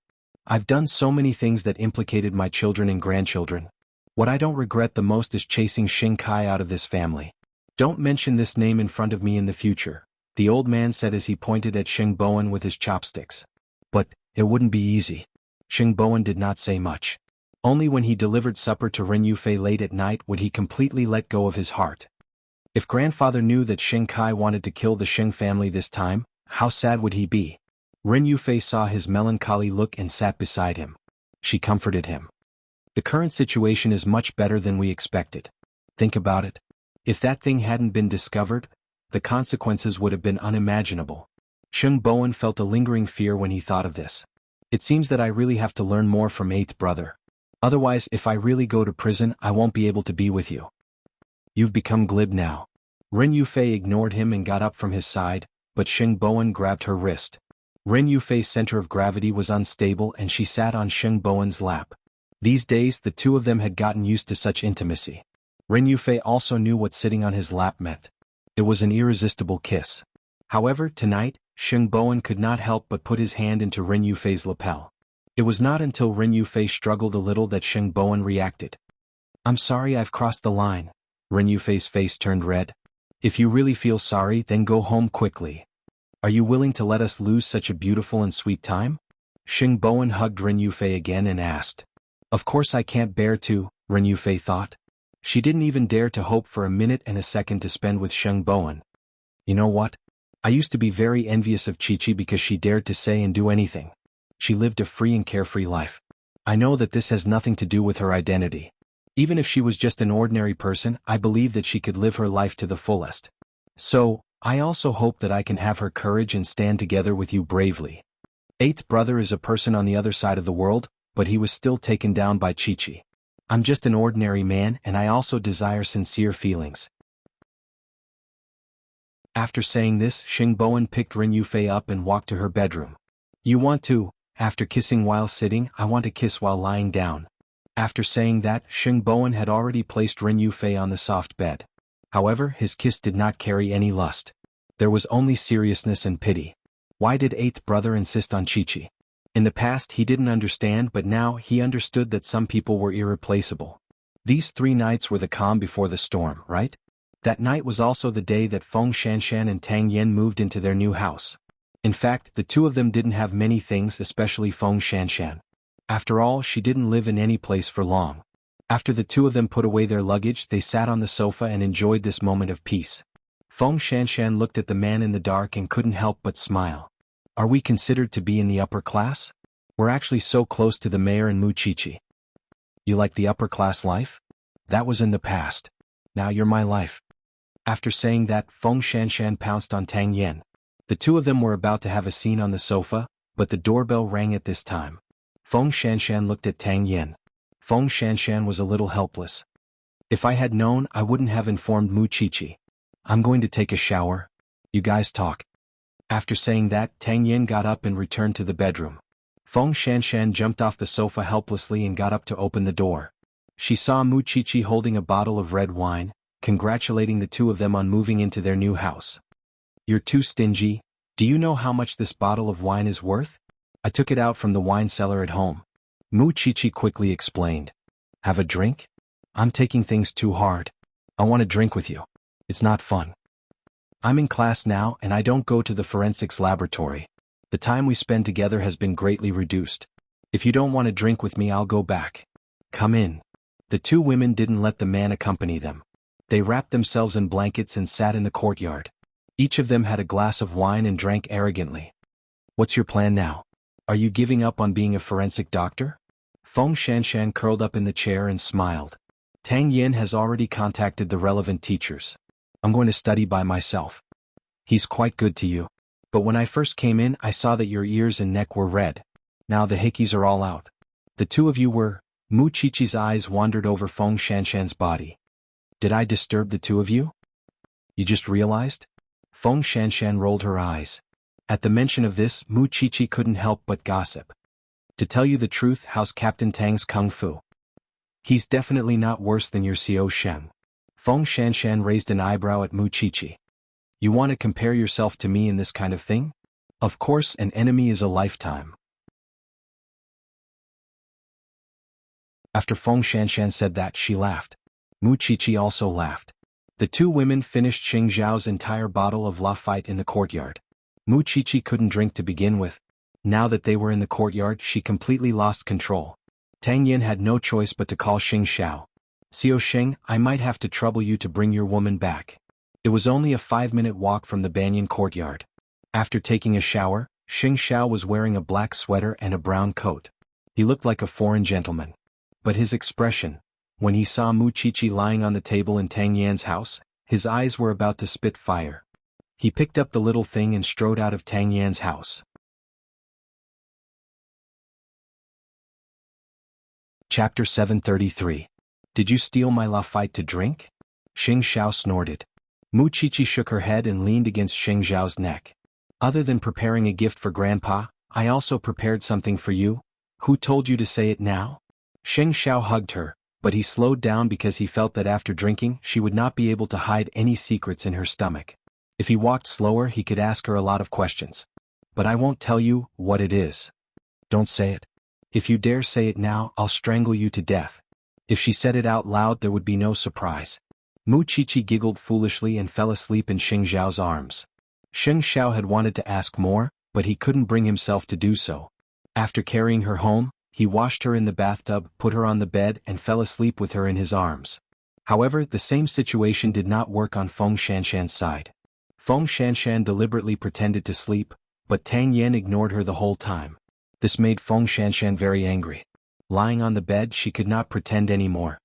I've done so many things that implicated my children and grandchildren. What I don't regret the most is chasing Xing Kai out of this family. Don't mention this name in front of me in the future, the old man said as he pointed at Xing Bowen with his chopsticks. But it wouldn't be easy. Xing Bowen did not say much. Only when he delivered supper to Ren Yufei late at night would he completely let go of his heart. If grandfather knew that Xing Kai wanted to kill the Xing family this time, how sad would he be? Ren Yufei saw his melancholy look and sat beside him. She comforted him. The current situation is much better than we expected. Think about it. If that thing hadn't been discovered, the consequences would have been unimaginable. Xing Bowen felt a lingering fear when he thought of this. It seems that I really have to learn more from eighth brother. Otherwise, if I really go to prison, I won't be able to be with you. You've become glib now. Ren Yufei ignored him and got up from his side, but Xing Bowen grabbed her wrist. Ren Yufei's center of gravity was unstable and she sat on Xing Bowen's lap. These days the two of them had gotten used to such intimacy. Ren Yufei also knew what sitting on his lap meant. It was an irresistible kiss. However, tonight, Xing Bowen could not help but put his hand into Ren Yufei's lapel. It was not until Ren Yufei struggled a little that Xing Bowen reacted. I'm sorry I've crossed the line. Ren Yufei's face turned red. If you really feel sorry, then go home quickly. Are you willing to let us lose such a beautiful and sweet time? Xing Bowen hugged Ren Yufei again and asked. Of course I can't bear to, Ren Yufei thought. She didn't even dare to hope for a minute and a second to spend with Xing Bowen. You know what? I used to be very envious of Qiqi because she dared to say and do anything. She lived a free and carefree life. I know that this has nothing to do with her identity. Even if she was just an ordinary person, I believe that she could live her life to the fullest. So, I also hope that I can have her courage and stand together with you bravely. Eighth brother is a person on the other side of the world, but he was still taken down by Qiqi. I'm just an ordinary man and I also desire sincere feelings. After saying this, Xing Bowen picked Ren Yufei up and walked to her bedroom. You want to, after kissing while sitting, I want to kiss while lying down. After saying that, Xing Bowen had already placed Ren Yufei on the soft bed. However, his kiss did not carry any lust. There was only seriousness and pity. Why did eighth brother insist on Qiqi? In the past he didn't understand, but now he understood that some people were irreplaceable. These 3 nights were the calm before the storm, right? That night was also the day that Feng Shanshan and Tang Yen moved into their new house. In fact, the two of them didn't have many things, especially Feng Shanshan. After all, she didn't live in any place for long. After the two of them put away their luggage, they sat on the sofa and enjoyed this moment of peace. Feng Shanshan looked at the man in the dark and couldn't help but smile. Are we considered to be in the upper class? We're actually so close to the mayor and Mu Qiqi. You like the upper class life? That was in the past. Now you're my life. After saying that, Feng Shanshan pounced on Tang Yen. The two of them were about to have a scene on the sofa, but the doorbell rang at this time. Feng Shanshan looked at Tang Yen. Feng Shanshan was a little helpless. If I had known, I wouldn't have informed Mu Qiqi. I'm going to take a shower. You guys talk. After saying that, Tang Yen got up and returned to the bedroom. Feng Shanshan jumped off the sofa helplessly and got up to open the door. She saw Mu Qiqi holding a bottle of red wine, congratulating the two of them on moving into their new house. You're too stingy. Do you know how much this bottle of wine is worth? I took it out from the wine cellar at home. Mu Chichi quickly explained. Have a drink? I'm taking things too hard. I want to drink with you. It's not fun. I'm in class now and I don't go to the forensics laboratory. The time we spend together has been greatly reduced. If you don't want to drink with me, I'll go back. Come in. The two women didn't let the man accompany them. They wrapped themselves in blankets and sat in the courtyard. Each of them had a glass of wine and drank arrogantly. What's your plan now? Are you giving up on being a forensic doctor? Feng Shanshan curled up in the chair and smiled. Tang Yin has already contacted the relevant teachers. I'm going to study by myself. He's quite good to you. But when I first came in, I saw that your ears and neck were red. Now the hickeys are all out. The two of you were. Mu Chichi's eyes wandered over Feng Shanshan's body. Did I disturb the two of you? You just realized? Feng Shanshan rolled her eyes. At the mention of this, Mu Chichi couldn't help but gossip. To tell you the truth, how's Captain Tang's kung fu? He's definitely not worse than your Xiao Sheng. Feng Shanshan raised an eyebrow at Mu Chichi. You want to compare yourself to me in this kind of thing? Of course, an enemy is a lifetime. After Feng Shanshan said that, she laughed. Mu Chichi also laughed. The two women finished Xing Zhao's entire bottle of Lafite in the courtyard. Mu Chichi couldn't drink to begin with. Now that they were in the courtyard, she completely lost control. Tang Yin had no choice but to call Xing Xiao. Xiao Sheng, I might have to trouble you to bring your woman back. It was only a 5-minute walk from the banyan courtyard. After taking a shower, Xing Xiao was wearing a black sweater and a brown coat. He looked like a foreign gentleman. But his expression, when he saw Mu Chichi lying on the table in Tang Yan's house, his eyes were about to spit fire. He picked up the little thing and strode out of Tang Yan's house. Chapter 733. Did you steal my Lafite to drink? Xing Xiao snorted. Mu Chichi shook her head and leaned against Xing Zhao's neck. Other than preparing a gift for Grandpa, I also prepared something for you. Who told you to say it now? Xing Xiao hugged her, but he slowed down because he felt that after drinking, she would not be able to hide any secrets in her stomach. If he walked slower, he could ask her a lot of questions. But I won't tell you what it is. Don't say it. If you dare say it now, I'll strangle you to death. If she said it out loud, there would be no surprise. Mu Chichi giggled foolishly and fell asleep in Xing Zhao's arms. Xing Xiao had wanted to ask more, but he couldn't bring himself to do so. After carrying her home, he washed her in the bathtub, put her on the bed, and fell asleep with her in his arms. However, the same situation did not work on Feng Shanshan's side. Feng Shanshan deliberately pretended to sleep, but Tang Yin ignored her the whole time. This made Feng Shanshan very angry. Lying on the bed, she could not pretend anymore.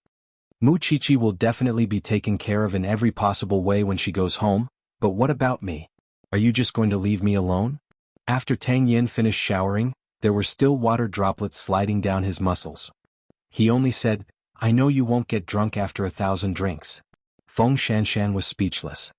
Mu Chichi will definitely be taken care of in every possible way when she goes home, but what about me? Are you just going to leave me alone? After Tang Yin finished showering, there were still water droplets sliding down his muscles. He only said, I know you won't get drunk after 1,000 drinks. Feng Shanshan was speechless.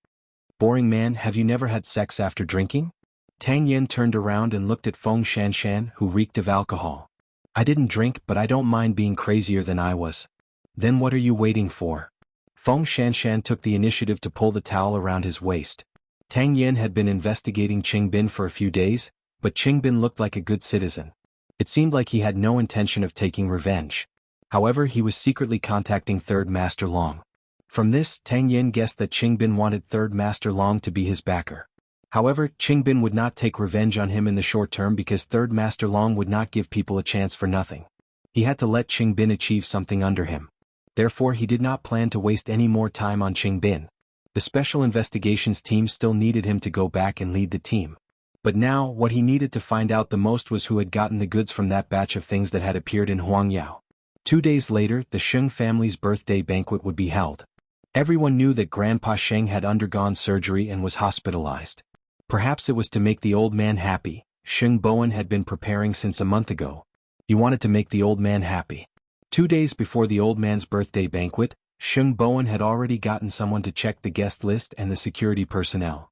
Boring man, have you never had sex after drinking? Tang Yin turned around and looked at Feng Shanshan, who reeked of alcohol. I didn't drink, but I don't mind being crazier than I was. Then what are you waiting for? Feng Shanshan took the initiative to pull the towel around his waist. Tang Yin had been investigating Qingbin for a few days, but Qingbin looked like a good citizen. It seemed like he had no intention of taking revenge. However, he was secretly contacting Third Master Long. From this, Tang Yin guessed that Qingbin wanted Third Master Long to be his backer. However, Qingbin would not take revenge on him in the short term because Third Master Long would not give people a chance for nothing. He had to let Qingbin achieve something under him. Therefore, he did not plan to waste any more time on Qingbin. The Special Investigations team still needed him to go back and lead the team. But now, what he needed to find out the most was who had gotten the goods from that batch of things that had appeared in Huangyao. 2 days later, the Sheng family's birthday banquet would be held. Everyone knew that Grandpa Sheng had undergone surgery and was hospitalized. Perhaps it was to make the old man happy. Sheng Bowen had been preparing since a month ago. He wanted to make the old man happy. 2 days before the old man's birthday banquet, Sheng Bowen had already gotten someone to check the guest list and the security personnel.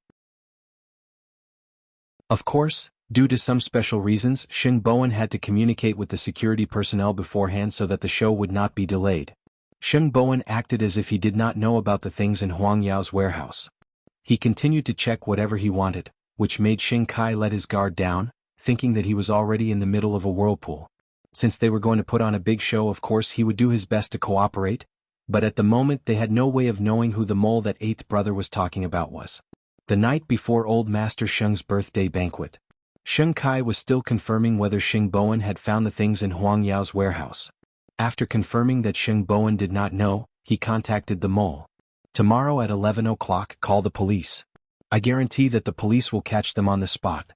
Of course, due to some special reasons, Sheng Bowen had to communicate with the security personnel beforehand so that the show would not be delayed. Sheng Bowen acted as if he did not know about the things in Huang Yao's warehouse. He continued to check whatever he wanted, which made Xing Kai let his guard down, thinking that he was already in the middle of a whirlpool. Since they were going to put on a big show, of course he would do his best to cooperate, but at the moment they had no way of knowing who the mole that eighth brother was talking about was. The night before old Master Sheng's birthday banquet, Sheng Kai was still confirming whether Xing Bowen had found the things in Huang Yao's warehouse. After confirming that Xing Bowen did not know, he contacted the mole. Tomorrow at 11 o'clock, call the police. I guarantee that the police will catch them on the spot.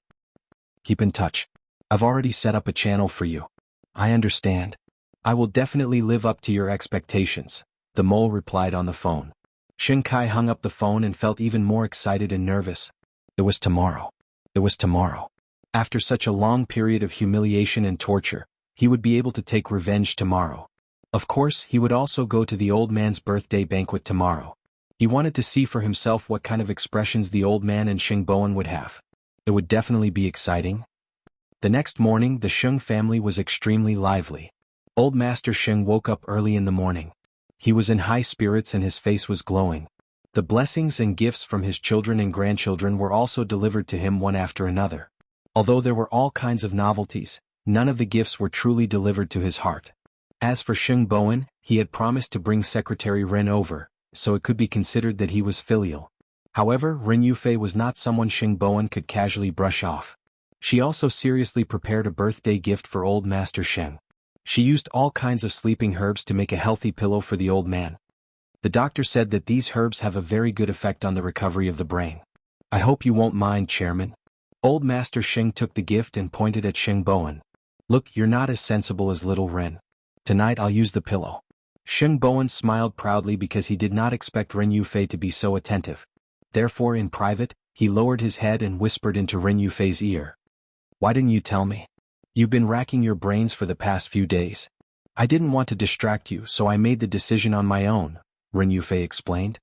Keep in touch. I've already set up a channel for you. I understand. I will definitely live up to your expectations, the mole replied on the phone. Xing Kai hung up the phone and felt even more excited and nervous. It was tomorrow. It was tomorrow. After such a long period of humiliation and torture, he would be able to take revenge tomorrow. Of course, he would also go to the old man's birthday banquet tomorrow. He wanted to see for himself what kind of expressions the old man and Xing Bowen would have. It would definitely be exciting. The next morning, the Sheng family was extremely lively. Old Master Sheng woke up early in the morning. He was in high spirits and his face was glowing. The blessings and gifts from his children and grandchildren were also delivered to him one after another. Although there were all kinds of novelties, none of the gifts were truly delivered to his heart. As for Xing Bowen, he had promised to bring Secretary Ren over, so it could be considered that he was filial. However, Ren Yufei was not someone Xing Bowen could casually brush off. She also seriously prepared a birthday gift for old Master Sheng. She used all kinds of sleeping herbs to make a healthy pillow for the old man. The doctor said that these herbs have a very good effect on the recovery of the brain. I hope you won't mind, Chairman. Old Master Sheng took the gift and pointed at Xing Bowen. Look, you're not as sensible as little Ren. Tonight I'll use the pillow. Xing Bowen smiled proudly because he did not expect Ren Yufei to be so attentive. Therefore, in private, he lowered his head and whispered into Ren Yufei's ear. Why didn't you tell me? You've been racking your brains for the past few days. I didn't want to distract you, so I made the decision on my own, Ren Yufei explained.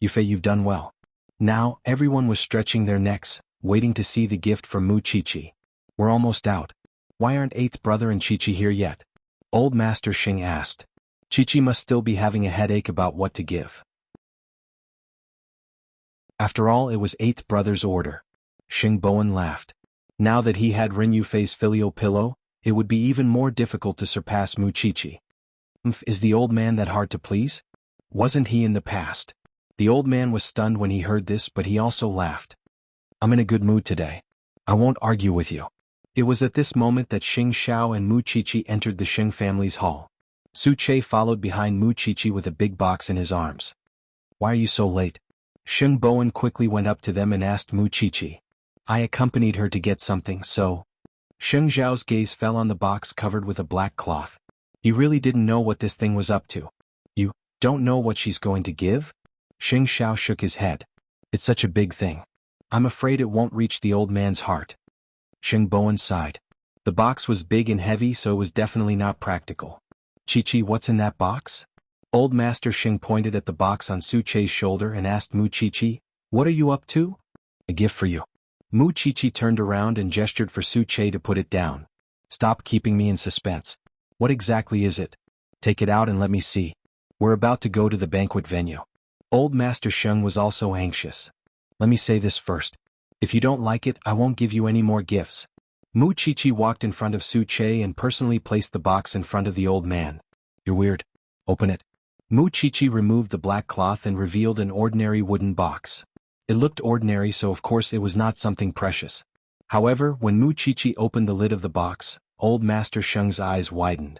Yufei, you've done well. Now, everyone was stretching their necks, waiting to see the gift from Mu Chichi. We're almost out. Why aren't eighth brother and Chichi here yet? Old Master Sheng asked. Chichi must still be having a headache about what to give. After all, it was eighth brother's order. Xing Bowen laughed. Now that he had Ren Yufei's filial pillow, it would be even more difficult to surpass Mu Chichi. Is the old man that hard to please? Wasn't he in the past? The old man was stunned when he heard this, but he also laughed. I'm in a good mood today. I won't argue with you. It was at this moment that Xing Xiao and Mu Chichi entered the Sheng family's hall. Su Che followed behind Mu Chichi with a big box in his arms. Why are you so late? Xing Bowen quickly went up to them and asked Mu Chichi. I accompanied her to get something, so... Sheng Zhao's gaze fell on the box covered with a black cloth. He really didn't know what this thing was up to. You don't know what she's going to give? Xing Xiao shook his head. It's such a big thing. I'm afraid it won't reach the old man's heart. Xing Bowen sighed. The box was big and heavy, so it was definitely not practical. Chichi, what's in that box? Old Master Xing pointed at the box on Su Che's shoulder and asked Mu Chichi, what are you up to? A gift for you. Mu Chichi turned around and gestured for Su Che to put it down. Stop keeping me in suspense. What exactly is it? Take it out and let me see. We're about to go to the banquet venue. Old Master Sheng was also anxious. Let me say this first. If you don't like it, I won't give you any more gifts. Mu Chichi walked in front of Su Che and personally placed the box in front of the old man. You're weird. Open it. Mu Chichi removed the black cloth and revealed an ordinary wooden box. It looked ordinary, so of course it was not something precious. However, when Mu Chichi opened the lid of the box, old Master Sheng's eyes widened.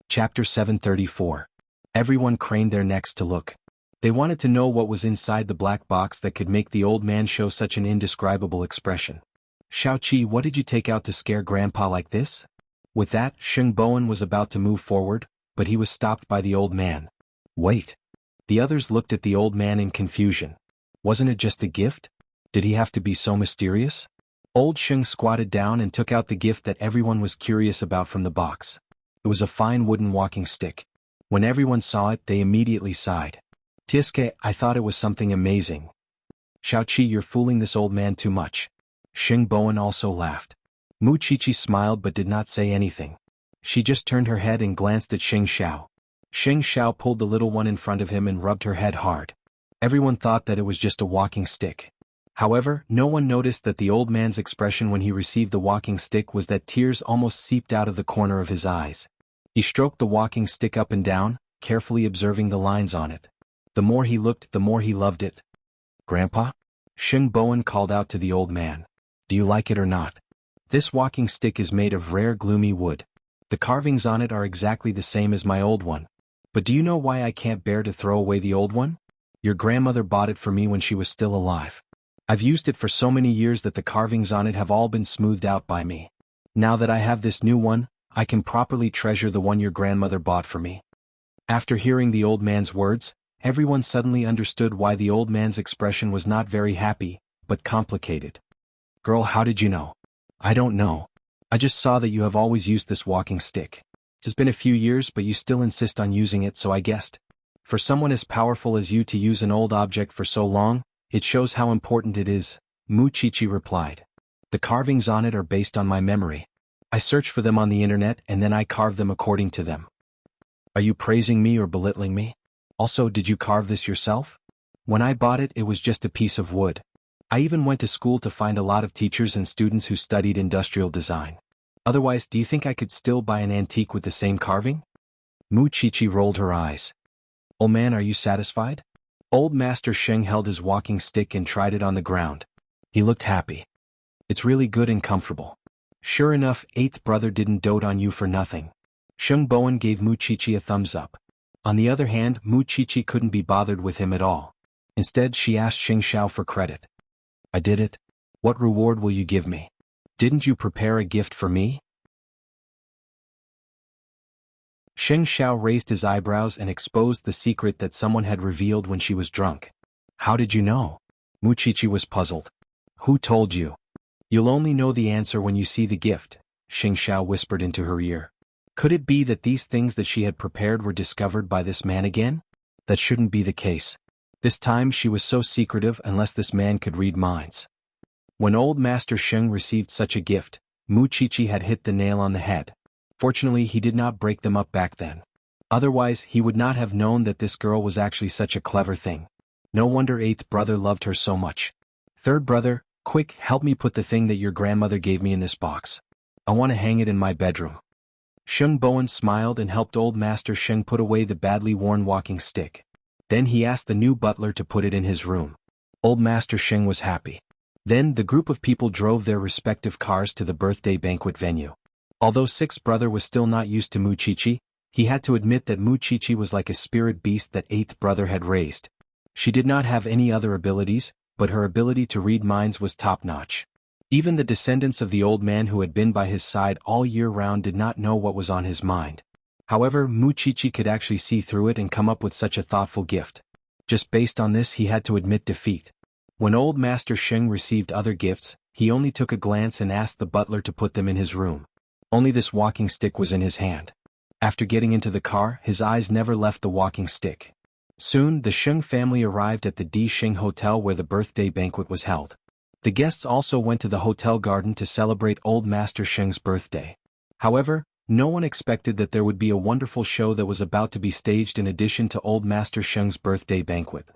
Chapter 734. Everyone craned their necks to look. They wanted to know what was inside the black box that could make the old man show such an indescribable expression. Xiaoqi, what did you take out to scare Grandpa like this? With that, Xing Bowen was about to move forward, but he was stopped by the old man. Wait. The others looked at the old man in confusion. Wasn't it just a gift? Did he have to be so mysterious? Old Xing squatted down and took out the gift that everyone was curious about from the box. It was a fine wooden walking stick. When everyone saw it, they immediately sighed. Tisuke, I thought it was something amazing. Xiaoqi, you're fooling this old man too much. Xing Bowen also laughed. Mu Chichi smiled but did not say anything. She just turned her head and glanced at Xing Xiao. Xing Xiao pulled the little one in front of him and rubbed her head hard. Everyone thought that it was just a walking stick. However, no one noticed that the old man's expression when he received the walking stick was that tears almost seeped out of the corner of his eyes. He stroked the walking stick up and down, carefully observing the lines on it. The more he looked, the more he loved it. "Grandpa?" Sheng Bowen called out to the old man. "Do you like it or not? This walking stick is made of rare gloomy wood. The carvings on it are exactly the same as my old one. But do you know why I can't bear to throw away the old one? Your grandmother bought it for me when she was still alive. I've used it for so many years that the carvings on it have all been smoothed out by me. Now that I have this new one, I can properly treasure the one your grandmother bought for me." After hearing the old man's words, everyone suddenly understood why the old man's expression was not very happy, but complicated. "Girl, how did you know?" "I don't know. I just saw that you have always used this walking stick. It's been a few years but you still insist on using it, so I guessed. For someone as powerful as you to use an old object for so long, it shows how important it is," Muchichi replied. "The carvings on it are based on my memory. I searched for them on the internet and then I carved them according to them." "Are you praising me or belittling me? Also, did you carve this yourself?" "When I bought it, it was just a piece of wood. I even went to school to find a lot of teachers and students who studied industrial design. Otherwise, do you think I could still buy an antique with the same carving?" Muchichi rolled her eyes. "Old man, are you satisfied?" Old Master Sheng held his walking stick and tried it on the ground. He looked happy. "It's really good and comfortable. Sure enough, eighth brother didn't dote on you for nothing." Sheng Bowen gave Muchichi a thumbs up. On the other hand, Muchichi couldn't be bothered with him at all. Instead, she asked Sheng Xiao for credit. "I did it. What reward will you give me? Didn't you prepare a gift for me?" Sheng Xiao raised his eyebrows and exposed the secret that someone had revealed when she was drunk. "How did you know?" Muchichi was puzzled. "Who told you?" "You'll only know the answer when you see the gift," Sheng Xiao whispered into her ear. Could it be that these things that she had prepared were discovered by this man again? That shouldn't be the case. This time she was so secretive unless this man could read minds. When old Master Sheng received such a gift, Muchichi had hit the nail on the head. Fortunately, he did not break them up back then. Otherwise, he would not have known that this girl was actually such a clever thing. No wonder eighth brother loved her so much. "Third brother, quick, help me put the thing that your grandmother gave me in this box. I want to hang it in my bedroom." Sheng Bowen smiled and helped old Master Sheng put away the badly worn walking stick. Then he asked the new butler to put it in his room. Old Master Sheng was happy. Then the group of people drove their respective cars to the birthday banquet venue. Although sixth brother was still not used to Muchichi, he had to admit that Muchichi was like a spirit beast that eighth brother had raised. She did not have any other abilities, but her ability to read minds was top-notch. Even the descendants of the old man who had been by his side all year round did not know what was on his mind. However, Muchichi could actually see through it and come up with such a thoughtful gift. Just based on this, he had to admit defeat. When old Master Sheng received other gifts, he only took a glance and asked the butler to put them in his room. Only this walking stick was in his hand. After getting into the car, his eyes never left the walking stick. Soon, the Sheng family arrived at the Di Sheng Hotel where the birthday banquet was held. The guests also went to the hotel garden to celebrate old Master Sheng's birthday. However, no one expected that there would be a wonderful show that was about to be staged in addition to old Master Sheng's birthday banquet.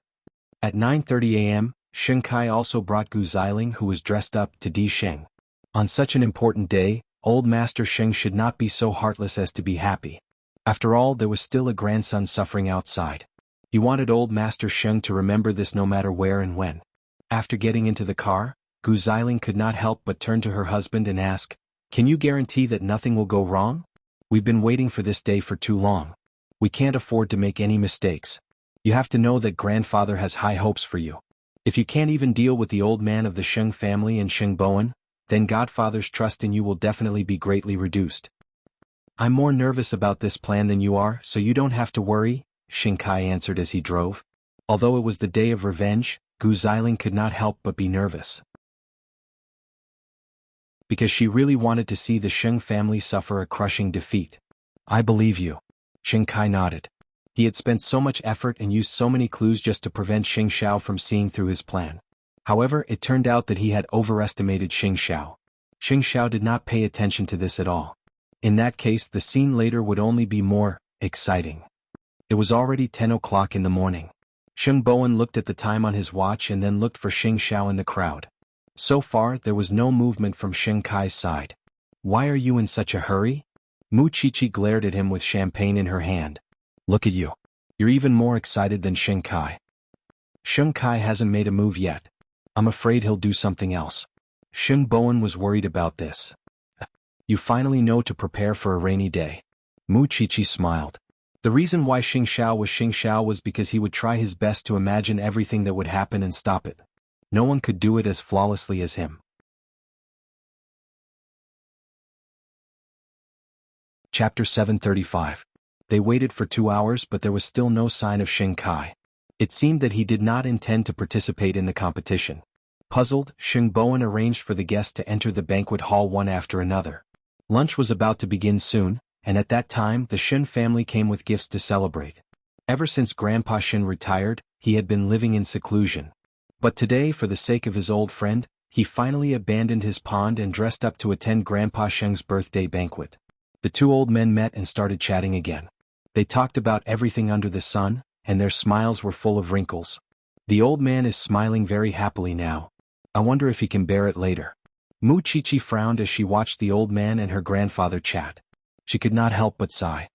At 9:30 a.m., Sheng Kai also brought Gu Xiling, who was dressed up, to Di Sheng. On such an important day, old Master Sheng should not be so heartless as to be happy. After all, there was still a grandson suffering outside. He wanted old Master Sheng to remember this no matter where and when. After getting into the car, Gu Xiling could not help but turn to her husband and ask, "Can you guarantee that nothing will go wrong? We've been waiting for this day for too long. We can't afford to make any mistakes. You have to know that grandfather has high hopes for you. If you can't even deal with the old man of the Sheng family and Sheng Bowen, then Godfather's trust in you will definitely be greatly reduced. I'm more nervous about this plan than you are, so you don't have to worry," Sheng Kai answered as he drove. Although it was the day of revenge, Gu Xiling could not help but be nervous. Because she really wanted to see the Sheng family suffer a crushing defeat. "I believe you." Sheng Kai nodded. He had spent so much effort and used so many clues just to prevent Sheng Xiao from seeing through his plan. However, it turned out that he had overestimated Sheng Xiao. Sheng Xiao did not pay attention to this at all. In that case, the scene later would only be more exciting. It was already 10 o'clock in the morning. Sheng Bowen looked at the time on his watch and then looked for Xing Xiao in the crowd. So far, there was no movement from Xing Kai's side. Why are you in such a hurry? Mu Qiqi glared at him with champagne in her hand. Look at you. You're even more excited than Xing Kai. Xing Kai hasn't made a move yet. I'm afraid he'll do something else. Sheng Bowen was worried about this. You finally know to prepare for a rainy day. Mu Qiqi smiled. The reason why Xing Xiao was because he would try his best to imagine everything that would happen and stop it. No one could do it as flawlessly as him. Chapter 735. They waited for 2 hours, but there was still no sign of Xing Kai. It seemed that he did not intend to participate in the competition. Puzzled, Sheng Bowen arranged for the guests to enter the banquet hall one after another. Lunch was about to begin soon, and at that time the Shen family came with gifts to celebrate. Ever since Grandpa Shen retired, he had been living in seclusion. But today, for the sake of his old friend, he finally abandoned his pond and dressed up to attend Grandpa Shen's birthday banquet. The two old men met and started chatting again. They talked about everything under the sun, and their smiles were full of wrinkles. The old man is smiling very happily now. I wonder if he can bear it later. Mu Qiqi frowned as she watched the old man and her grandfather chat. She could not help but sigh.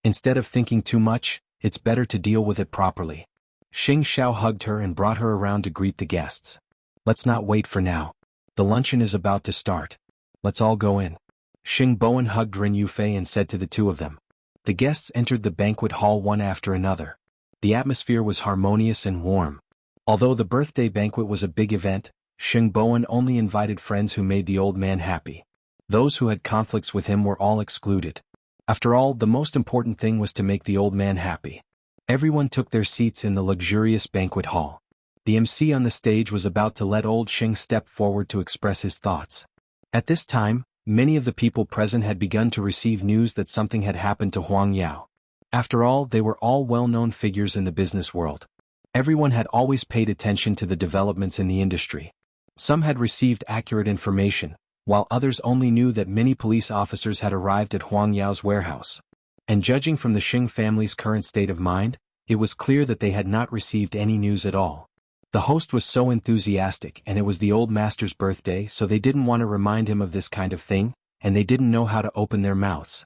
Instead of thinking too much, it's better to deal with it properly. Xing Xiao hugged her and brought her around to greet the guests. Let's not wait for now. The luncheon is about to start. Let's all go in. Xing Bowen hugged Ren Yufei and said to the two of them. The guests entered the banquet hall one after another. The atmosphere was harmonious and warm. Although the birthday banquet was a big event, Xing Bowen only invited friends who made the old man happy. Those who had conflicts with him were all excluded. After all, the most important thing was to make the old man happy. Everyone took their seats in the luxurious banquet hall. The MC on the stage was about to let old Xing step forward to express his thoughts. At this time, many of the people present had begun to receive news that something had happened to Huang Yao. After all, they were all well-known figures in the business world. Everyone had always paid attention to the developments in the industry. Some had received accurate information, while others only knew that many police officers had arrived at Huang Yao's warehouse. And judging from the Xing family's current state of mind, it was clear that they had not received any news at all. The host was so enthusiastic, and it was the old master's birthday, so they didn't want to remind him of this kind of thing, and they didn't know how to open their mouths.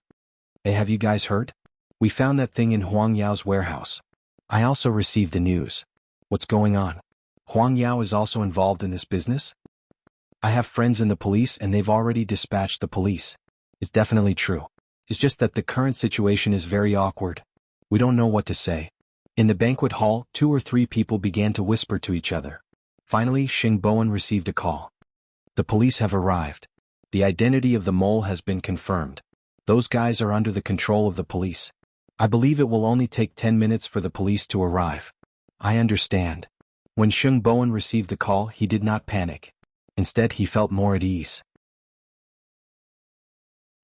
Hey, have you guys heard? We found that thing in Huang Yao's warehouse. I also received the news. What's going on? Huang Yao is also involved in this business? I have friends in the police and they've already dispatched the police. It's definitely true. It's just that the current situation is very awkward. We don't know what to say. In the banquet hall, 2 or 3 people began to whisper to each other. Finally, Xing Bowen received a call. The police have arrived. The identity of the mole has been confirmed. Those guys are under the control of the police. I believe it will only take 10 minutes for the police to arrive. I understand. When Xing Bowen received the call, he did not panic. Instead, he felt more at ease.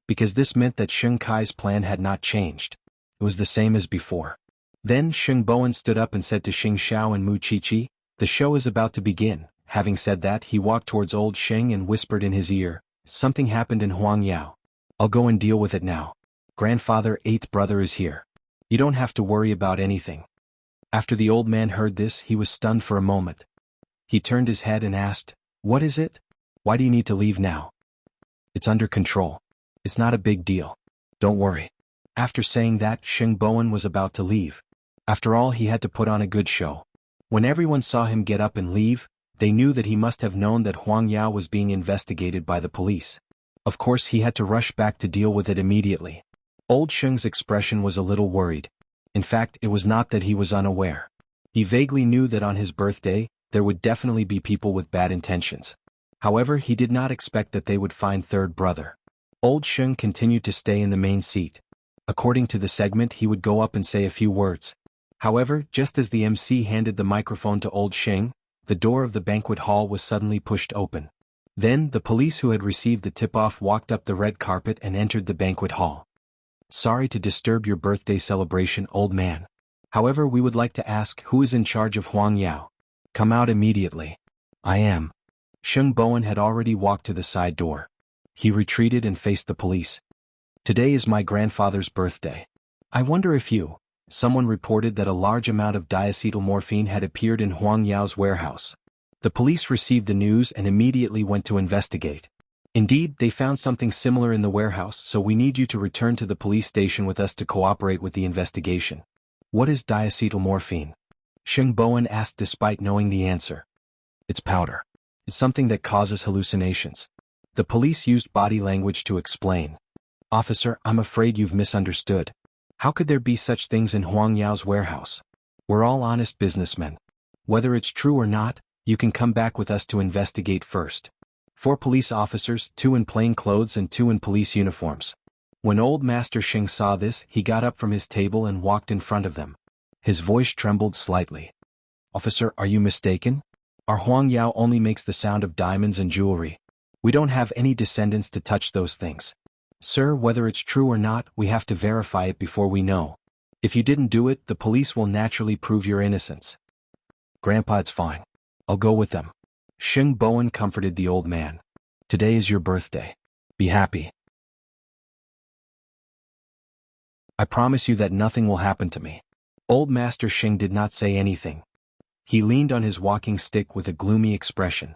Because this meant that Xing Kai's plan had not changed. It was the same as before. Then Xing Bowen stood up and said to Xing Xiao and Mu Qiqi, the show is about to begin. Having said that, he walked towards old Xing and whispered in his ear, something happened in Huang Yao. I'll go and deal with it now. Grandfather, 8th brother is here. You don't have to worry about anything. After the old man heard this, he was stunned for a moment. He turned his head and asked, what is it? Why do you need to leave now? It's under control. It's not a big deal. Don't worry. After saying that, Xing Bowen was about to leave. After all, he had to put on a good show. When everyone saw him get up and leave, they knew that he must have known that Huang Yao was being investigated by the police. Of course, he had to rush back to deal with it immediately. Old Xing's expression was a little worried. In fact, it was not that he was unaware. He vaguely knew that on his birthday, there would definitely be people with bad intentions. However, he did not expect that they would find 3rd brother. Old Xing continued to stay in the main seat. According to the segment, he would go up and say a few words. However, just as the MC handed the microphone to old Xing, the door of the banquet hall was suddenly pushed open. Then, the police who had received the tip-off walked up the red carpet and entered the banquet hall. Sorry to disturb your birthday celebration, old man. However, we would like to ask who is in charge of Huang Yao. Come out immediately. I am. Xing Bowen had already walked to the side door. He retreated and faced the police. Today is my grandfather's birthday. I wonder if you, someone reported that a large amount of diacetylmorphine had appeared in Huang Yao's warehouse. The police received the news and immediately went to investigate. Indeed, they found something similar in the warehouse, so we need you to return to the police station with us to cooperate with the investigation. What is diacetylmorphine? Sheng Bowen asked despite knowing the answer. It's powder. It's something that causes hallucinations. The police used body language to explain. Officer, I'm afraid you've misunderstood. How could there be such things in Huang Yao's warehouse? We're all honest businessmen. Whether it's true or not, you can come back with us to investigate first. 4 police officers, 2 in plain clothes and 2 in police uniforms. When Old Master Sheng saw this, he got up from his table and walked in front of them. His voice trembled slightly. Officer, are you mistaken? Our Huang Yao only makes the sound of diamonds and jewelry. We don't have any descendants to touch those things. Sir, whether it's true or not, we have to verify it before we know. If you didn't do it, the police will naturally prove your innocence. Grandpa, it's fine. I'll go with them. Sheng Bowen comforted the old man. Today is your birthday. Be happy. I promise you that nothing will happen to me. Old Master Sheng did not say anything. He leaned on his walking stick with a gloomy expression.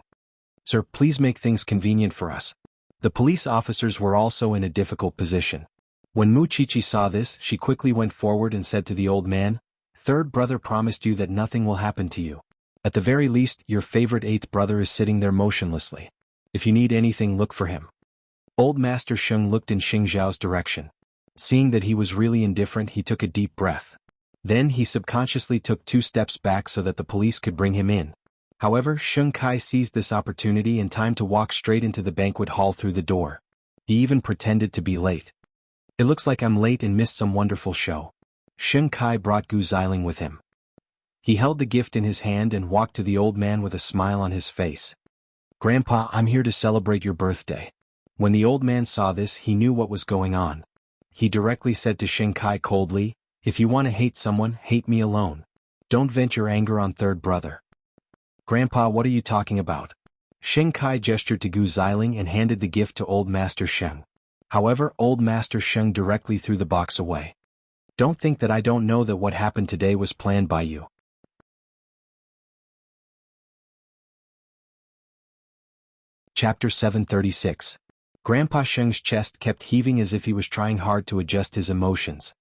Sir, please make things convenient for us. The police officers were also in a difficult position. When Muchichi saw this, she quickly went forward and said to the old man, "Third brother promised you that nothing will happen to you. At the very least, your favorite 8th brother is sitting there motionlessly. If you need anything, look for him." Old Master Sheng looked in Xing Zhao's direction. Seeing that he was really indifferent, he took a deep breath. Then he subconsciously took 2 steps back so that the police could bring him in. However, Sheng Kai seized this opportunity in time to walk straight into the banquet hall through the door. He even pretended to be late. It looks like I'm late and missed some wonderful show. Sheng Kai brought Gu Xiling with him. He held the gift in his hand and walked to the old man with a smile on his face. Grandpa, I'm here to celebrate your birthday. When the old man saw this, he knew what was going on. He directly said to Sheng Kai coldly, "If you want to hate someone, hate me alone. Don't vent your anger on third brother." Grandpa, what are you talking about? Sheng Kai gestured to Gu Xiling and handed the gift to Old Master Sheng. However, Old Master Sheng directly threw the box away. Don't think that I don't know that what happened today was planned by you. Chapter 736. Grandpa Sheng's chest kept heaving as if he was trying hard to adjust his emotions.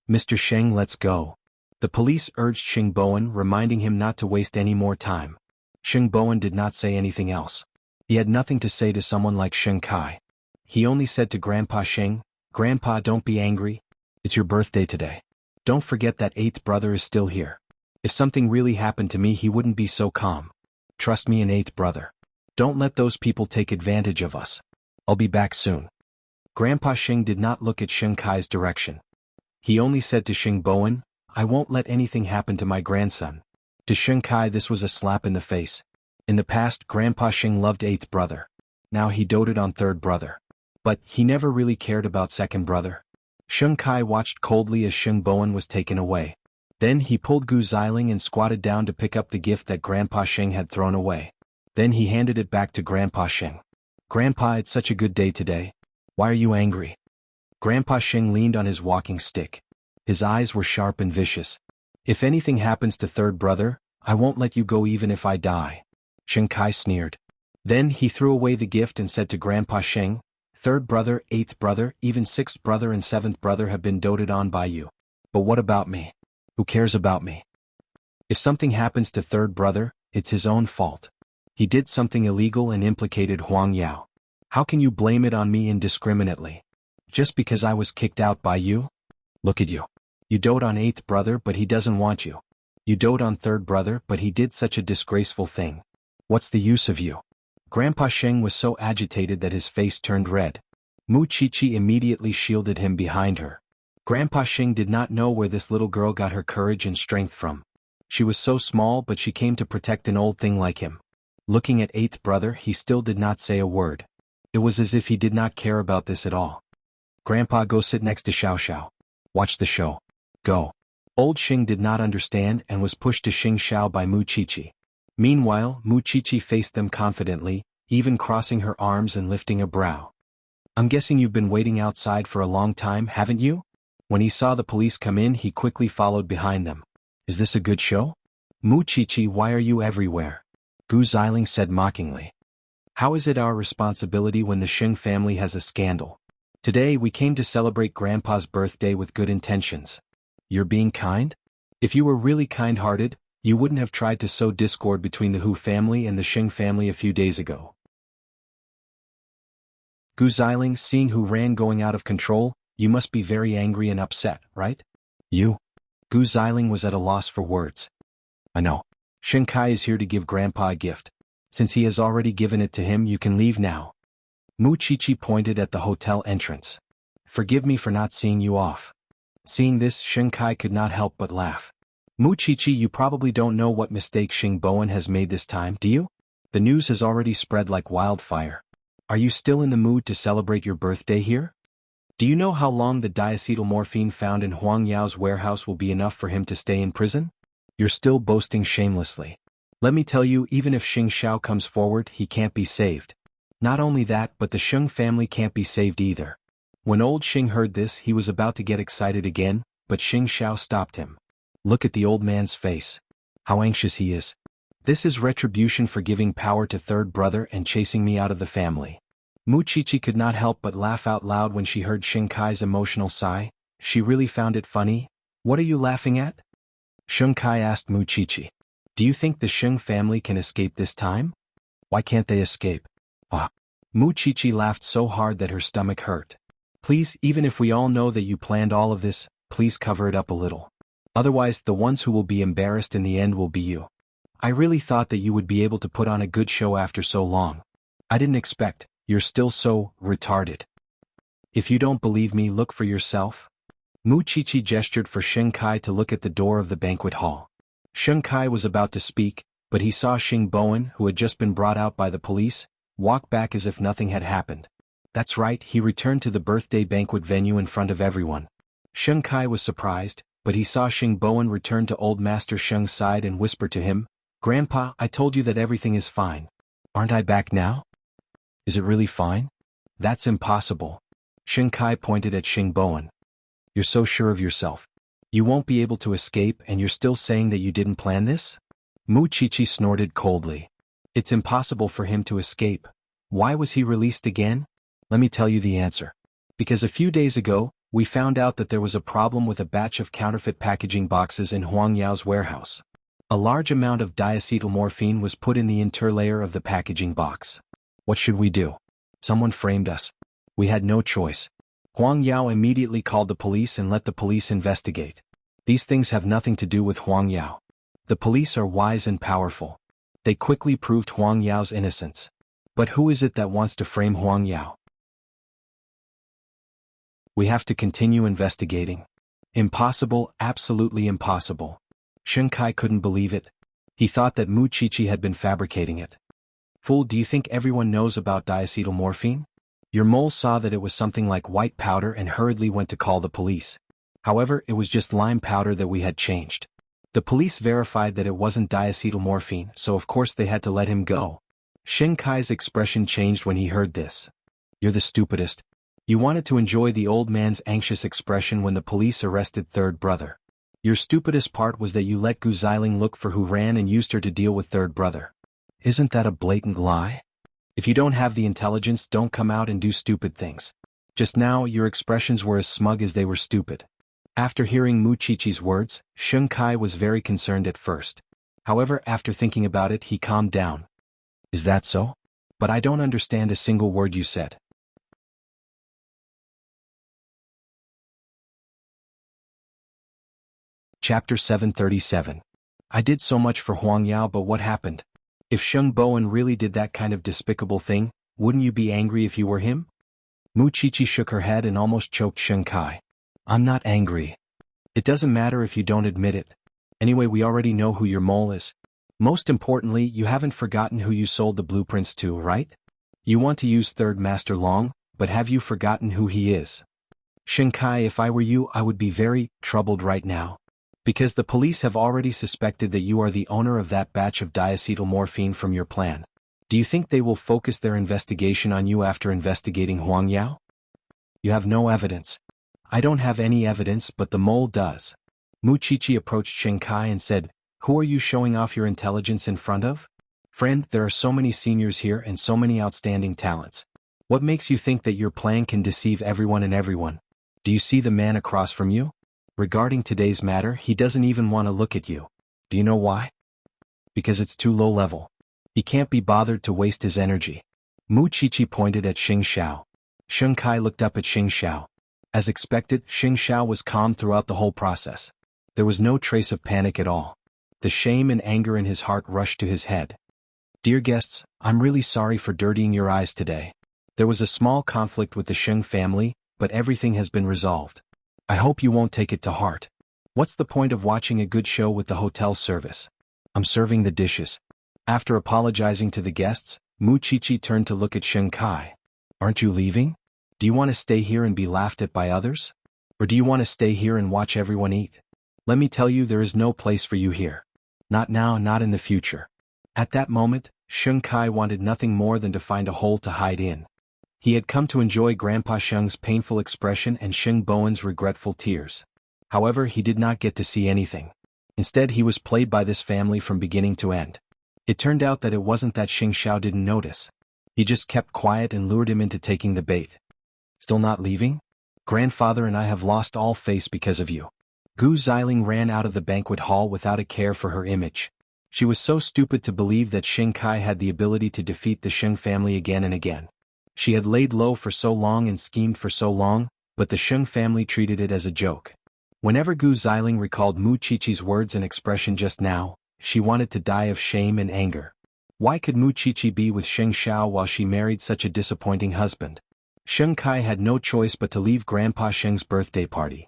Mr. Sheng, let's go. The police urged Sheng Bowen, reminding him not to waste any more time. Sheng Bowen did not say anything else. He had nothing to say to someone like Sheng Kai. He only said to Grandpa Sheng, "Grandpa, don't be angry. It's your birthday today. Don't forget that 8th brother is still here. If something really happened to me, he wouldn't be so calm. Trust me in 8th brother. Don't let those people take advantage of us. I'll be back soon." Grandpa Sheng did not look at Sheng Kai's direction. He only said to Sheng Bowen, "I won't let anything happen to my grandson." To Sheng Kai this was a slap in the face. In the past, Grandpa Sheng loved 8th brother. Now he doted on 3rd brother. But he never really cared about 2nd brother. Sheng Kai watched coldly as Sheng Bowen was taken away. Then he pulled Gu Xiling and squatted down to pick up the gift that Grandpa Sheng had thrown away. Then he handed it back to Grandpa Sheng. "Grandpa, it's such a good day today. Why are you angry?" Grandpa Sheng leaned on his walking stick. His eyes were sharp and vicious. "If anything happens to 3rd brother, I won't let you go even if I die." Sheng Kai sneered. Then he threw away the gift and said to Grandpa Sheng, "3rd brother, 8th brother, even 6th brother and 7th brother have been doted on by you. But what about me? Who cares about me? If something happens to 3rd brother, it's his own fault. He did something illegal and implicated Huang Yao. How can you blame it on me indiscriminately? Just because I was kicked out by you? Look at you. You dote on 8th brother but he doesn't want you. You dote on 3rd brother but he did such a disgraceful thing. What's the use of you?" Grandpa Sheng was so agitated that his face turned red. Mu Chi-Chi immediately shielded him behind her. Grandpa Sheng did not know where this little girl got her courage and strength from. She was so small but she came to protect an old thing like him. Looking at 8th brother, he still did not say a word. It was as if he did not care about this at all. "Grandpa, go sit next to Xiao Xiao. Watch the show. Go." Old Xing did not understand and was pushed to Xing Xiao by Mu Chi-Chi. Meanwhile, Mu Chi-Chi faced them confidently, even crossing her arms and lifting a brow. "I'm guessing you've been waiting outside for a long time, haven't you?" When he saw the police come in, he quickly followed behind them. Is this a good show? Mu Chichi, why are you everywhere? Gu Xiling said mockingly. How is it our responsibility when the Sheng family has a scandal? Today we came to celebrate Grandpa's birthday with good intentions. You're being kind? If you were really kind-hearted, you wouldn't have tried to sow discord between the Hu family and the Sheng family a few days ago. Gu Xiling, seeing Hu Ran going out of control, you must be very angry and upset, right? You? Gu Xiling was at a loss for words. I know. Shen Kai is here to give Grandpa a gift. Since he has already given it to him, you can leave now. Mu Chichi pointed at the hotel entrance. Forgive me for not seeing you off. Seeing this, Shen Kai could not help but laugh. Mu Chichi, you probably don't know what mistake Xing Bowen has made this time, do you? The news has already spread like wildfire. Are you still in the mood to celebrate your birthday here? Do you know how long the diacetyl morphine found in Huang Yao's warehouse will be enough for him to stay in prison? You're still boasting shamelessly. Let me tell you, even if Xing Xiao comes forward, he can't be saved. Not only that, but the Sheng family can't be saved either. When old Xing heard this, he was about to get excited again, but Xing Xiao stopped him. Look at the old man's face. How anxious he is. This is retribution for giving power to third brother and chasing me out of the family. Mu Chichi could not help but laugh out loud when she heard Xing Kai's emotional sigh. She really found it funny. What are you laughing at? Xing Kai asked Mu Chichi. Do you think the Sheng family can escape this time? Why can't they escape? Ah. Mu Chichi laughed so hard that her stomach hurt. Please, even if we all know that you planned all of this, please cover it up a little. Otherwise, the ones who will be embarrassed in the end will be you. I really thought that you would be able to put on a good show after so long. I didn't expect. You're still so retarded. If you don't believe me, look for yourself. Mu Chichi gestured for Xing Kai to look at the door of the banquet hall. Xing Kai was about to speak, but he saw Xing Bowen, who had just been brought out by the police, walk back as if nothing had happened. That's right, he returned to the birthday banquet venue in front of everyone. Xing Kai was surprised, but he saw Xing Bowen return to old Master Sheng's side and whisper to him, Grandpa, I told you that everything is fine. Aren't I back now? Is it really fine? That's impossible. Xing Kai pointed at Xing Bowen. You're so sure of yourself. You won't be able to escape and you're still saying that you didn't plan this? Mu Chichi snorted coldly. It's impossible for him to escape. Why was he released again? Let me tell you the answer. Because a few days ago, we found out that there was a problem with a batch of counterfeit packaging boxes in Huang Yao's warehouse. A large amount of diacetyl morphine was put in the interlayer of the packaging box. What should we do? Someone framed us. We had no choice. Huang Yao immediately called the police and let the police investigate. These things have nothing to do with Huang Yao. The police are wise and powerful. They quickly proved Huang Yao's innocence. But who is it that wants to frame Huang Yao? We have to continue investigating. Impossible, absolutely impossible. Xing Kai couldn't believe it. He thought that Mu Chichi had been fabricating it. Fool, do you think everyone knows about diacetyl morphine? Your mole saw that it was something like white powder and hurriedly went to call the police. However, it was just lime powder that we had changed. The police verified that it wasn't diacetyl morphine, so of course they had to let him go. Xing Kai's expression changed when he heard this. You're the stupidest. You wanted to enjoy the old man's anxious expression when the police arrested third brother. Your stupidest part was that you let Gu Xiling look for Hu Ran and used her to deal with third brother. Isn't that a blatant lie? If you don't have the intelligence, don't come out and do stupid things. Just now, your expressions were as smug as they were stupid. After hearing Mu Chichi's words, Xing Kai was very concerned at first. However, after thinking about it, he calmed down. Is that so? But I don't understand a single word you said. Chapter 737. I did so much for Huang Yao, but what happened? If Xing Bowen really did that kind of despicable thing, wouldn't you be angry if you were him? Mu Chichi shook her head and almost choked Xing Kai. I'm not angry. It doesn't matter if you don't admit it. Anyway, we already know who your mole is. Most importantly, you haven't forgotten who you sold the blueprints to, right? You want to use Third Master Long, but have you forgotten who he is? Xing Kai, if I were you, I would be very troubled right now. Because the police have already suspected that you are the owner of that batch of diacetyl morphine from your plan. Do you think they will focus their investigation on you after investigating Huang Yao? You have no evidence. I don't have any evidence, but the mole does. Muchichi approached Shinkai and said, "Who are you showing off your intelligence in front of? Friend, there are so many seniors here and so many outstanding talents. What makes you think that your plan can deceive everyone and everyone? Do you see the man across from you? Regarding today's matter, he doesn't even want to look at you. Do you know why? Because it's too low level. He can't be bothered to waste his energy." Muchichi pointed at Xing Xiao. Shinkai looked up at Xing Xiao. As expected, Xing Xiao was calm throughout the whole process. There was no trace of panic at all. The shame and anger in his heart rushed to his head. "Dear guests, I'm really sorry for dirtying your eyes today. There was a small conflict with the Sheng family, but everything has been resolved. I hope you won't take it to heart. What's the point of watching a good show with the hotel service? I'm serving the dishes." After apologizing to the guests, Muchichi turned to look at Shinkai. "Aren't you leaving? Do you want to stay here and be laughed at by others? Or do you want to stay here and watch everyone eat? Let me tell you, there is no place for you here. Not now, not in the future." At that moment, Shinkai wanted nothing more than to find a hole to hide in. He had come to enjoy Grandpa Sheng's painful expression and Xing Bowen's regretful tears. However, he did not get to see anything. Instead, he was played by this family from beginning to end. It turned out that it wasn't that Xing Xiao didn't notice. He just kept quiet and lured him into taking the bait. "Still not leaving? Grandfather and I have lost all face because of you." Gu Xiling ran out of the banquet hall without a care for her image. She was so stupid to believe that Shinkai had the ability to defeat the Sheng family again and again. She had laid low for so long and schemed for so long, but the Sheng family treated it as a joke. Whenever Gu Xiling recalled Muchichi's words and expression just now, she wanted to die of shame and anger. Why could Muchichi be with Xing Xiao while she married such a disappointing husband? Shinkai had no choice but to leave Grandpa Sheng's birthday party.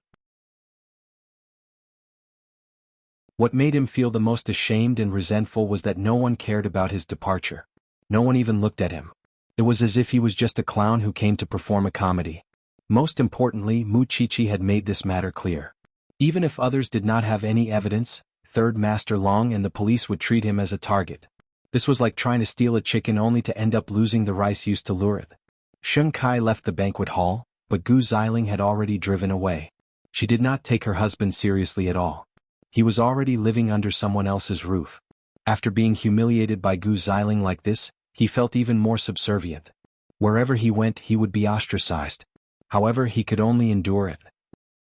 What made him feel the most ashamed and resentful was that no one cared about his departure. No one even looked at him. It was as if he was just a clown who came to perform a comedy. Most importantly, Muchichi had made this matter clear. Even if others did not have any evidence, Third Master Long and the police would treat him as a target. This was like trying to steal a chicken only to end up losing the rice used to lure it. Shinkai left the banquet hall, but Gu Xiling had already driven away. She did not take her husband seriously at all. He was already living under someone else's roof. After being humiliated by Gu Xiling like this, he felt even more subservient. Wherever he went, he would be ostracized. However, he could only endure it.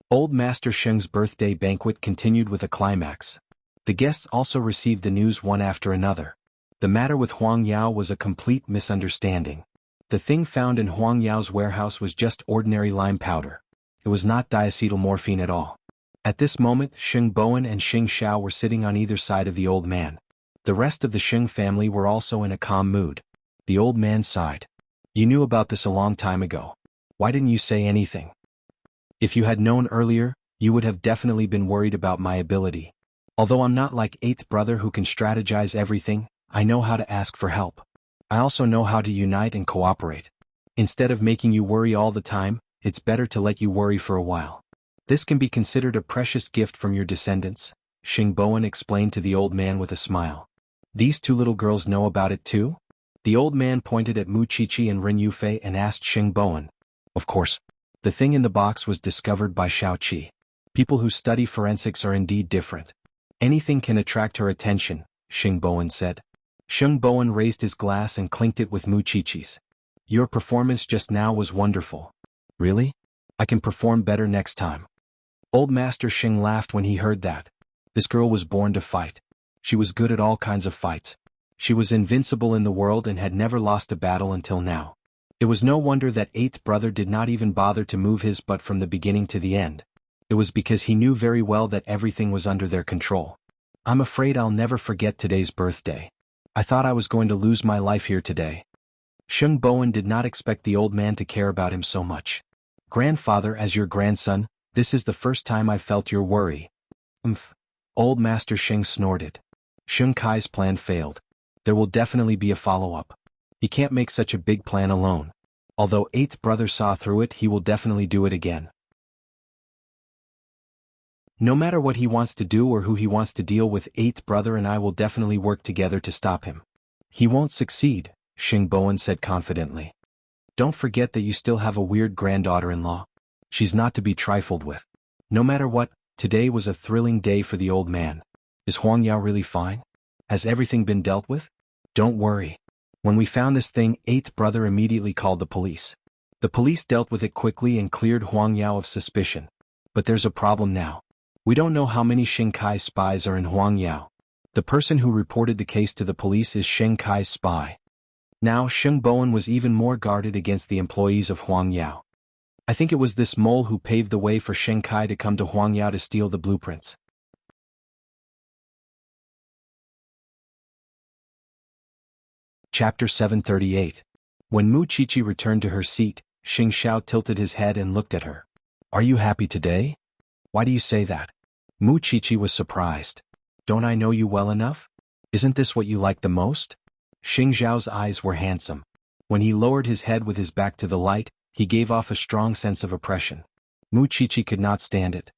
Old Master Sheng's birthday banquet continued with a climax. The guests also received the news one after another. The matter with Huang Yao was a complete misunderstanding. The thing found in Huang Yao's warehouse was just ordinary lime powder. It was not diacetylmorphine at all. At this moment, Xing Bowen and Xing Xiao were sitting on either side of the old man. The rest of the Xing family were also in a calm mood. The old man sighed. "You knew about this a long time ago. Why didn't you say anything? If you had known earlier, you would have definitely been worried about my ability. Although I'm not like eighth brother who can strategize everything, I know how to ask for help. I also know how to unite and cooperate. Instead of making you worry all the time, it's better to let you worry for a while. This can be considered a precious gift from your descendants," Xing Bowen explained to the old man with a smile. "These two little girls know about it too?" The old man pointed at Muchichi and Ren Yufei and asked Xing Bowen. "Of course. The thing in the box was discovered by Xiao Qi. People who study forensics are indeed different. Anything can attract her attention," Xing Bowen said. Xing Bowen raised his glass and clinked it with Muchichi's. "Your performance just now was wonderful." "Really? I can perform better next time." Old Master Xing laughed when he heard that. This girl was born to fight. She was good at all kinds of fights. She was invincible in the world and had never lost a battle until now. It was no wonder that eighth brother did not even bother to move his butt from the beginning to the end. It was because he knew very well that everything was under their control. "I'm afraid I'll never forget today's birthday. I thought I was going to lose my life here today." Xing Bowen did not expect the old man to care about him so much. "Grandfather, as your grandson, this is the first time I've felt your worry." "Umph." Old Master Xing snorted. Xing Kai's plan failed. There will definitely be a follow-up. He can't make such a big plan alone. Although eighth brother saw through it, he will definitely do it again. No matter what he wants to do or who he wants to deal with, eighth brother and I will definitely work together to stop him. "He won't succeed," Xing Bowen said confidently. "Don't forget that you still have a weird granddaughter-in-law. She's not to be trifled with. No matter what, today was a thrilling day for the old man. Is Huang Yao really fine? Has everything been dealt with? Don't worry. When we found this thing, eighth brother immediately called the police. The police dealt with it quickly and cleared Huang Yao of suspicion. But there's a problem now. We don't know how many Sheng Kai's spies are in Huang Yao. The person who reported the case to the police is Sheng Kai's spy. Now Sheng Bowen was even more guarded against the employees of Huang Yao. I think it was this mole who paved the way for Sheng Kai to come to Huang Yao to steal the blueprints. Chapter 738. When Mu Qiqi returned to her seat, Xing Xiao tilted his head and looked at her. Are you happy today? Why do you say that? Mu Qiqi was surprised. Don't I know you well enough? Isn't this what you like the most? Xing Xiao's eyes were handsome. When he lowered his head with his back to the light, he gave off a strong sense of oppression. Mu Qiqi could not stand it.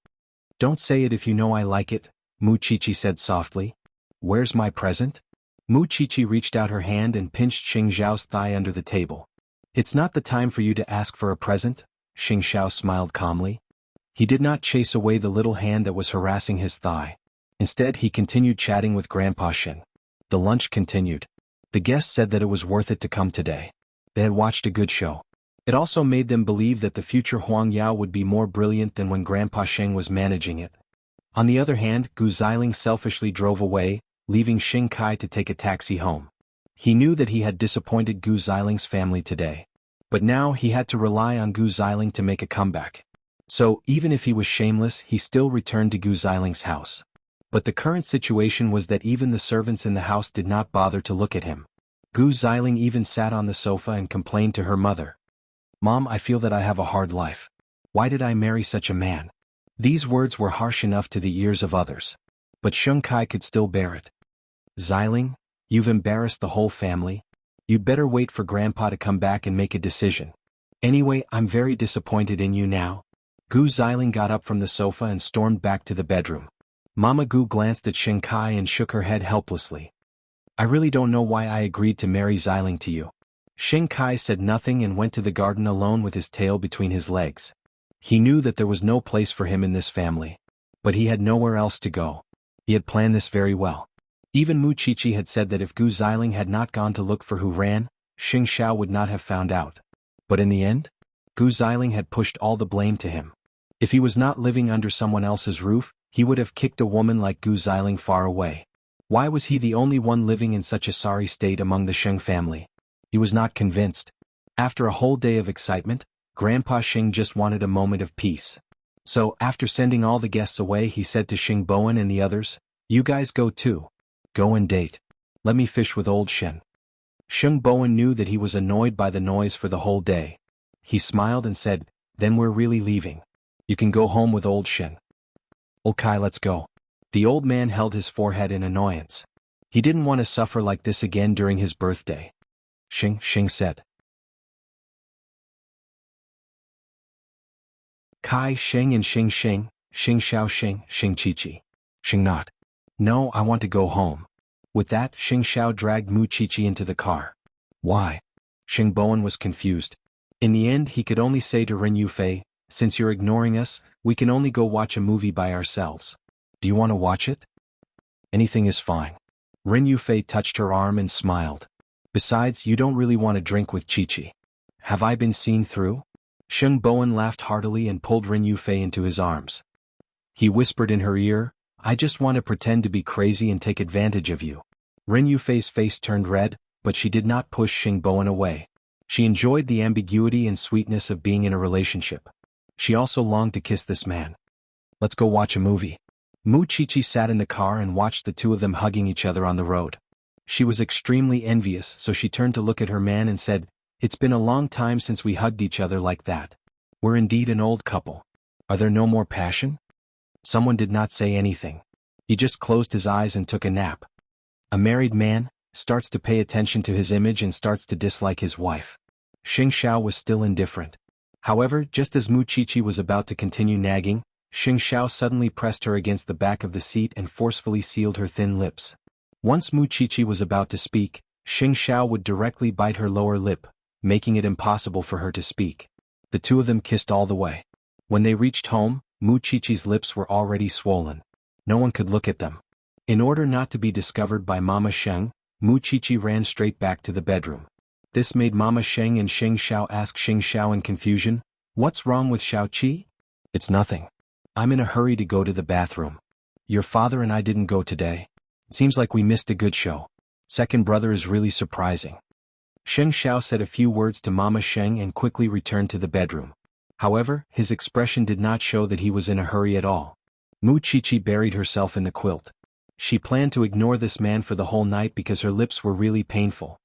Don't say it if you know I like it, Mu Qiqi said softly. Where's my present? Mu Qiqi reached out her hand and pinched Xing Xiao's thigh under the table. It's not the time for you to ask for a present, Xing Xiao smiled calmly. He did not chase away the little hand that was harassing his thigh. Instead, he continued chatting with Grandpa Shen. The lunch continued. The guests said that it was worth it to come today. They had watched a good show. It also made them believe that the future Huang Yao would be more brilliant than when Grandpa Sheng was managing it. On the other hand, Gu Xiling selfishly drove away, leaving Xing Kai to take a taxi home. He knew that he had disappointed Gu Xiling's family today. But now he had to rely on Gu Xiling to make a comeback. So, even if he was shameless, he still returned to Gu Xiling's house. But the current situation was that even the servants in the house did not bother to look at him. Gu Xiling even sat on the sofa and complained to her mother. Mom, I feel that I have a hard life. Why did I marry such a man? These words were harsh enough to the ears of others. But Sheng Kai could still bear it. Xiling, you've embarrassed the whole family. You'd better wait for Grandpa to come back and make a decision. Anyway, I'm very disappointed in you now. Gu Xiling got up from the sofa and stormed back to the bedroom. Mama Gu glanced at Sheng Kai and shook her head helplessly. I really don't know why I agreed to marry Xiling to you. Sheng Kai said nothing and went to the garden alone with his tail between his legs. He knew that there was no place for him in this family. But he had nowhere else to go. He had planned this very well. Even Mu Qiqi had said that if Gu Xiling had not gone to look for who ran, Xing Xiao would not have found out. But in the end, Gu Xiling had pushed all the blame to him. If he was not living under someone else's roof, he would have kicked a woman like Gu Xiling far away. Why was he the only one living in such a sorry state among the Sheng family? He was not convinced. After a whole day of excitement, Grandpa Sheng just wanted a moment of peace. So, after sending all the guests away, he said to Sheng Bowen and the others, You guys go too. Go and date. Let me fish with old Shen. Sheng Bowen knew that he was annoyed by the noise for the whole day. He smiled and said, Then we're really leaving. You can go home with old Shen. Okay, let's go. The old man held his forehead in annoyance. He didn't want to suffer like this again during his birthday. Xing said. Kai Sheng and Xing Xing Xiao Xing Qiqi. Xing not. No, I want to go home. With that, Xing Xiao dragged Mu Qiqi into the car. Why? Xing Bowen was confused. In the end, he could only say to Ren Yufei, Since you're ignoring us, we can only go watch a movie by ourselves. Do you want to watch it? Anything is fine. Ren Yufei touched her arm and smiled. Besides, you don't really want to drink with Qiqi. Have I been seen through? Sheng Bowen laughed heartily and pulled Ren Yufei into his arms. He whispered in her ear, I just want to pretend to be crazy and take advantage of you. Ren Yufei's face turned red, but she did not push Sheng Bowen away. She enjoyed the ambiguity and sweetness of being in a relationship. She also longed to kiss this man. Let's go watch a movie. Mu Qiqi sat in the car and watched the two of them hugging each other on the road. She was extremely envious, so she turned to look at her man and said, It's been a long time since we hugged each other like that. We're indeed an old couple. Are there no more passion? Someone did not say anything. He just closed his eyes and took a nap. A married man starts to pay attention to his image and starts to dislike his wife. Xing Xiao was still indifferent. However, just as Mu Qiqi was about to continue nagging, Xing Xiao suddenly pressed her against the back of the seat and forcefully sealed her thin lips. Once Mu Qiqi was about to speak, Xing Xiao would directly bite her lower lip, making it impossible for her to speak. The two of them kissed all the way. When they reached home, Mu Chichi's lips were already swollen. No one could look at them. In order not to be discovered by Mama Sheng, Mu Chichi ran straight back to the bedroom. This made Mama Sheng and Xing Xiao ask Xing Xiao in confusion, "What's wrong with Xiao Qi?" "It's nothing. I'm in a hurry to go to the bathroom. Your father and I didn't go today. It seems like we missed a good show. Second brother is really surprising." Xing Xiao said a few words to Mama Sheng and quickly returned to the bedroom. However, his expression did not show that he was in a hurry at all. Mu Chichi buried herself in the quilt. She planned to ignore this man for the whole night because her lips were really painful.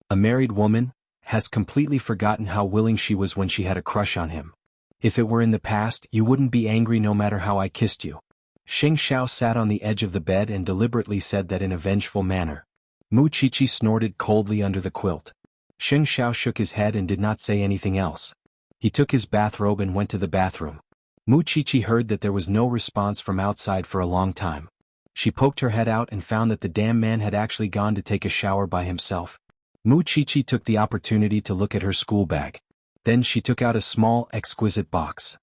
A married woman has completely forgotten how willing she was when she had a crush on him. "If it were in the past, you wouldn't be angry no matter how I kissed you." Xing Xiao sat on the edge of the bed and deliberately said that in a vengeful manner. Mu Chichi snorted coldly under the quilt. Xing Xiao shook his head and did not say anything else. He took his bathrobe and went to the bathroom. Mu Chichi heard that there was no response from outside for a long time. She poked her head out and found that the damn man had actually gone to take a shower by himself. Mu Chichi took the opportunity to look at her school bag. Then she took out a small, exquisite box.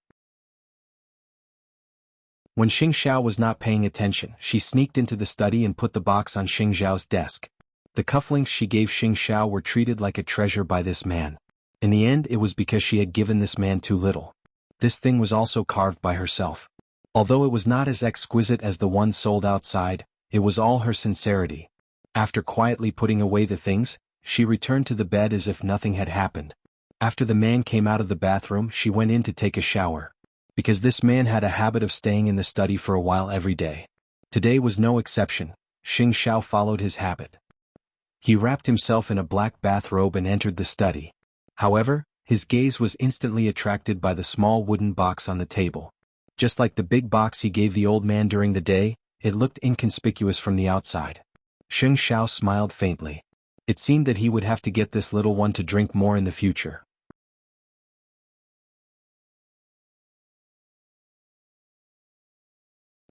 When Xing Xiao was not paying attention, she sneaked into the study and put the box on Xing Xiao's desk. The cufflinks she gave Xing Xiao were treated like a treasure by this man. In the end, it was because she had given this man too little. This thing was also carved by herself. Although it was not as exquisite as the one sold outside, it was all her sincerity. After quietly putting away the things, she returned to the bed as if nothing had happened. After the man came out of the bathroom, she went in to take a shower. Because this man had a habit of staying in the study for a while every day. Today was no exception. Xing Xiao followed his habit. He wrapped himself in a black bathrobe and entered the study. However, his gaze was instantly attracted by the small wooden box on the table. Just like the big box he gave the old man during the day, it looked inconspicuous from the outside. Xing Xiao smiled faintly. It seemed that he would have to get this little one to drink more in the future.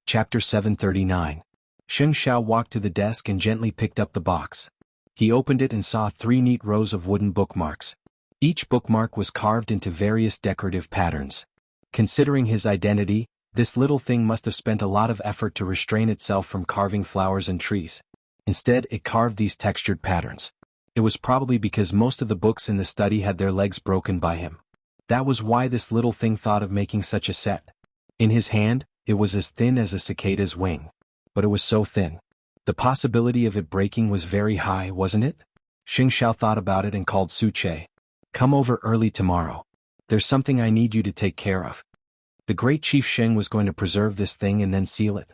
Chapter 739. Xing Xiao walked to the desk and gently picked up the box. He opened it and saw 3 neat rows of wooden bookmarks. Each bookmark was carved into various decorative patterns. Considering his identity, this little thing must have spent a lot of effort to restrain itself from carving flowers and trees. Instead, it carved these textured patterns. It was probably because most of the books in the study had their legs broken by him. That was why this little thing thought of making such a set. In his hand, it was as thin as a cicada's wing. But it was so thin. The possibility of it breaking was very high, wasn't it? Xing Xiao thought about it and called Su Che. "Come over early tomorrow. There's something I need you to take care of." The great Chief Sheng was going to preserve this thing and then seal it.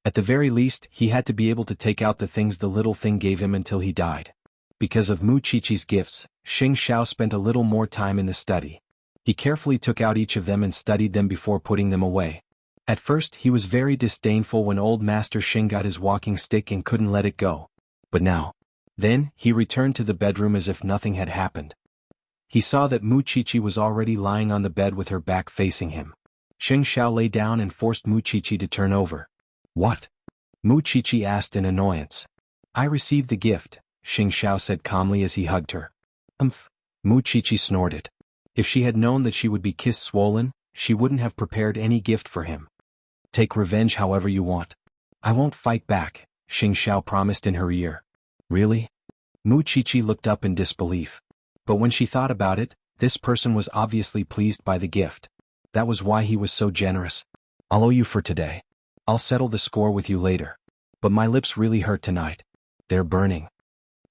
At the very least, he had to be able to take out the things the little thing gave him until he died. Because of Mu Chichi's gifts, Xing Xiao spent a little more time in the study. He carefully took out each of them and studied them before putting them away. At first, he was very disdainful when old Master Xing got his walking stick and couldn't let it go. But now. Then, he returned to the bedroom as if nothing had happened. He saw that Mu Chichi was already lying on the bed with her back facing him. Xing Xiao lay down and forced Mu Chichi to turn over. "What?" Mu Chichi asked in annoyance. "I received the gift," Xing Xiao said calmly as he hugged her. Mu Chichi snorted. If she had known that she would be kiss swollen, she wouldn't have prepared any gift for him. "Take revenge however you want. I won't fight back," Xing Xiao promised in her ear. "Really?" Mu Chichi looked up in disbelief. But when she thought about it, this person was obviously pleased by the gift. That was why he was so generous. "I'll owe you for today. I'll settle the score with you later. But my lips really hurt tonight. They're burning."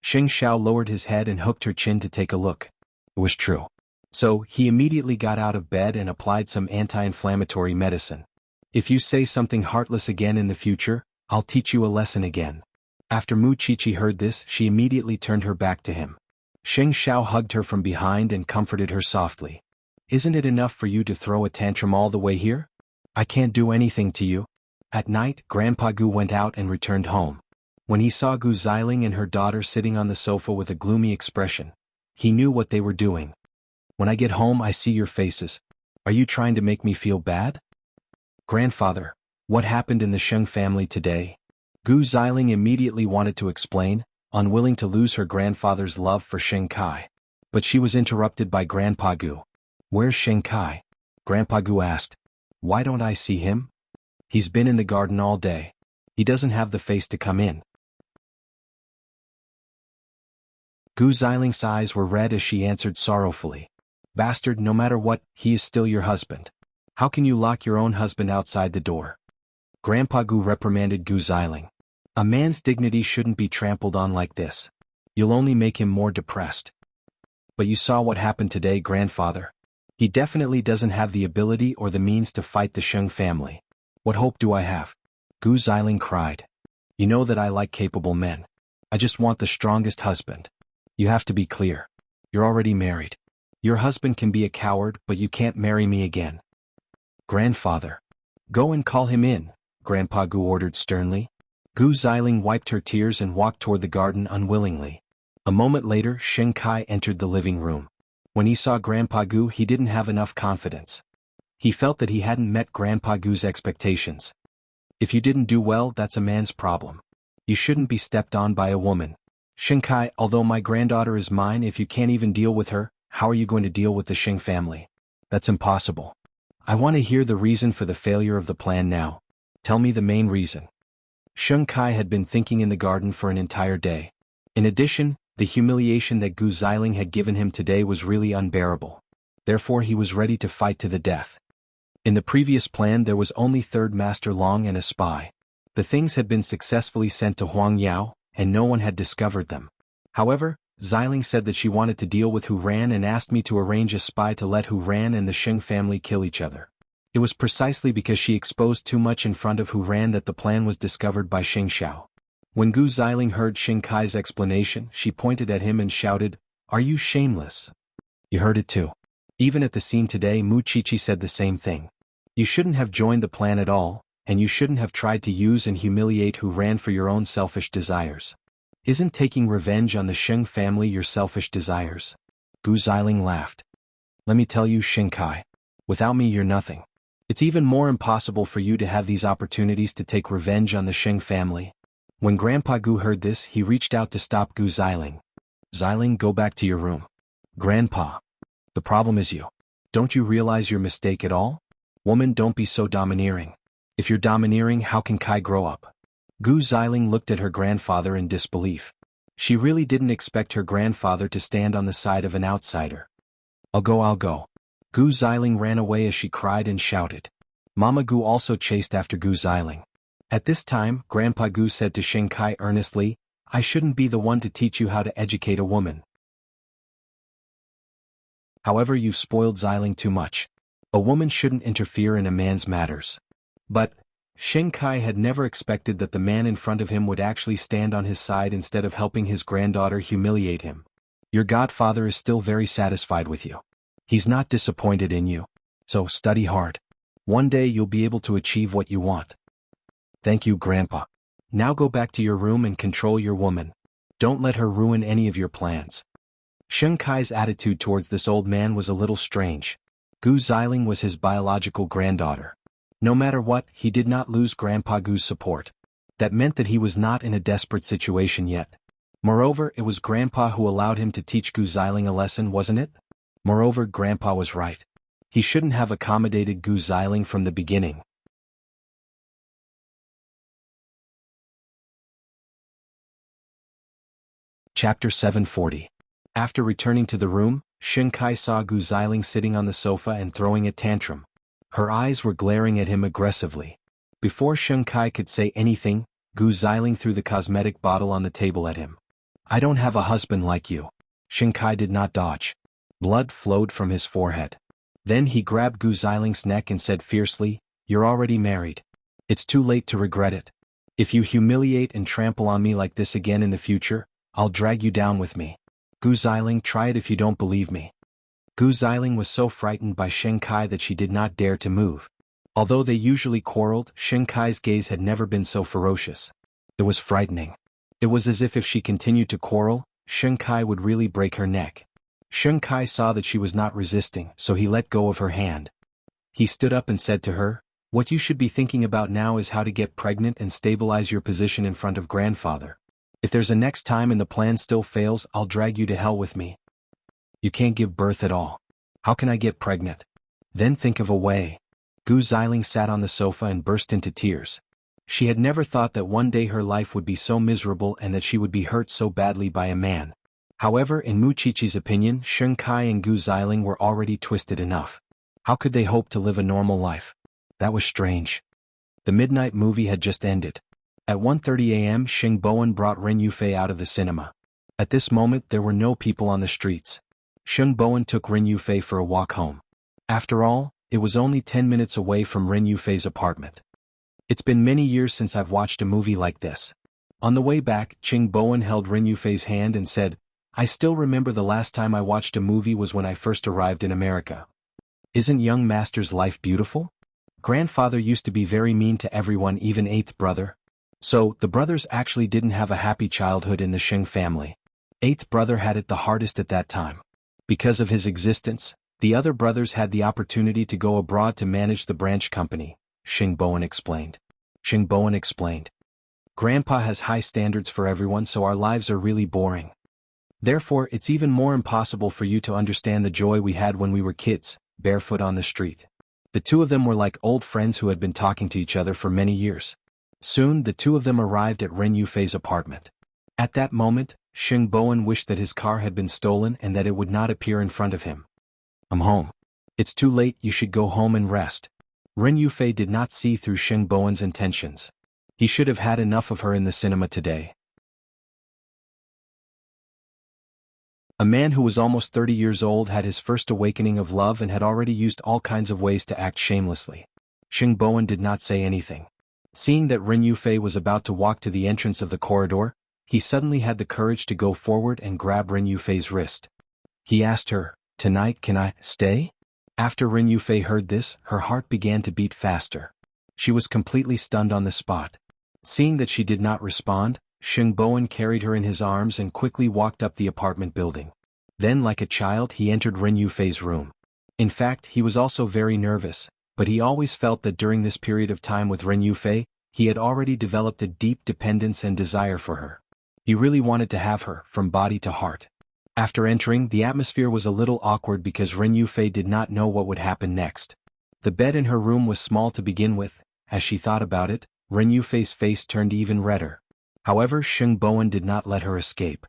Xing Xiao lowered his head and hooked her chin to take a look. It was true. So, he immediately got out of bed and applied some anti-inflammatory medicine. "If you say something heartless again in the future, I'll teach you a lesson again." After Mu Chichi heard this, she immediately turned her back to him. Xing Xiao hugged her from behind and comforted her softly. "Isn't it enough for you to throw a tantrum all the way here? I can't do anything to you." At night, Grandpa Gu went out and returned home. When he saw Gu Xiling and her daughter sitting on the sofa with a gloomy expression, he knew what they were doing. "When I get home I see your faces. Are you trying to make me feel bad?" "Grandfather, what happened in the Sheng family today?" Gu Xiling immediately wanted to explain, unwilling to lose her grandfather's love for Sheng Kai. But she was interrupted by Grandpa Gu. "Where's Sheng Kai?" Grandpa Gu asked. Why don't I see him? He's been in the garden all day. He doesn't have the face to come in. Gu Ziling's eyes were red as she answered sorrowfully. Bastard, no matter what, he is still your husband. How can you lock your own husband outside the door? Grandpa Gu reprimanded Gu Ziling. A man's dignity shouldn't be trampled on like this. You'll only make him more depressed. But you saw what happened today, grandfather. He definitely doesn't have the ability or the means to fight the Sheng family. What hope do I have? Gu Ziling cried. You know that I like capable men. I just want the strongest husband. You have to be clear. You're already married. Your husband can be a coward, but you can't marry me again. Grandfather. Go and call him in, Grandpa Gu ordered sternly. Gu Ziling wiped her tears and walked toward the garden unwillingly. A moment later, Sheng Kai entered the living room. When he saw Grandpa Gu, he didn't have enough confidence. He felt that he hadn't met Grandpa Gu's expectations. If you didn't do well, that's a man's problem. You shouldn't be stepped on by a woman. Sheng Kai, although my granddaughter is mine, if you can't even deal with her, how are you going to deal with the Sheng family? That's impossible. I want to hear the reason for the failure of the plan now. Tell me the main reason. Sheng Kai had been thinking in the garden for an entire day. In addition, the humiliation that Gu Ziling had given him today was really unbearable. Therefore he was ready to fight to the death. In the previous plan there was only Third Master Long and a spy. The things had been successfully sent to Huang Yao, and no one had discovered them. However, Ziling said that she wanted to deal with Hu Ran and asked me to arrange a spy to let Hu Ran and the Sheng family kill each other. It was precisely because she exposed too much in front of Hu Ran that the plan was discovered by Sheng Xiao. When Gu Ziling heard Sheng Kai's explanation, she pointed at him and shouted, "Are you shameless?" You heard it too. Even at the scene today, Mu Chichi said the same thing. You shouldn't have joined the plan at all, and you shouldn't have tried to use and humiliate Hu Ran for your own selfish desires. Isn't taking revenge on the Sheng family your selfish desires? Gu Ziling laughed. Let me tell you, Sheng Kai. Without me you're nothing. It's even more impossible for you to have these opportunities to take revenge on the Sheng family. When Grandpa Gu heard this, he reached out to stop Gu Ziling. Ziling, go back to your room. Grandpa. The problem is you. Don't you realize your mistake at all? Woman, don't be so domineering. If you're domineering, how can Kai grow up? Gu Ziling looked at her grandfather in disbelief. She really didn't expect her grandfather to stand on the side of an outsider. I'll go. Gu Ziling ran away as she cried and shouted. Mama Gu also chased after Gu Ziling. At this time, Grandpa Gu said to Sheng Kai earnestly, I shouldn't be the one to teach you how to educate a woman. However, you've spoiled Ziling too much. A woman shouldn't interfere in a man's matters. But Sheng Kai had never expected that the man in front of him would actually stand on his side instead of helping his granddaughter humiliate him. Your godfather is still very satisfied with you. He's not disappointed in you. So study hard. One day you'll be able to achieve what you want. Thank you, Grandpa. Now go back to your room and control your woman. Don't let her ruin any of your plans. Sheng Kai's attitude towards this old man was a little strange. Gu Ziling was his biological granddaughter. No matter what, he did not lose Grandpa Gu's support. That meant that he was not in a desperate situation yet. Moreover, it was Grandpa who allowed him to teach Gu Ziling a lesson, wasn't it? Moreover, Grandpa was right. He shouldn't have accommodated Gu Ziling from the beginning. Chapter 740. After returning to the room, Sheng Kai saw Gu Ziling sitting on the sofa and throwing a tantrum. Her eyes were glaring at him aggressively. Before Sheng Kai could say anything, Gu Ziling threw the cosmetic bottle on the table at him. I don't have a husband like you. Sheng Kai did not dodge. Blood flowed from his forehead. Then he grabbed Gu Ziling's neck and said fiercely, You're already married. It's too late to regret it. If you humiliate and trample on me like this again in the future, I'll drag you down with me. Gu Ziling, try it if you don't believe me. Gu Ziling was so frightened by Sheng Kai that she did not dare to move. Although they usually quarreled, Sheng Kai's gaze had never been so ferocious. It was frightening. It was as if she continued to quarrel, Sheng Kai would really break her neck. Sheng Kai saw that she was not resisting, so he let go of her hand. He stood up and said to her, What you should be thinking about now is how to get pregnant and stabilize your position in front of grandfather. If there's a next time and the plan still fails, I'll drag you to hell with me. You can't give birth at all. How can I get pregnant? Then think of a way. Gu Xiling sat on the sofa and burst into tears. She had never thought that one day her life would be so miserable and that she would be hurt so badly by a man. However, in Mu Qiqi's opinion, Sheng Kai and Gu Xiling were already twisted enough. How could they hope to live a normal life? That was strange. The midnight movie had just ended. At 1:30 a.m. Xing Bowen brought Ren Yufei out of the cinema. At this moment there were no people on the streets. Xing Bowen took Ren Yufei for a walk home. After all, it was only 10 minutes away from Ren Yufei's apartment. It's been many years since I've watched a movie like this. On the way back, Xing Bowen held Ren Yufei's hand and said, I still remember the last time I watched a movie was when I first arrived in America. Isn't young master's life beautiful? Grandfather used to be very mean to everyone, even eighth brother. So, the brothers actually didn't have a happy childhood in the Sheng family. Eighth brother had it the hardest at that time. Because of his existence, the other brothers had the opportunity to go abroad to manage the branch company, Xing Bowen explained. Xing Bowen explained. Grandpa has high standards for everyone, so our lives are really boring. Therefore, it's even more impossible for you to understand the joy we had when we were kids, barefoot on the street. The two of them were like old friends who had been talking to each other for many years. Soon, the two of them arrived at Ren Yufei's apartment. At that moment, Xing Bowen wished that his car had been stolen and that it would not appear in front of him. I'm home. It's too late, you should go home and rest. Ren Yufei did not see through Xing Bowen's intentions. He should have had enough of her in the cinema today. A man who was almost 30 years old had his first awakening of love and had already used all kinds of ways to act shamelessly. Xing Bowen did not say anything. Seeing that Ren Yufei was about to walk to the entrance of the corridor, he suddenly had the courage to go forward and grab Ren Yufei's wrist. He asked her, "Tonight can I stay?" After Ren Yufei heard this, her heart began to beat faster. She was completely stunned on the spot. Seeing that she did not respond, Xing Bowen carried her in his arms and quickly walked up the apartment building. Then, like a child, he entered Ren Yufei's room. In fact, he was also very nervous, but he always felt that during this period of time with Ren Yufei, he had already developed a deep dependence and desire for her. He really wanted to have her, from body to heart. After entering, the atmosphere was a little awkward because Ren Yufei did not know what would happen next. The bed in her room was small to begin with. As she thought about it, Ren Yufei's face turned even redder. However, Xing Bowen did not let her escape.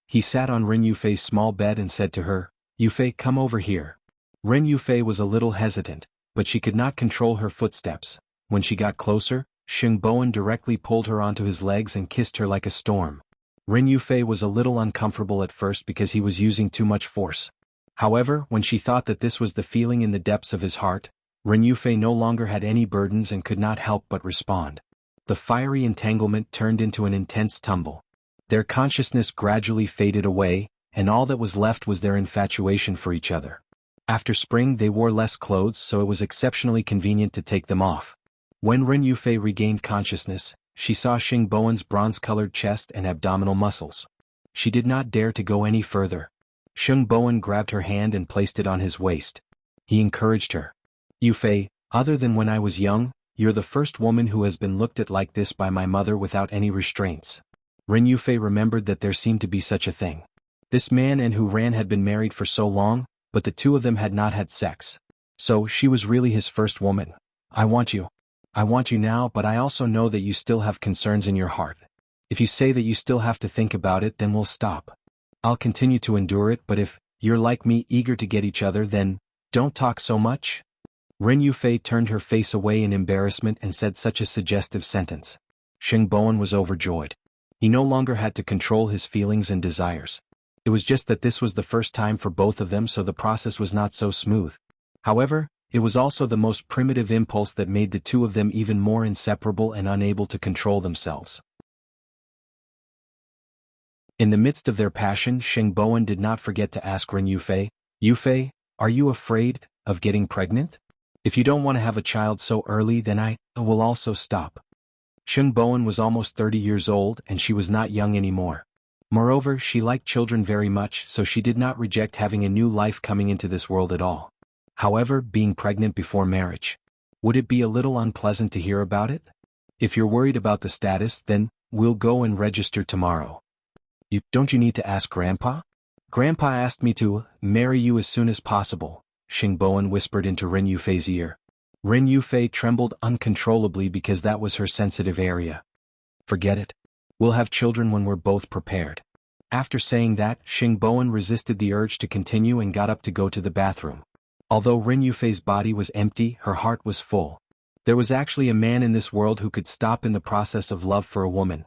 He sat on Ren Yufei's small bed and said to her, "Yufei, come over here." Ren Yufei was a little hesitant, but she could not control her footsteps. When she got closer, Xing Bowen directly pulled her onto his legs and kissed her like a storm. Ren Yufei was a little uncomfortable at first because he was using too much force. However, when she thought that this was the feeling in the depths of his heart, Ren Yufei no longer had any burdens and could not help but respond. The fiery entanglement turned into an intense tumble. Their consciousness gradually faded away, and all that was left was their infatuation for each other. After spring they wore less clothes, so it was exceptionally convenient to take them off. When Ren Yufei regained consciousness, she saw Xing Bowen's bronze-colored chest and abdominal muscles. She did not dare to go any further. Xing Bowen grabbed her hand and placed it on his waist. He encouraged her. "Yufei, other than when I was young, you're the first woman who has been looked at like this by my mother without any restraints." Ren Yufei remembered that there seemed to be such a thing. This man and Hu Ran had been married for so long, but the two of them had not had sex. So she was really his first woman. "I want you. I want you now, but I also know that you still have concerns in your heart. If you say that you still have to think about it, then we'll stop. I'll continue to endure it, but if you're like me, eager to get each other, then don't talk so much." Ren Yufei turned her face away in embarrassment and said such a suggestive sentence. Xing Bowen was overjoyed. He no longer had to control his feelings and desires. It was just that this was the first time for both of them, so the process was not so smooth. However, it was also the most primitive impulse that made the two of them even more inseparable and unable to control themselves. In the midst of their passion, Xing Bowen did not forget to ask Ren Yufei, "Yufei, are you afraid of getting pregnant? If you don't want to have a child so early, then I will also stop." Xing Bowen was almost 30 years old and she was not young anymore. Moreover, she liked children very much, so she did not reject having a new life coming into this world at all. However, being pregnant before marriage. Would it be a little unpleasant to hear about it? If you're worried about the status, then we'll go and register tomorrow. Don't you need to ask Grandpa? Grandpa asked me to marry you as soon as possible, Xing Bowen whispered into Ren Yufei's ear. Rin Yufei trembled uncontrollably because that was her sensitive area. Forget it. We'll have children when we're both prepared. After saying that, Xing Bowen resisted the urge to continue and got up to go to the bathroom. Although Rin Yufei's body was empty, her heart was full. There was actually a man in this world who could stop in the process of love for a woman.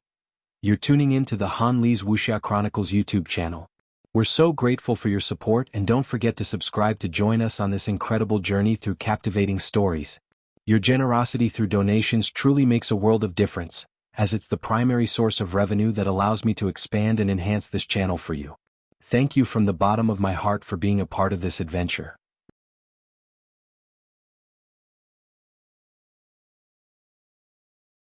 You're tuning in to the Han Li's Wuxia Chronicles YouTube channel. We're so grateful for your support, and don't forget to subscribe to join us on this incredible journey through captivating stories. Your generosity through donations truly makes a world of difference, as it's the primary source of revenue that allows me to expand and enhance this channel for you. Thank you from the bottom of my heart for being a part of this adventure.